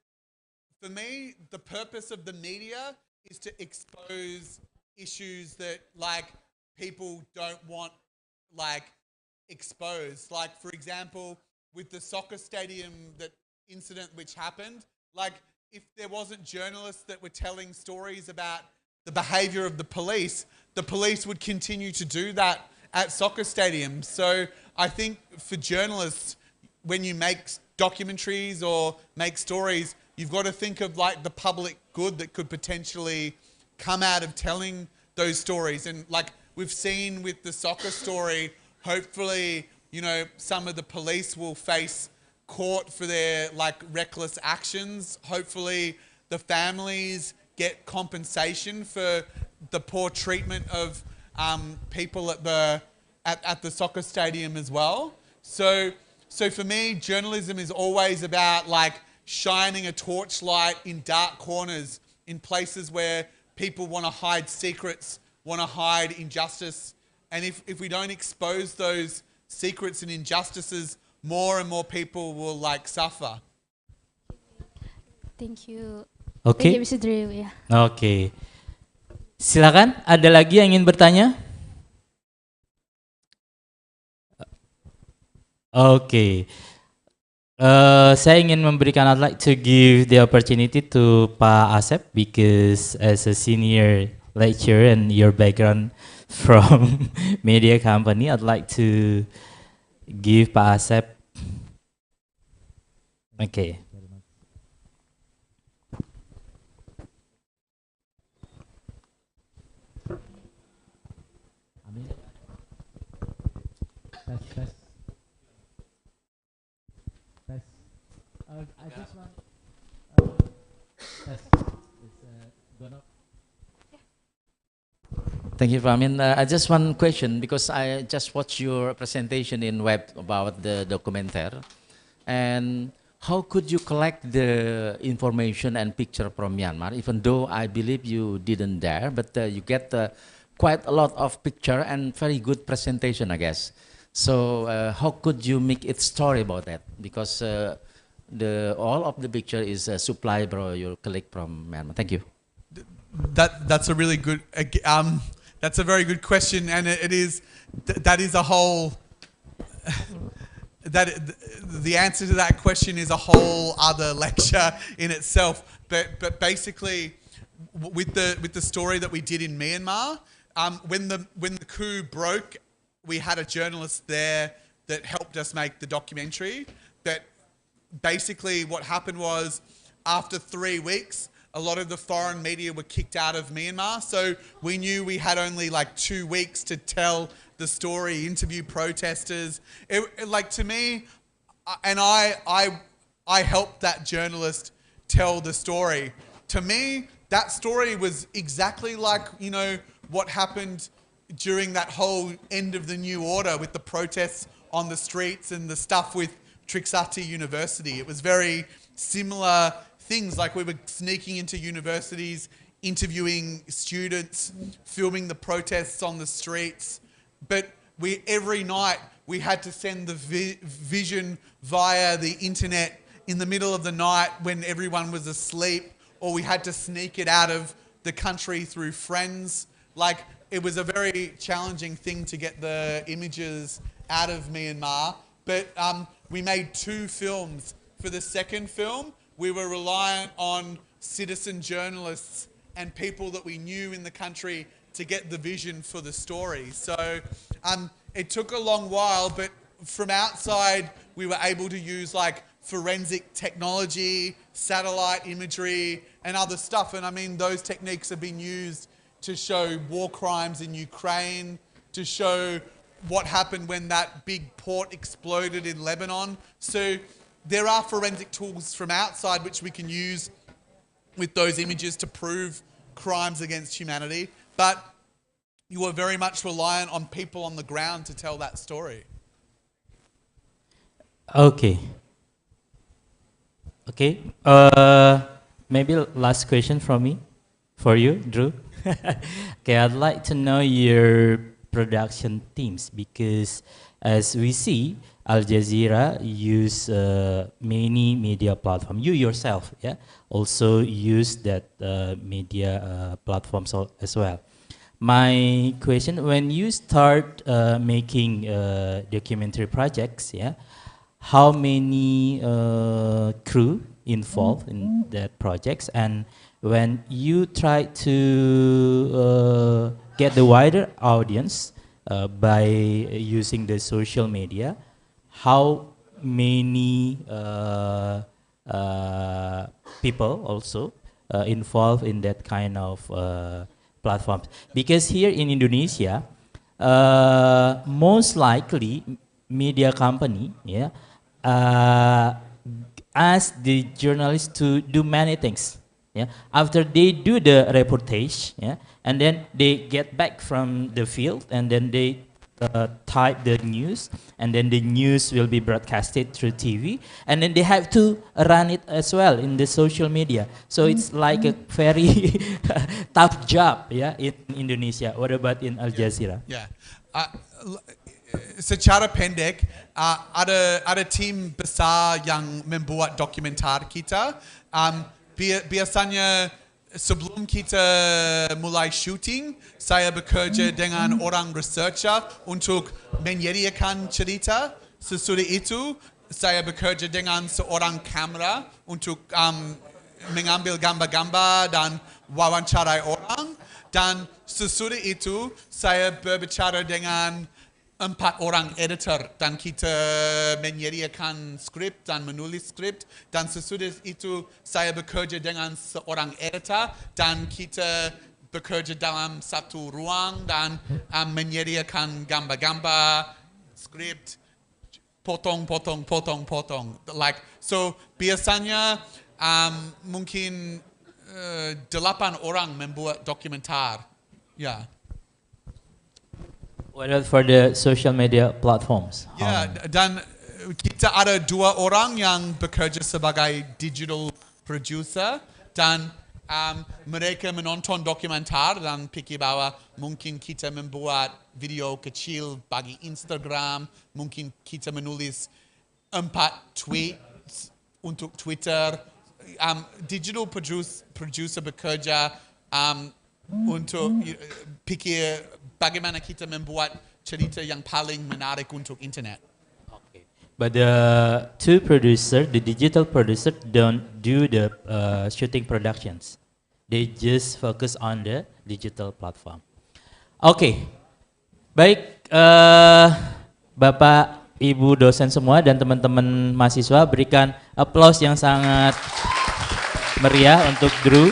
for me, the purpose of the media is to expose issues that like people don't want like exposed. Like for example, with the soccer stadium incident which happened, like if there wasn't journalists that were telling stories about the behavior of the police would continue to do that at soccer stadiums. So I think for journalists, when you make documentaries or make stories, you've got to think of like the public good that could potentially come out of telling those stories. And like we've seen with the soccer story, hopefully, you know, some of the police will face court for their like reckless actions. Hopefully the families get compensation for the poor treatment of people at the soccer stadium as well. So for me, journalism is always about like shining a torchlight in dark corners, in places where people want to hide secrets, want to hide injustice, And if we don't expose those secrets and injustices, more and more people will like suffer. Thank you. Oke. Thank you, Mr. Drew. Ya. Oke. Silakan, ada lagi yang ingin bertanya? Oke. Saya ingin memberikan, I'd like to give the opportunity to Pak Asep because as a senior lecturer and your background from media company, I'd like to give Pak Asep. Okay. I just want Thank you, Famin. I just one question because I just watched your presentation in web about the documentary, and how could you collect the information and picture from Myanmar? Even though I believe you didn't dare, but you get quite a lot of picture and very good presentation, I guess. So how could you make it story about that? Because all of the picture is supplied by your colleague from Myanmar. Thank you. That's a really good. That's a very good question, and it is. That is a whole. The answer to that question is a whole other lecture in itself. But basically, with the story that we did in Myanmar, when the coup broke, we had a journalist there that helped us make the documentary. But basically, what happened was, after 3 weeks, a lot of the foreign media were kicked out of Myanmar. So we knew we had only like 2 weeks to tell the story, interview protesters. Like, to me, and I helped that journalist tell the story. To me, that story was exactly like, you know, what happened during that whole end of the new order with the protests on the streets and the stuff with Trixati University. It was very similar things, like we were sneaking into universities, interviewing students, filming the protests on the streets. But every night we had to send the vision via the internet in the middle of the night when everyone was asleep, or we had to sneak it out of the country through friends. Like, it was a very challenging thing to get the images out of Myanmar. But we made 2 films. For the second film, we were reliant on citizen journalists and people that we knew in the country to get the vision for the story. So it took a long while, but from outside, we were able to use like forensic technology, satellite imagery, and other stuff. And I mean, those techniques have been used to show war crimes in Ukraine, to show what happened when that big port exploded in Lebanon. So there are forensic tools from outside which we can use with those images to prove crimes against humanity. But you are very much reliant on people on the ground to tell that story. Okay. Okay. Maybe last question from me, for you, Drew. Okay, I'd like to know your production teams, because as we see, Aljazeera use many media platforms. You yourself, yeah, also use that media platforms as well. My question: when you start making documentary projects, yeah, how many crew involved in that projects? And when you try to get the wider audience by using the social media, how many people also involved in that kind of platforms? Because here in Indonesia, most likely media company, yeah, ask the journalists to do many things. Yeah, after they do the reportage, yeah, and then they get back from the field, and then they type the news, and then the news will be broadcasted through TV, and then they have to run it as well in the social media. So it's like a very tough job, yeah, in Indonesia. What about in Aljazeera? Yeah. secara pendek ada tim besar yang membuat dokumenter kita. Biasanya sebelum kita mulai syuting, saya bekerja dengan orang researcher untuk menyediakan cerita. Sesudah itu, saya bekerja dengan seorang kamera untuk mengambil gambar-gambar dan wawancarai orang. Dan sesudah itu, saya berbicara dengan 4 orang editor dan kita menyediakan skrip dan menulis skrip, dan sesudah itu saya bekerja dengan seorang editor dan kita bekerja dalam satu ruang dan menyediakan gambar-gambar, skrip, potong. Like, so biasanya mungkin 8 orang membuat dokumenter. Yeah. What about for the social media platforms? Ya, dan kita ada 2 orang yang bekerja sebagai digital producer dan mereka menonton dokumenter dan pikir bahwa mungkin kita membuat video kecil bagi Instagram, mungkin kita menulis 4 tweets untuk Twitter. Digital producer bekerja untuk pikir bagaimana kita membuat cerita yang paling menarik untuk internet. Okay. But the two producer, the digital producer, don't do the shooting productions. They just focus on the digital platform. Oke, baik Bapak, Ibu dosen semua dan teman-teman mahasiswa, berikan aplaus yang sangat meriah untuk Drew.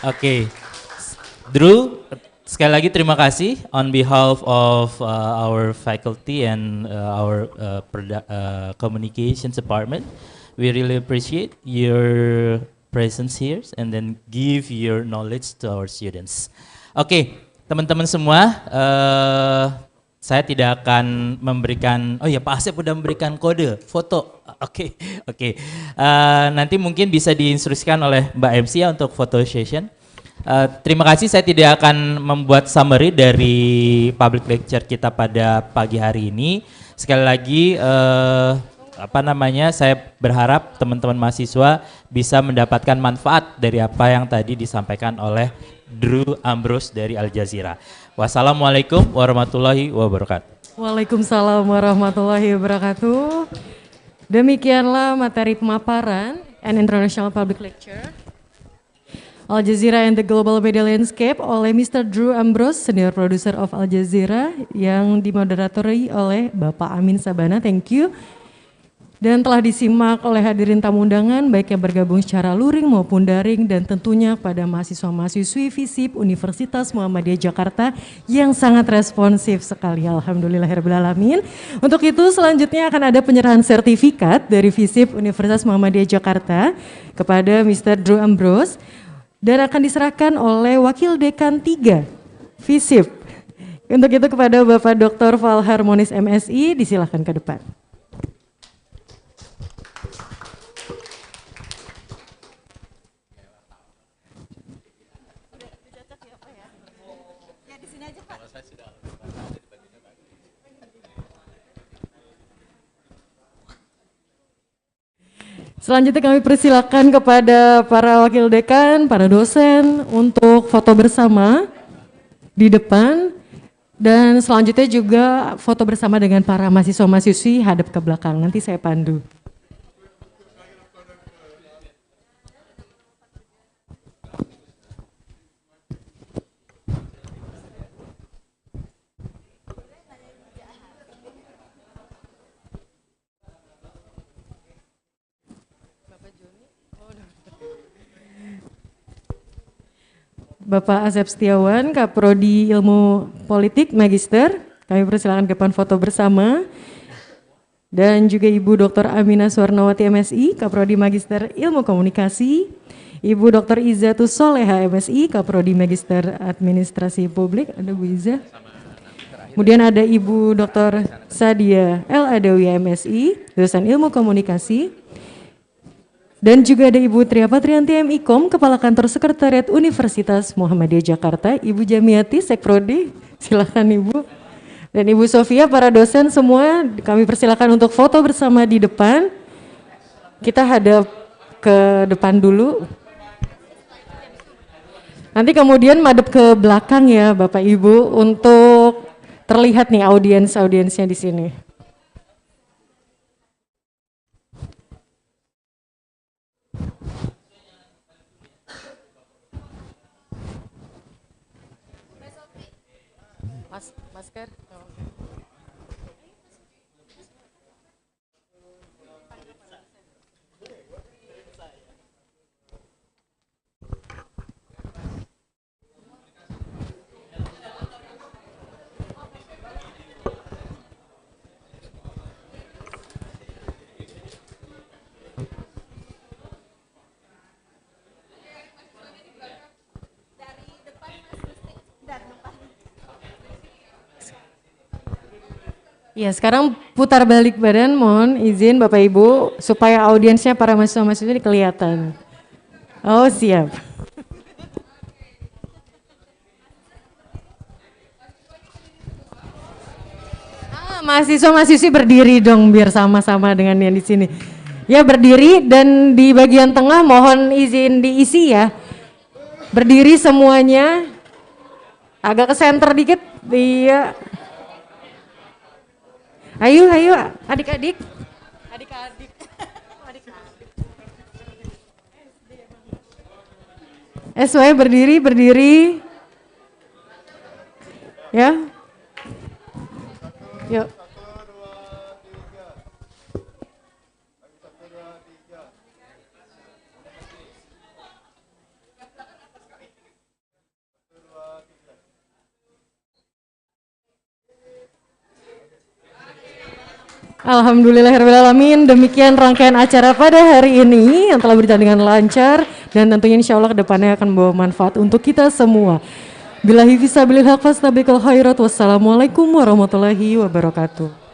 Oke. Drew, sekali lagi terima kasih on behalf of our faculty and our communications department. We really appreciate your presence here and then give your knowledge to our students. Oke, teman-teman semua, saya tidak akan memberikan, oh ya Pak Asep udah memberikan kode foto. Oke. Nanti mungkin bisa diinstruksikan oleh Mbak MC ya untuk photo session. Terima kasih, saya tidak akan membuat summary dari public lecture kita pada pagi hari ini. Sekali lagi, saya berharap teman-teman mahasiswa bisa mendapatkan manfaat dari apa yang tadi disampaikan oleh Drew Ambrose dari Aljazeera. Wassalamualaikum warahmatullahi wabarakatuh. Waalaikumsalam warahmatullahi wabarakatuh. Demikianlah materi pemaparan and international public lecture Aljazeera and the Global Media Landscape oleh Mr. Drew Ambrose, Senior Producer of Aljazeera, yang dimoderatori oleh Bapak Amin Sabana. Thank you. Dan telah disimak oleh hadirin tamu undangan, baik yang bergabung secara luring maupun daring, dan tentunya pada mahasiswa-mahasiswi FISIP Universitas Muhammadiyah Jakarta yang sangat responsif sekali. Alhamdulillahirrahmanirrahim. Untuk itu selanjutnya akan ada penyerahan sertifikat dari FISIP Universitas Muhammadiyah Jakarta kepada Mr. Drew Ambrose, dan akan diserahkan oleh Wakil Dekan 3 FISIP. Untuk itu kepada Bapak Dr. Valharmonis MSI, disilahkan ke depan. Selanjutnya kami persilakan kepada para wakil dekan, para dosen untuk foto bersama di depan, dan selanjutnya juga foto bersama dengan para mahasiswa-mahasiswi hadap ke belakang. Nanti saya pandu. Bapak Asep Setiawan, Kaprodi Ilmu Politik, Magister. Kami persilakan ke depan foto bersama. Dan juga Ibu Dr. Amina Suwarnawati MSI, Kaprodi Magister Ilmu Komunikasi. Ibu Dr. Izatus Soleha MSI, Kaprodi Magister Administrasi Publik. Ada Bu Iza. Kemudian ada Ibu Dr. Sadia L. Adawi MSI, dosen Ilmu Komunikasi. Dan juga ada Ibu Tria Patrianti MIKOM, Kepala Kantor Sekretariat Universitas Muhammadiyah Jakarta, Ibu Jamiati, Sekprodi, silakan Ibu. Dan Ibu Sofia, para dosen semua kami persilakan untuk foto bersama di depan. Kita hadap ke depan dulu. Nanti kemudian madep ke belakang ya Bapak Ibu untuk terlihat nih audiensnya di sini. Masker. Ya, sekarang putar balik badan, mohon izin Bapak Ibu, supaya audiensnya para mahasiswa-mahasiswa ini kelihatan. Oh, siap. Mahasiswa-mahasiswi berdiri dong, biar sama-sama dengan yang di sini. Ya, berdiri dan di bagian tengah mohon izin diisi ya. Berdiri semuanya, agak ke center dikit, iya. Ayo, adik-adik. Adik-adik. SW berdiri. Ya. Yuk. Alhamdulillahirrahmanirrahim, demikian rangkaian acara pada hari ini yang telah berjalan dengan lancar dan tentunya insya Allah kedepannya akan membawa manfaat untuk kita semua. Billahi fisabilil haq fastabiqul khairat. Wassalamualaikum warahmatullahi wabarakatuh.